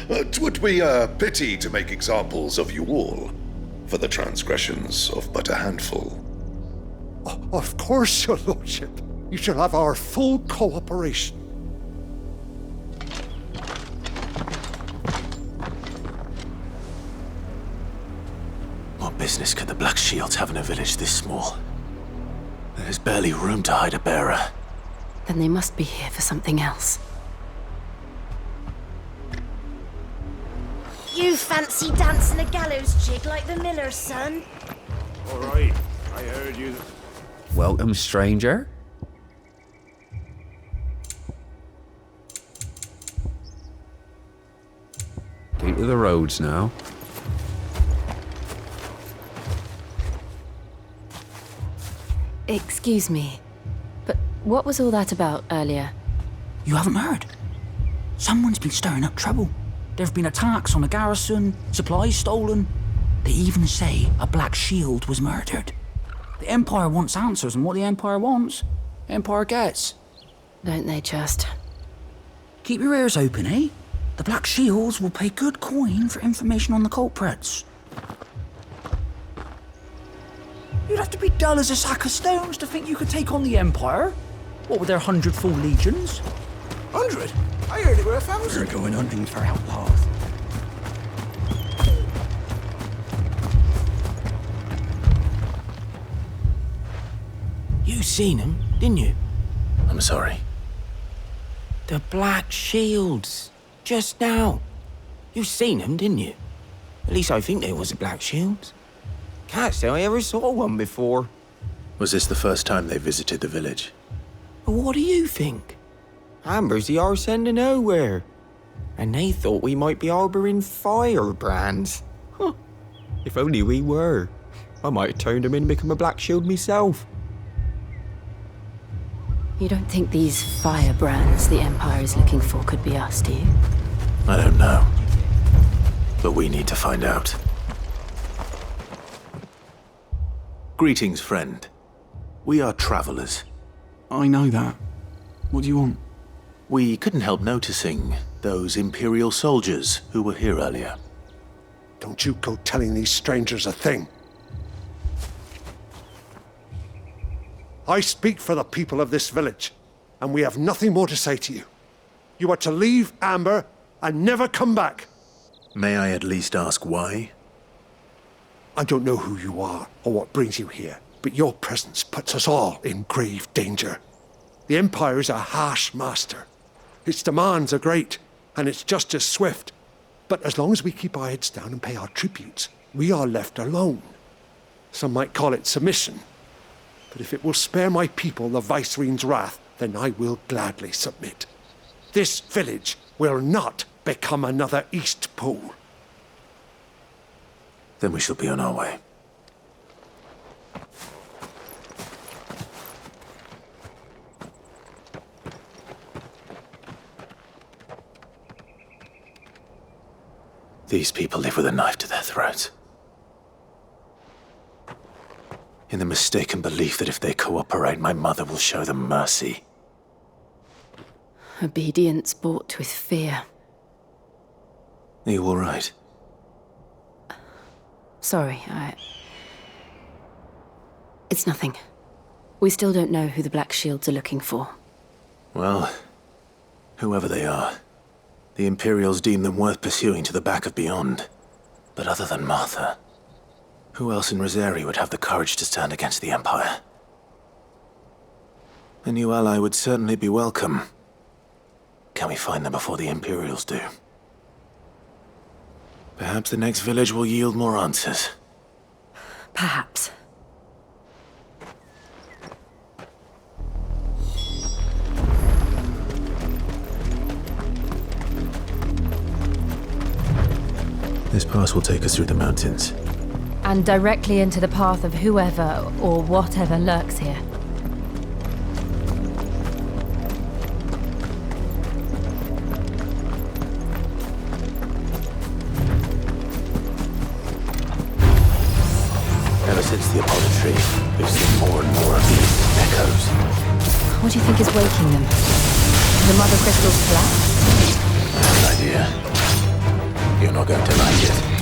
'Twould be a pity to make examples of you all for the transgressions of but a handful.
Of course, your lordship. You shall have our full cooperation.
What business could the Black Shields have in a village this small? There's barely room to hide a bearer.
Then they must be here for something else.
You fancy dancing a gallows jig like the miller's son?
All right, I heard you.
Welcome, stranger. Keep to the roads now.
Excuse me, but what was all that about earlier?
You haven't heard? Someone's been stirring up trouble. There have been attacks on the garrison, supplies stolen. They even say a Black Shield was murdered. The Empire wants answers, and what the Empire wants, Empire gets.
Don't they just?
Keep your ears open, eh? The Black Shields will pay good coin for information on the culprits. You'd have to be dull as a sack of stones to think you could take on the Empire. What with their 100 full legions?
100? I heard it were 1,000.
We're going hunting for outlaws. You seen them, didn't you?
I'm sorry.
The Black Shields. Just now. You seen them, didn't you? At least I think they was the Black Shields. Can't say I ever saw one before.
Was this the first time they visited the village?
What do you think? Amber's the arse end of nowhere. And they thought we might be harbouring firebrands. Huh. If only we were. I might have turned them in and become a Black Shield myself.
You don't think these firebrands the Empire is looking for could be us, do you?
I don't know. But we need to find out. Greetings, friend. We are travelers.
I know that. What do you want?
We couldn't help noticing those Imperial soldiers who were here earlier.
Don't you go telling these strangers a thing. I speak for the people of this village, and we have nothing more to say to you. You are to leave Amber and never come back.
May I at least ask why?
I don't know who you are or what brings you here, but your presence puts us all in grave danger. The Empire is a harsh master. Its demands are great, and its justice swift. But as long as we keep our heads down and pay our tributes, we are left alone. Some might call it submission. But if it will spare my people the Viceroy's wrath, then I will gladly submit. This village will not become another East Pool.
Then we shall be on our way. These people live with a knife to their throats. In the mistaken belief that if they cooperate, my mother will show them mercy.
Obedience bought with fear.
Are you all right?
Sorry, It's nothing. We still don't know who the Black Shields are looking for.
Well, whoever they are, the Imperials deem them worth pursuing to the back of beyond. But other than Martha, who else in Rosaria would have the courage to stand against the Empire? A new ally would certainly be welcome. Can we find them before the Imperials do? Perhaps the next village will yield more answers.
Perhaps.
This pass will take us through the mountains.
And directly into the path of whoever or whatever lurks here.
Ever since the Apollo tree, we've seen more and more of these echoes.
What do you think is waking them? The mother crystal's collapse?
I have an idea. You're not going to like it.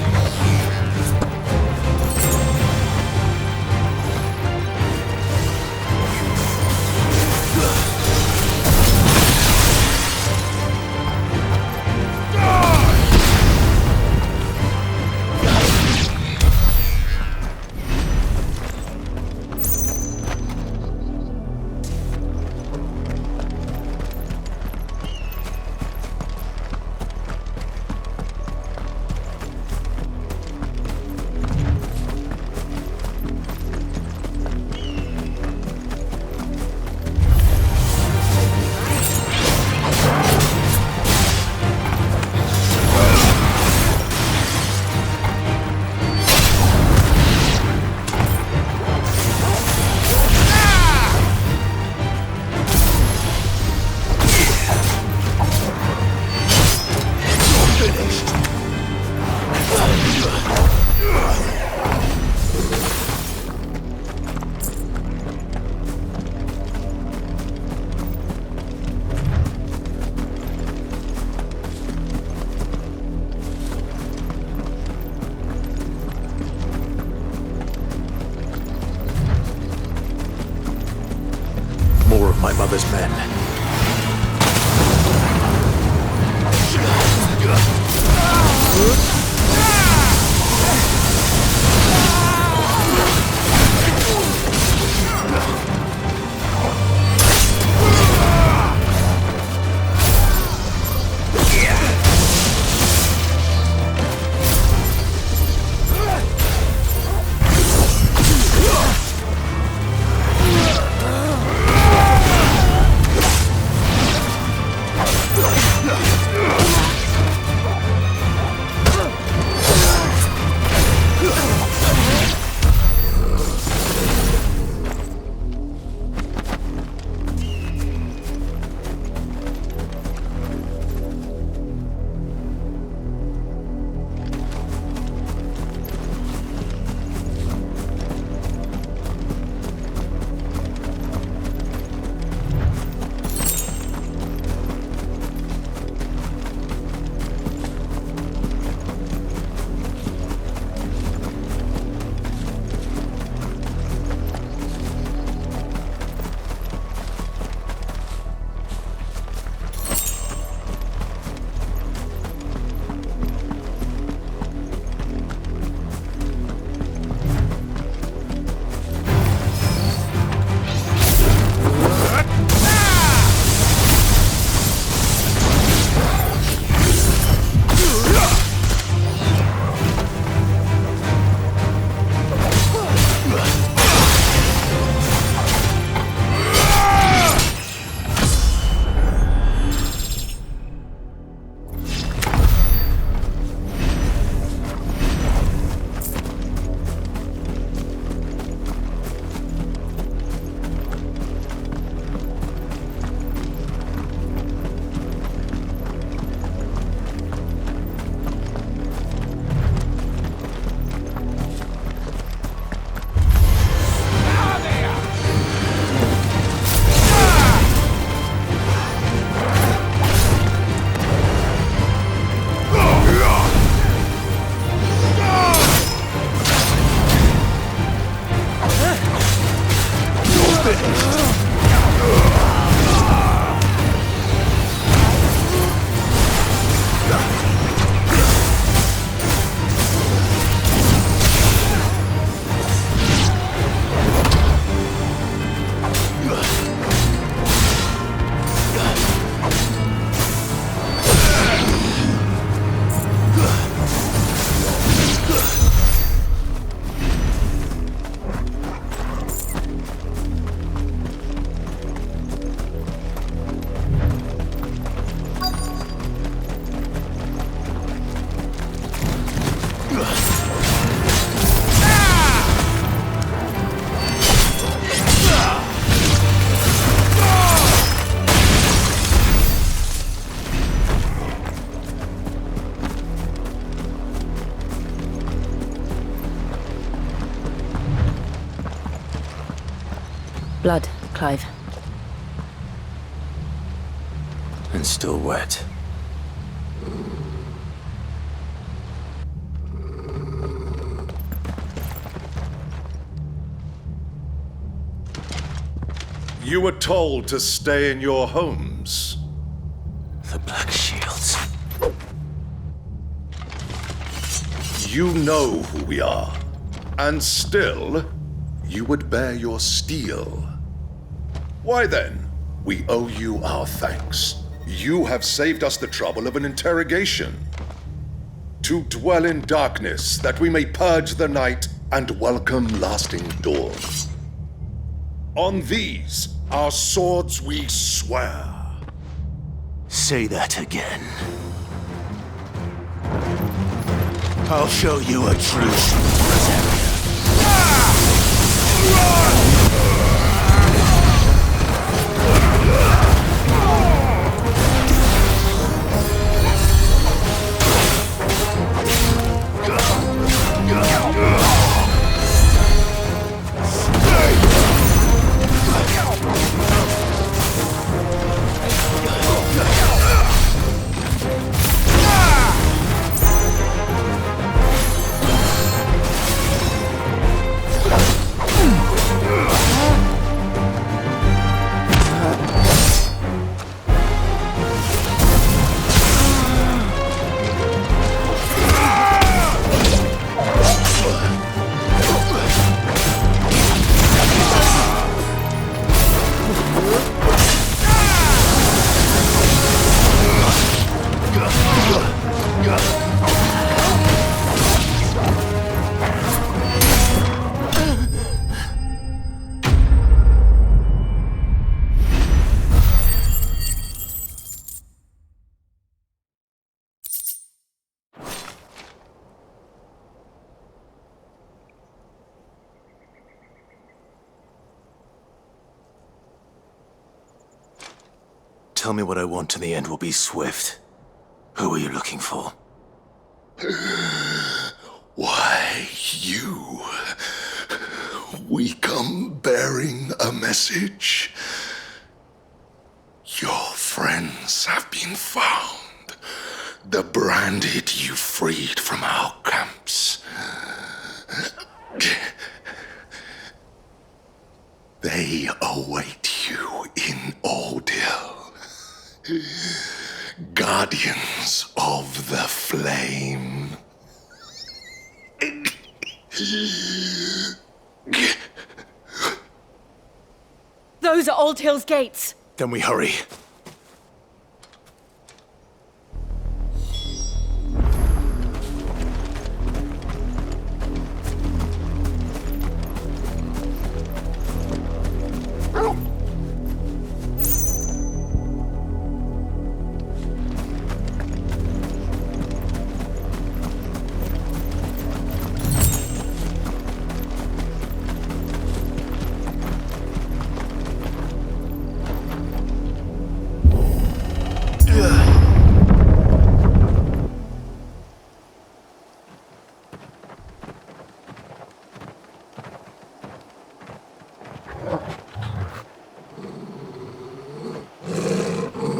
Blood, Clive.
And still wet.
You were told to stay in your homes.
The Black Shields.
You know who we are. And still, you would bear your steel. Why then, we owe you our thanks. You have saved us the trouble of an interrogation. To dwell in darkness, that we may purge the night and welcome lasting dawn. On these, our swords we swear.
Say that again. I'll show you a true Tell me what I want and the end will be swift. Who are you looking for?
Why, you. We come bearing a message. Your friends have been found. The branded you freed from our camps. They await you in Odil. Guardians of the Flame.
Those are Old Hill's gates.
Then we hurry.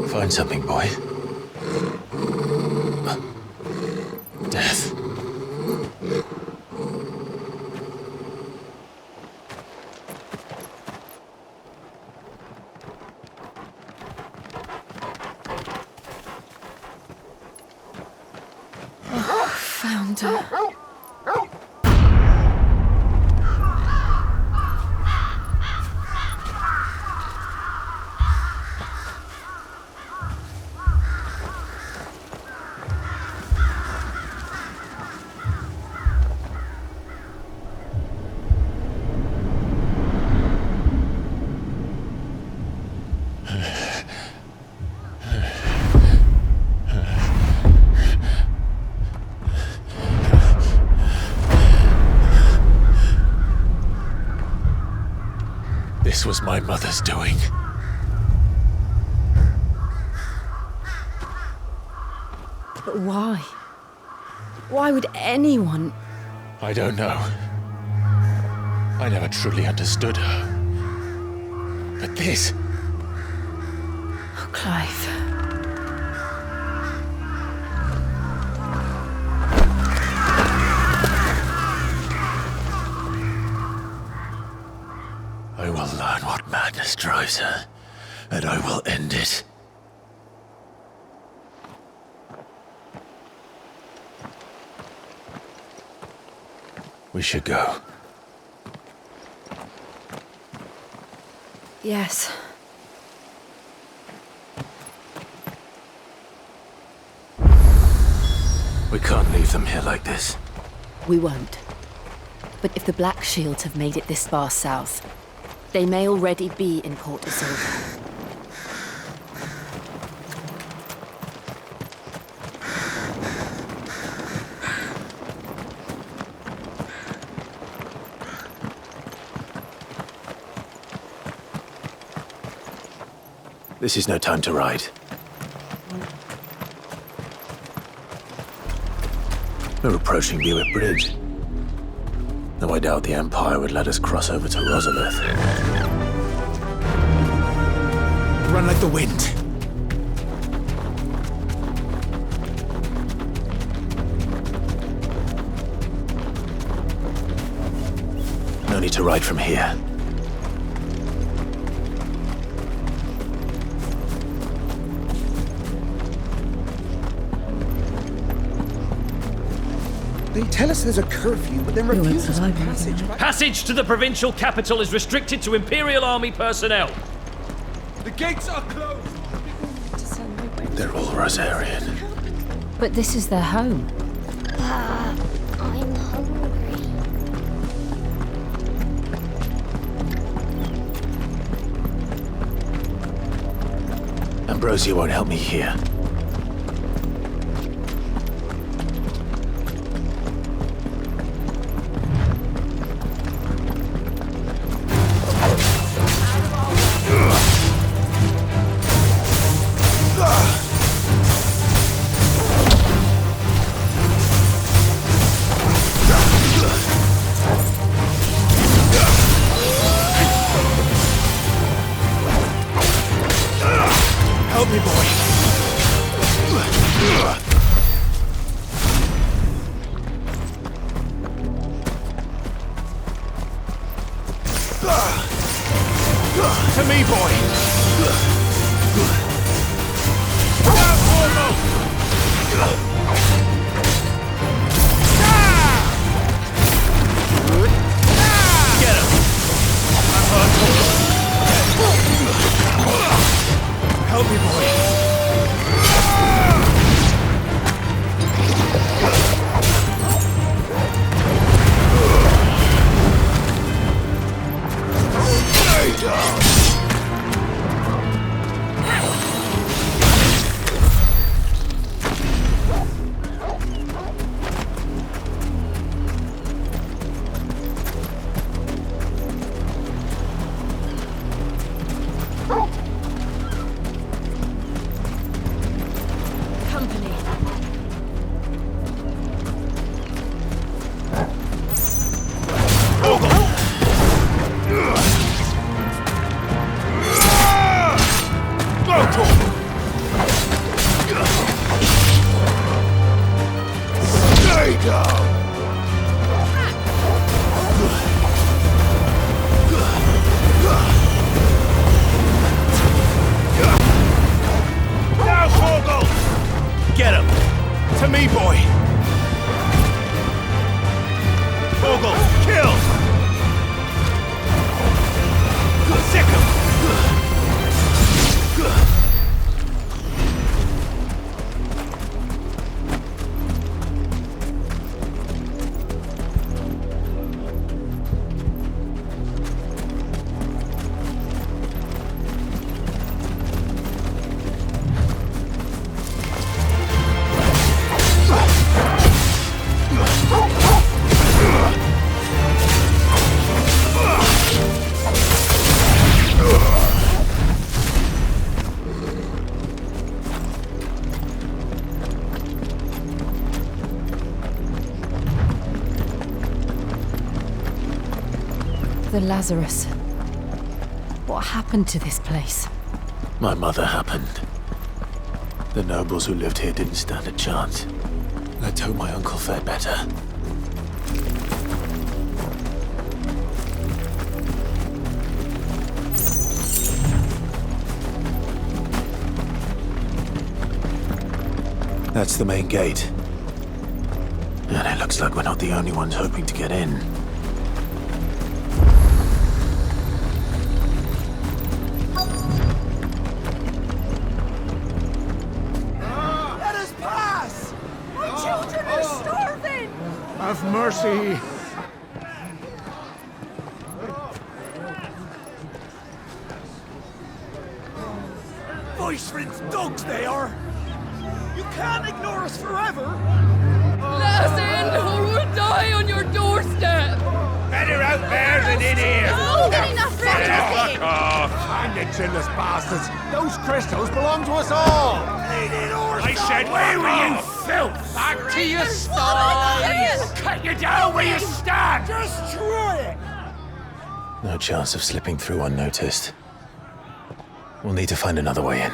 Find something, boy. Death.
Found her.
This was my mother's doing.
But why? Why would anyone?
I don't know. I never truly understood her. But this...
Oh, Clive.
I will learn what madness drives her, and I will end it. We should go.
Yes.
We can't leave them here like this.
We won't. But if the Black Shields have made it this far south, they may already be in Port Isolde.
This is no time to ride. We're approaching Buick Bridge. Though I doubt the Empire would let us cross over to Rosalith. Run like the wind. No need to ride from here.
They tell us there's a curfew, but then refuse us passage back.
Passage to the provincial capital is restricted to Imperial Army personnel.
The gates are closed.
They're all Rosarian.
But this is their home.
I'm hungry.
Ambrosia won't help me here.
Help me, boy. To me, boy.
Get him!
Help me, boy.
Get him!
To me, boy.
Vogel, kill! Sick him!
The Lazarus. What happened to this place?
My mother happened. The nobles who lived here didn't stand a chance. Let's hope my uncle fared better. That's the main gate. And it looks like we're not the only ones hoping to get in.
Let us pass! My children are starving!
Have mercy!
Voice-rinsed dogs they are! You can't ignore us forever!
Let us in, or we'll die on your doorstep!
Better out there than in here!
More than enough for everything!
Fuck off! Hang the chinless bastards! Those crystals belong to us all!
I said, where were you, filth?
Back to your sties!
Cut you down where you stand! Just try it!
No chance of slipping through unnoticed. We'll need to find another way in.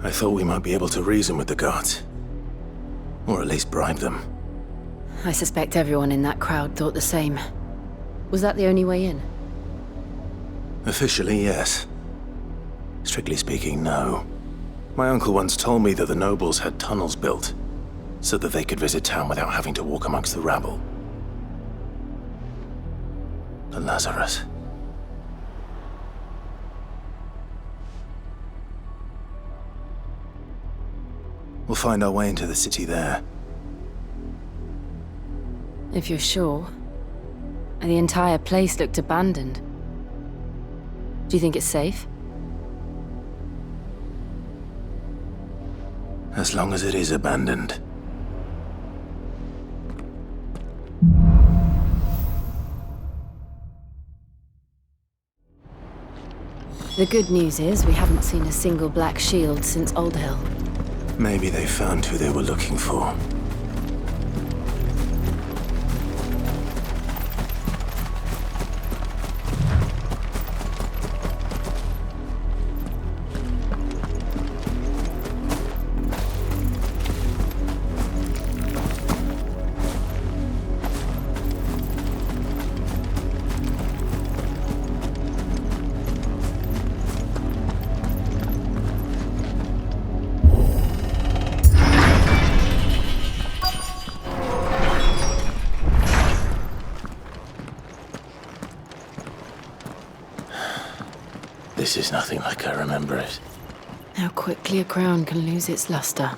I thought we might be able to reason with the guards. Or at least bribe them.
I suspect everyone in that crowd thought the same. Was that the only way in?
Officially, yes. Strictly speaking, no. My uncle once told me that the nobles had tunnels built, so that they could visit town without having to walk amongst the rabble. The Lazarus. We'll find our way into the city there.
If you're sure. The entire place looked abandoned. Do you think it's safe?
As long as it is abandoned.
The good news is we haven't seen a single black shield since Old Hill.
Maybe they found who they were looking for. This is nothing like I remember it.
How quickly a crown can lose its luster.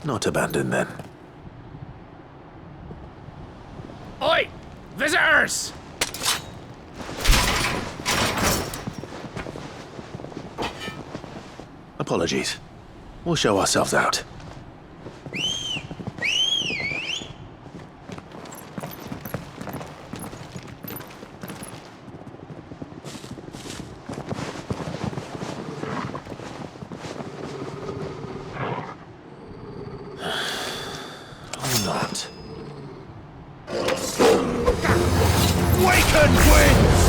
Not abandoned, then.
Oi! Visitors!
Apologies. We'll show ourselves out. Not.
Waken winds!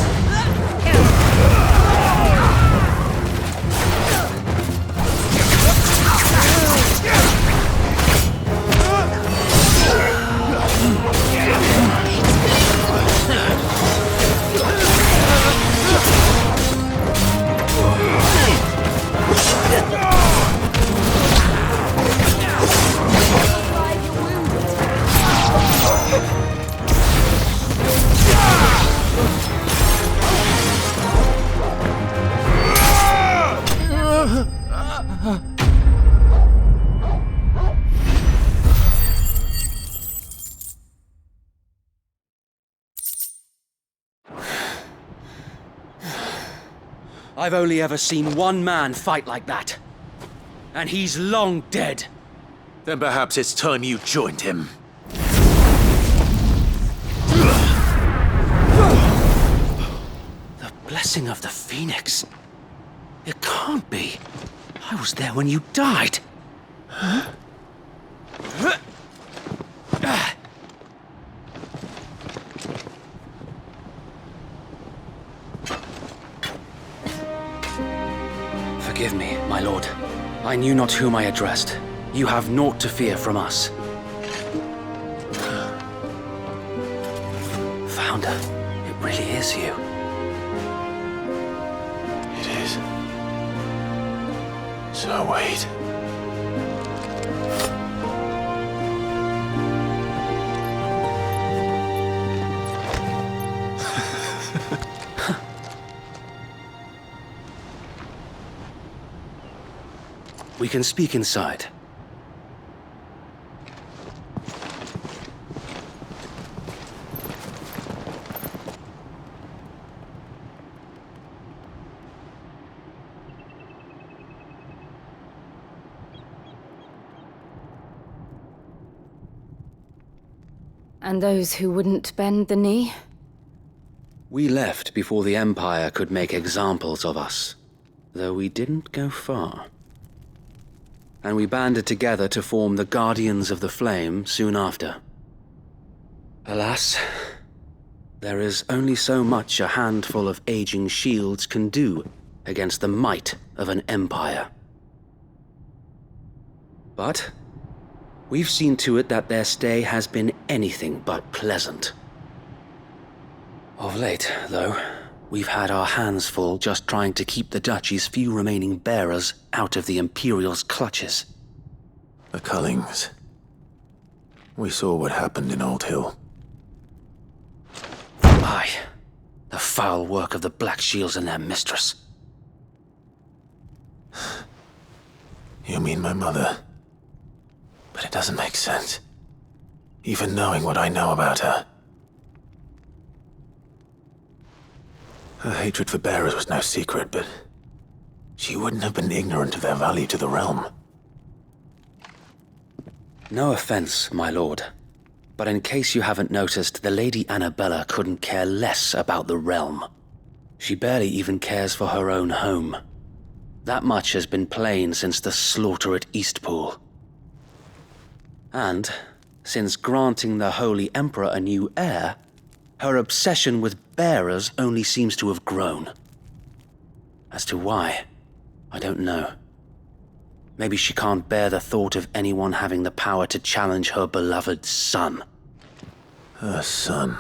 I've only ever seen one man fight like that. And he's long dead.
Then perhaps it's time you joined him.
The blessing of the Phoenix. It can't be. I was there when you died. Forgive me, my lord. I knew not whom I addressed. You have naught to fear from us. Founder, it really is you.
It is. So wait.
We can speak inside.
And those who wouldn't bend the knee?
We left before the Empire could make examples of us, though we didn't go far. And we banded together to form the Guardians of the Flame soon after. Alas, there is only so much a handful of aging shields can do against the might of an empire. But we've seen to it that their stay has been anything but pleasant. Of late, though, we've had our hands full just trying to keep the Duchy's few remaining bearers out of the Imperial's clutches.
The Cullings. We saw what happened in Old Hill.
Aye, the foul work of the Black Shields and their mistress.
You mean my mother? But it doesn't make sense. Even knowing what I know about her. Her hatred for bearers was no secret, but she wouldn't have been ignorant of their value to the realm.
No offense, my lord, but in case you haven't noticed, the Lady Annabella couldn't care less about the realm. She barely even cares for her own home. That much has been plain since the slaughter at Eastpool. And, since granting the Holy Emperor a new heir, her obsession with bearers only seems to have grown. As to why, I don't know. Maybe she can't bear the thought of anyone having the power to challenge her beloved son.
Her son.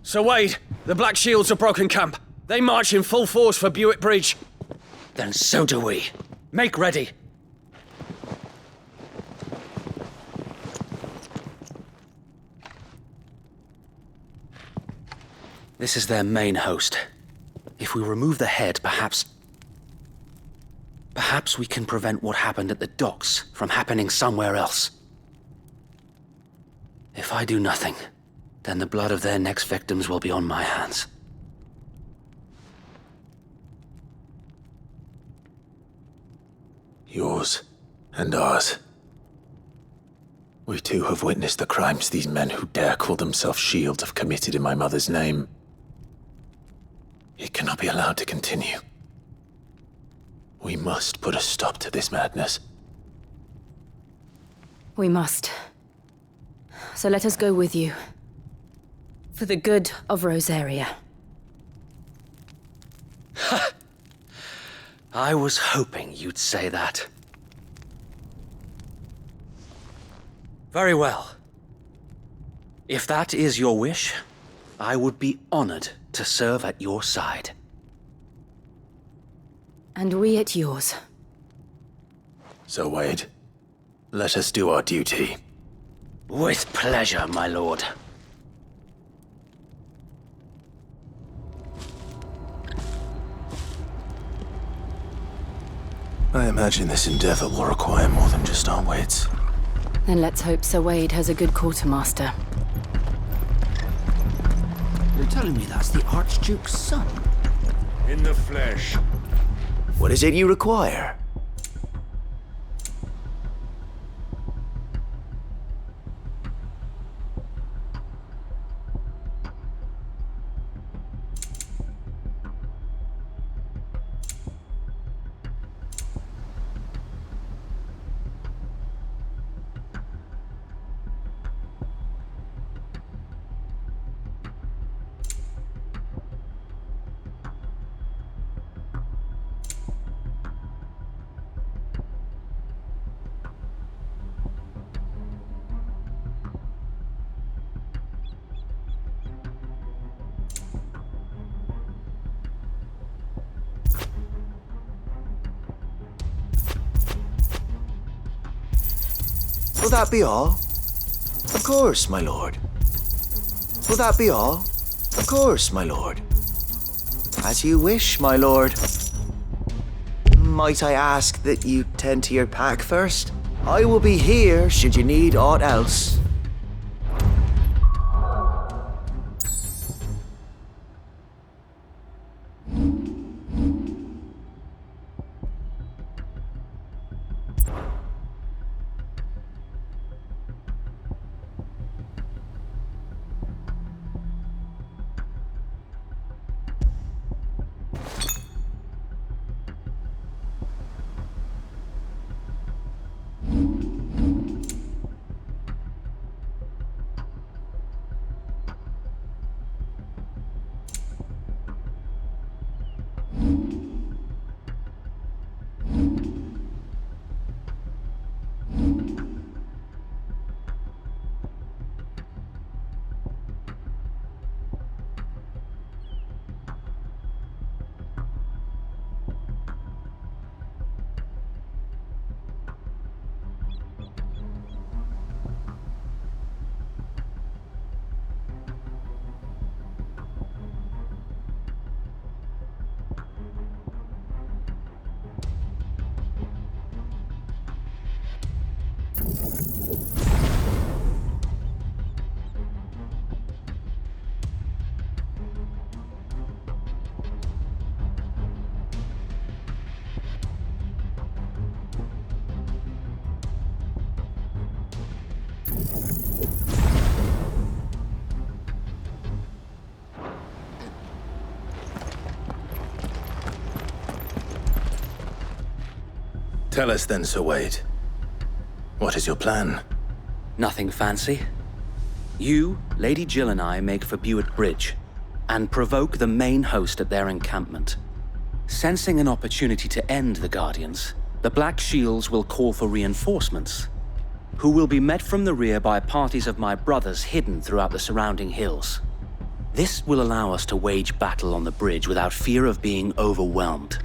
Sir Wade, the Black Shields have broken camp. They march in full force for Buick Bridge. Then so do we. Make ready. This is their main host. If we remove the head, perhaps we can prevent what happened at the docks from happening somewhere else. If I do nothing, then the blood of their next victims will be on my hands.
Yours and ours. We too have witnessed the crimes these men who dare call themselves shields have committed in my mother's name. It cannot be allowed to continue. We must put a stop to this madness.
We must. So let us go with you. For the good of Rosaria.
I was hoping you'd say that. Very well. If that is your wish, I would be honored to serve at your side.
And we at yours.
So, Wade, let us do our duty.
With pleasure, my lord.
I imagine this endeavor will require more than just our wits.
Then let's hope Sir Wade has a good quartermaster.
You're telling me that's the Archduke's son?
In the flesh.
What is it you require? Will that be all? Of course, my lord. Will that be all? Of course, my lord. As you wish, my lord. Might I ask that you tend to your pack first? I will be here should you need aught else.
Tell us then, Sir Wade. What is your plan?
Nothing fancy. You, Lady Jill and I make for Buett Bridge and provoke the main host at their encampment. Sensing an opportunity to end the Guardians, the Black Shields will call for reinforcements, who will be met from the rear by parties of my brothers hidden throughout the surrounding hills. This will allow us to wage battle on the bridge without fear of being overwhelmed.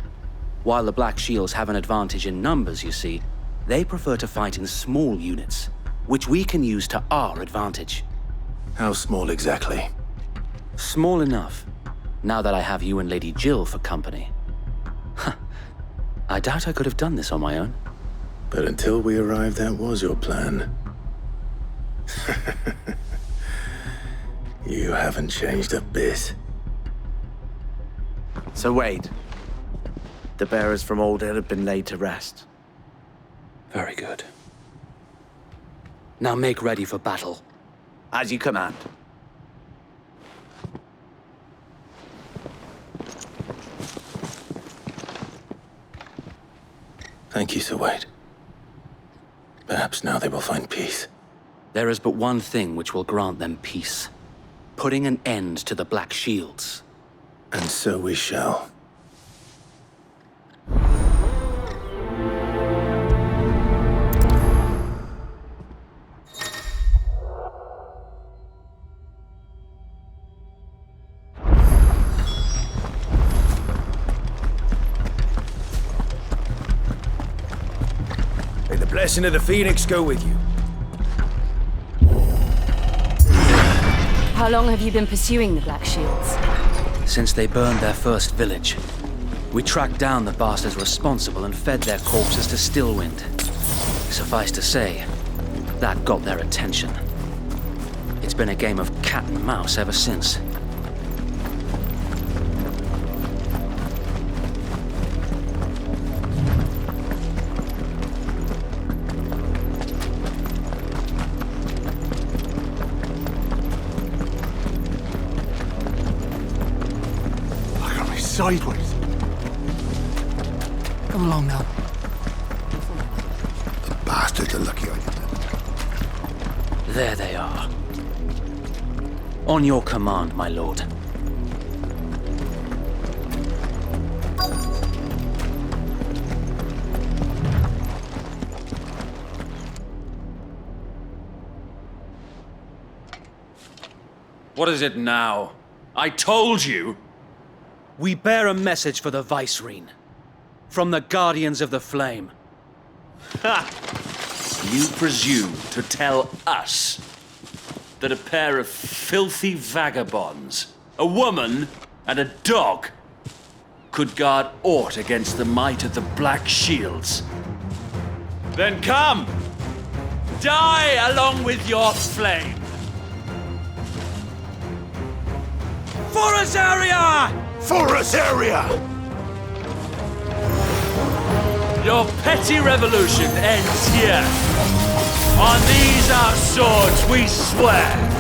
While the Black Shields have an advantage in numbers, you see, they prefer to fight in small units, which we can use to our advantage.
How small exactly?
Small enough, now that I have you and Lady Jill for company. I doubt I could have done this on my own.
But until we arrived, that was your plan. You haven't changed a bit.
Sir Wade, the bearers from Old Inn have been laid to rest.
Very good. Now make ready for battle.
As you command.
Thank you, Sir Wade. Perhaps now they will find peace.
There is but one thing which will grant them peace. Putting an end to the Black Shields.
And so we shall.
May the blessing of the Phoenix go with you.
How long have you been pursuing the Black Shields?
Since they burned their first village. We tracked down the bastards responsible and fed their corpses to Stillwind. Suffice to say, that got their attention. It's been a game of cat and mouse ever since.
Look at me sideways.
Come along now.
The bastards are lucky I get them.
There they are. On your command, my lord.
What is it now? I told you!
We bear a message for the Vicereine. From the Guardians of the Flame.
Ha! You presume to tell us that a pair of filthy vagabonds, a woman and a dog, could guard aught against the might of the Black Shields? Then come! Die along with your flame! For Azaria!
For Azaria!
Your petty revolution ends here. On these our swords we swear.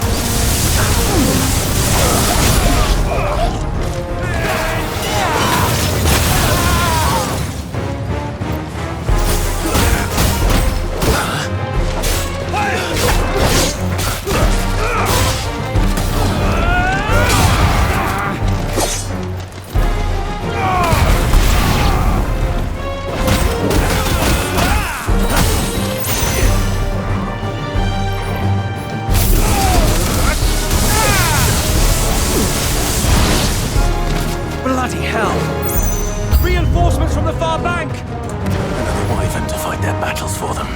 Bloody hell! Reinforcements from the far bank!
Another wyvern to fight their battles for them.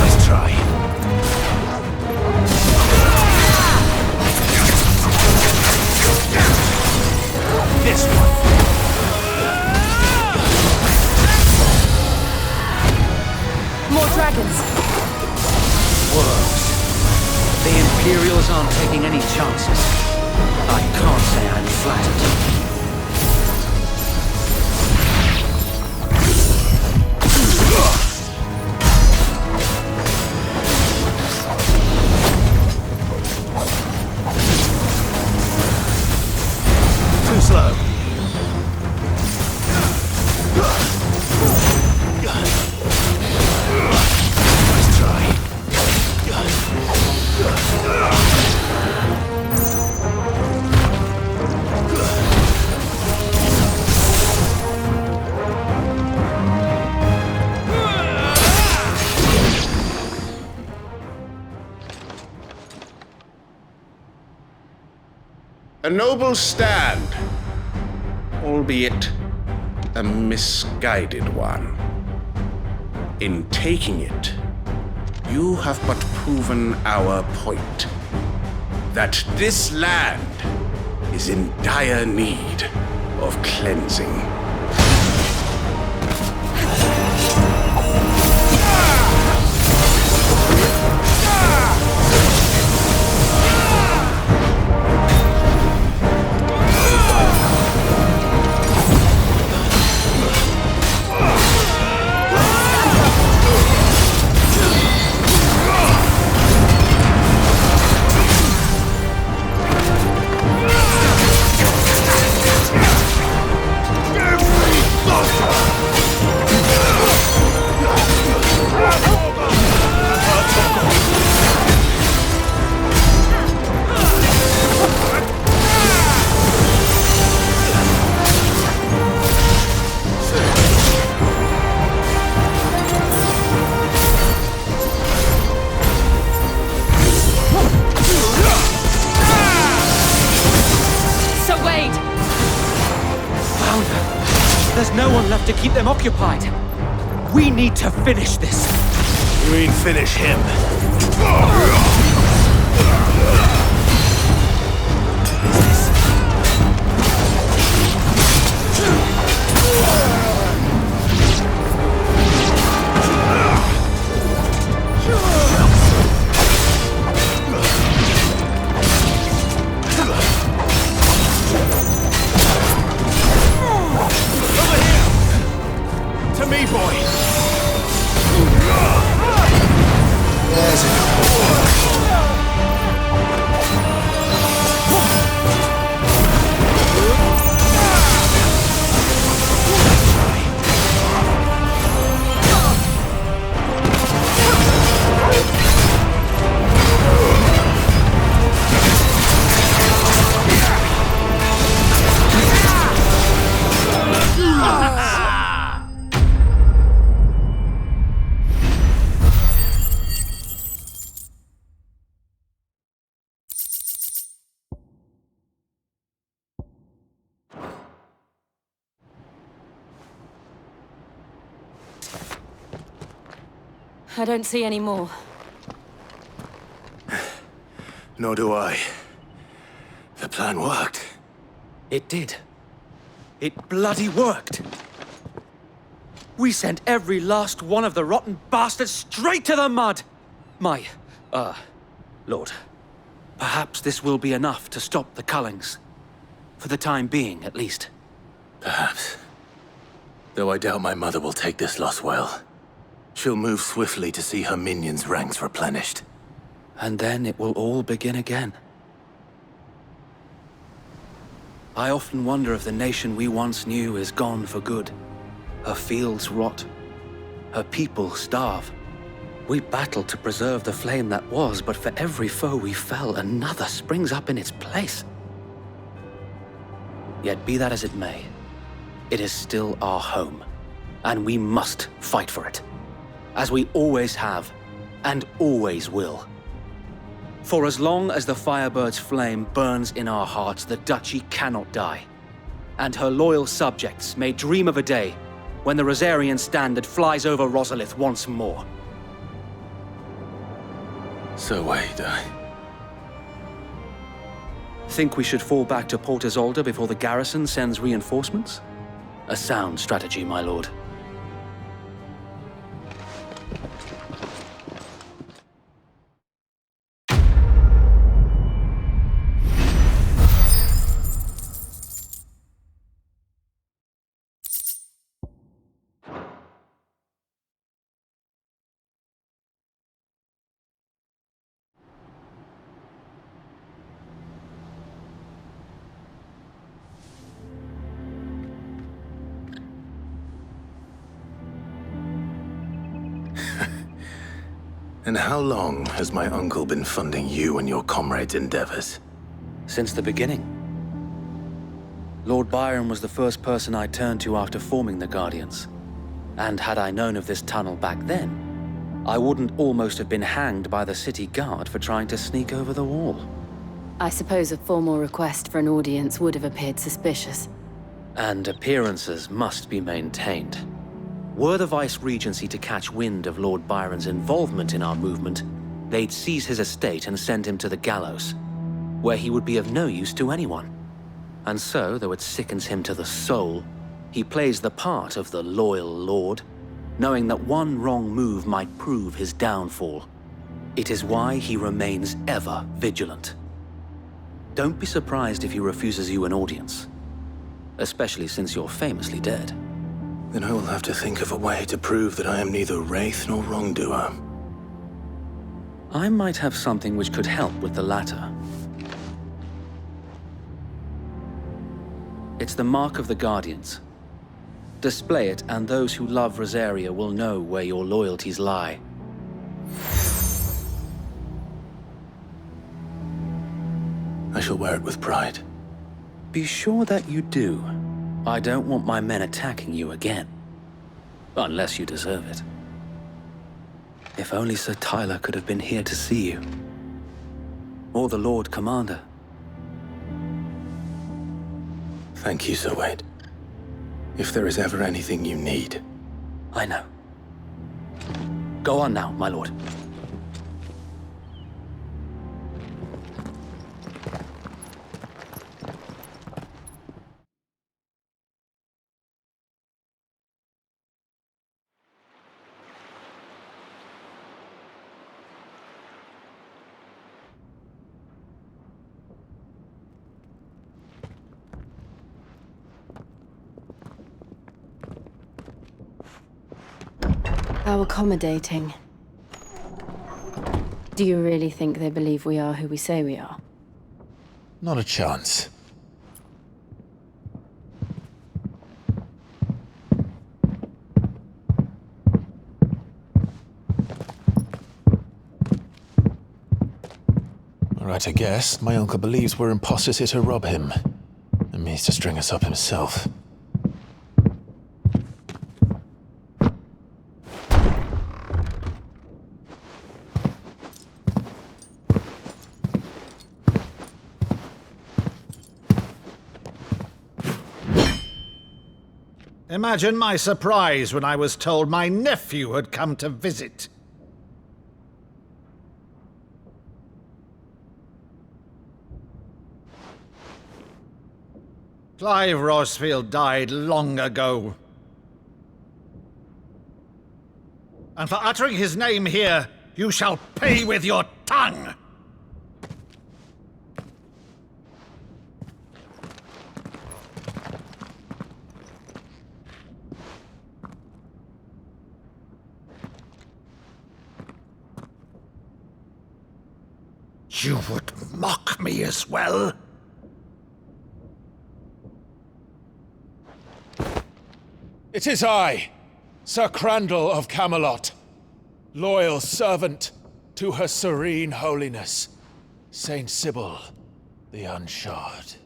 Nice try. This one.
More dragons.
Works. The Imperials aren't taking any chances. I can't say I'm flattered.
Too slow. Nice try.
A noble stand, albeit a misguided one. In taking it, you have but proven our point. That this land is in dire need of cleansing.
There's no one left to keep them occupied. We need to finish this.
You mean finish him?
To me, boy!
There's
I don't see any more.
Nor do I. The plan worked.
It did. It bloody worked. We sent every last one of the rotten bastards straight to the mud! My, Lord, perhaps this will be enough to stop the Cullings. For the time being, at least.
Perhaps. Though I doubt my mother will take this loss well. She'll move swiftly to see her minions' ranks replenished.
And then it will all begin again. I often wonder if the nation we once knew is gone for good. Her fields rot. Her people starve. We battled to preserve the flame that was, but for every foe we fell, another springs up in its place. Yet be that as it may, it is still our home, and we must fight for it. As we always have, and always will. For as long as the Firebird's flame burns in our hearts, the Duchy cannot die. And her loyal subjects may dream of a day when the Rosarian standard flies over Rosalith once more.
So wait,
Think we should fall back to Port Isolde before the garrison sends reinforcements? A sound strategy, my lord.
And how long has my uncle been funding you and your comrades' endeavors?
Since the beginning. Lord Byron was the first person I turned to after forming the Guardians. And had I known of this tunnel back then, I wouldn't almost have been hanged by the city guard for trying to sneak over the wall.
I suppose a formal request for an audience would have appeared suspicious.
And appearances must be maintained. Were the Vice-Regency to catch wind of Lord Byron's involvement in our movement, they'd seize his estate and send him to the gallows, where he would be of no use to anyone. And so, though it sickens him to the soul, he plays the part of the loyal lord, knowing that one wrong move might prove his downfall. It is why he remains ever vigilant. Don't be surprised if he refuses you an audience, especially since you're famously dead.
Then I will have to think of a way to prove that I am neither wraith nor wrongdoer.
I might have something which could help with the latter. It's the mark of the Guardians. Display it, and those who love Rosaria will know where your loyalties lie.
I shall wear it with pride.
Be sure that you do. I don't want my men attacking you again. Unless you deserve it. If only Sir Tyler could have been here to see you. Or the Lord Commander.
Thank you, Sir Wade. If there is ever anything you need.
I know. Go on now, my lord.
How accommodating. Do you really think they believe we are who we say we are?
Not a chance. Alright, I guess. My uncle believes we're imposters here to rob him. And means to string us up himself.
Imagine my surprise when I was told my nephew had come to visit. Clive Rosfield died long ago. And for uttering his name here, you shall pay with your tongue! You would mock me as well?
It is I, Sir Crandall of Camelot, loyal servant to Her Serene Holiness, Saint Sybil the Unshod.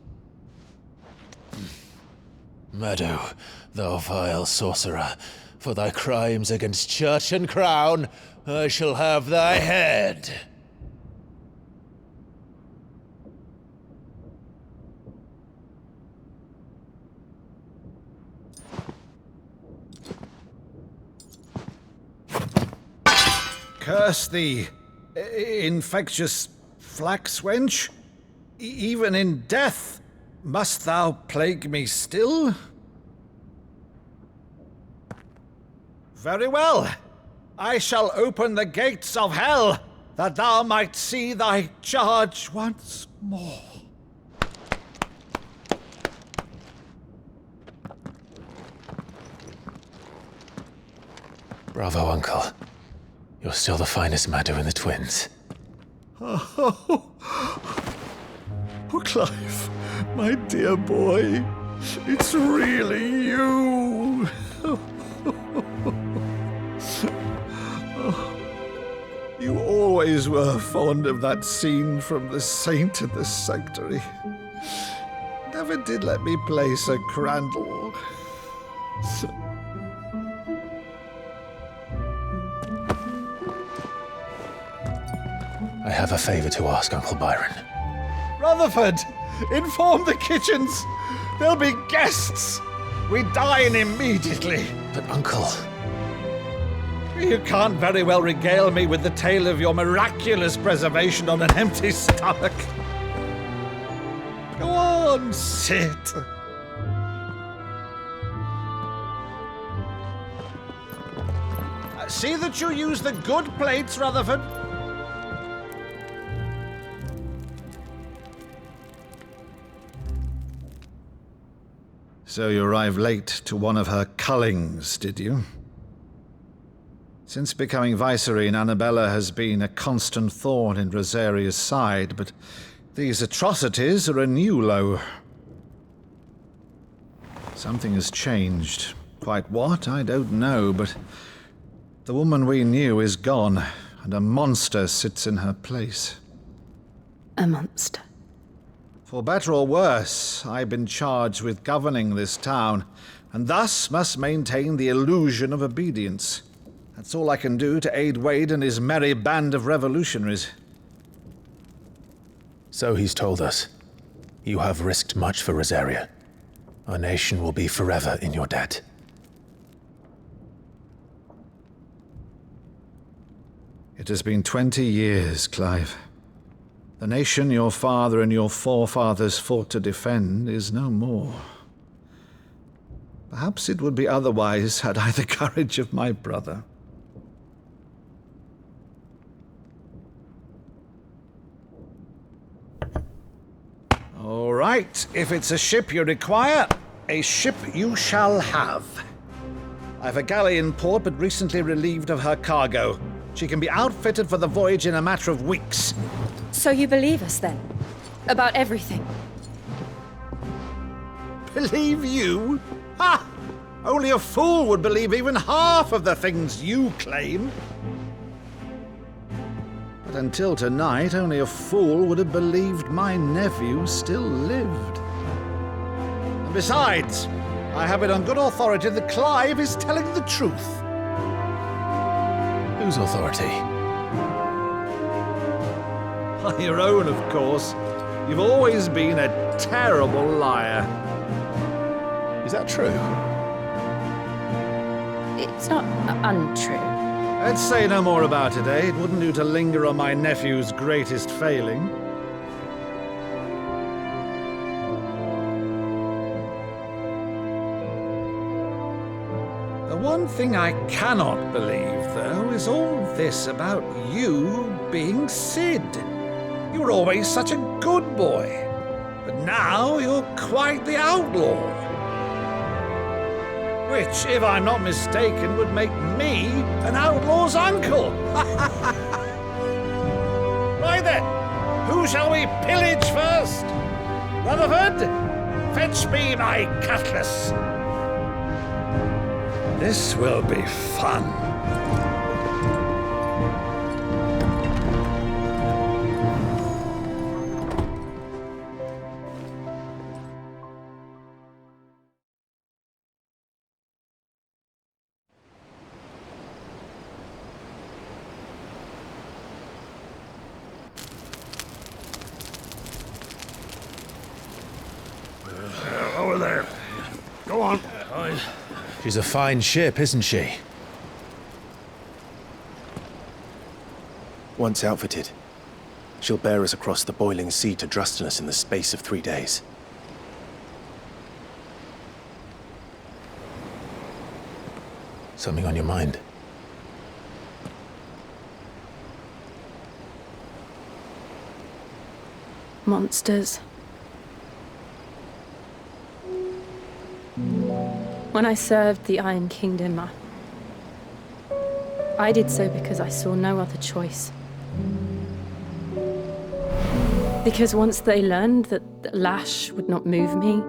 Meadow, thou vile sorcerer, for thy crimes against church and crown, I shall have thy head.
Curse thee, infectious flax wench. Even in death, must thou plague me still? Very well. I shall open the gates of hell, that thou might see thy charge once more.
Bravo, Uncle. You're still the finest Maddo in the twins.
Oh, Clive, my dear boy, it's really you. You always were fond of that scene from The Saint in the Sanctuary. Never did let me play Sir Crandall.
I have a favor to ask, Uncle Byron.
Rutherford, inform the kitchens. There'll be guests. We dine immediately.
But, Uncle...
You can't very well regale me with the tale of your miraculous preservation on an empty stomach. Go on, sit. See that you use the good plates, Rutherford. So you arrived late to one of her cullings, did you? Since becoming Vicereine, Annabella has been a constant thorn in Rosaria's side, but these atrocities are a new low. Something has changed. Quite what, I don't know, but the woman we knew is gone, and a monster sits in her place.
A monster?
For better or worse, I've been charged with governing this town, and thus must maintain the illusion of obedience. That's all I can do to aid Wade and his merry band of revolutionaries.
So he's told us. You have risked much for Rosaria. Our nation will be forever in your debt.
It has been 20 years, Clive. The nation your father and your forefathers fought to defend is no more. Perhaps it would be otherwise had I the courage of my brother. All right, if it's a ship you require, a ship you shall have. I've a galley in port, but recently relieved of her cargo. She can be outfitted for the voyage in a matter of weeks.
So you believe us then? About everything?
Believe you? Ha! Only a fool would believe even half of the things you claim. But until tonight, only a fool would have believed my nephew still lived. And besides, I have it on good authority that Clive is telling the truth.
Whose authority?
On your own, of course. You've always been a terrible liar.
Is that true?
It's not untrue.
Let's say no more about it, eh? It wouldn't do to linger on my nephew's greatest failing. The one thing I cannot believe, though, is all this about you being Sid. You were always such a good boy, but now you're quite the outlaw. Which, if I'm not mistaken, would make me an outlaw's uncle. Right then, who shall we pillage first? Rutherford, fetch me my cutlass. This will be fun.
Over there. Go on.
She's a fine ship, isn't she?
Once outfitted, she'll bear us across the boiling sea to Drusteness in the space of 3 days.
Something on your mind?
Monsters. When I served the Iron Kingdom, I did so because I saw no other choice. Because once they learned that the lash would not move me,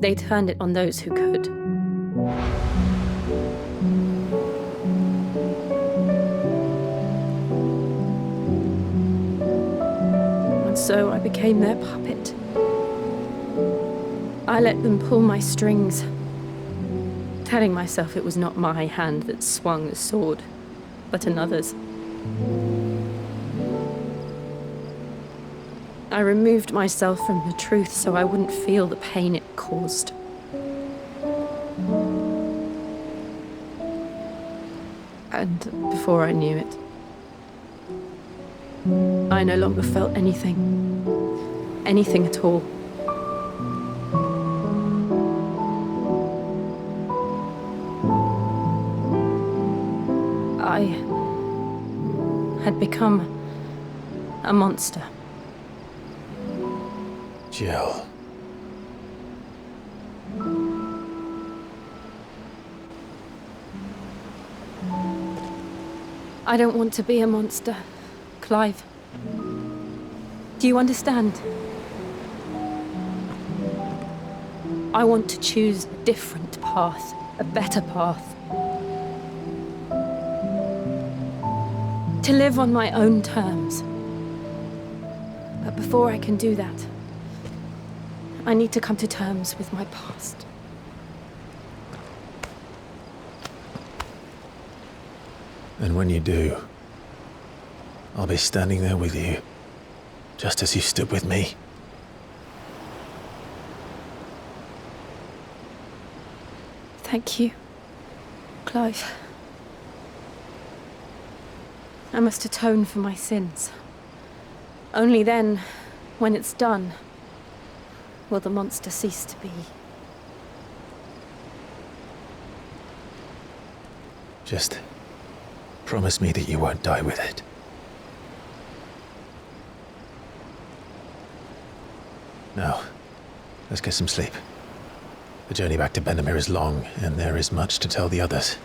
they turned it on those who could. And so I became their puppet. I let them pull my strings, telling myself it was not my hand that swung the sword, but another's. I removed myself from the truth so I wouldn't feel the pain it caused. And before I knew it, I no longer felt anything. Anything at all. I had become a monster.
Jill.
I don't want to be a monster, Clive. Do you understand? I want to choose a different path, a better path. To live on my own terms. But before I can do that, I need to come to terms with my past.
And when you do, I'll be standing there with you, just as you stood with me.
Thank you, Clive. I must atone for my sins. Only then, when it's done, will the monster cease to be.
Just promise me that you won't die with it. Now, let's get some sleep. The journey back to Benamir is long, and there is much to tell the others.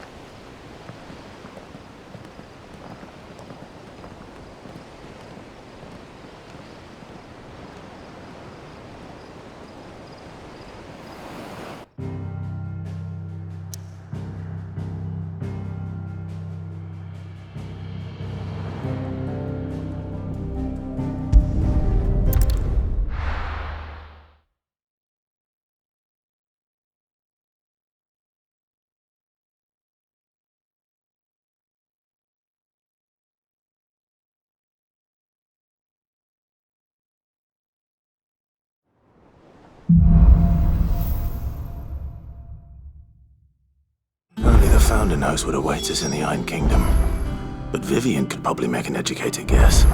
Only the Founder knows what awaits us in the Iron Kingdom. But Vivian could probably make an educated guess.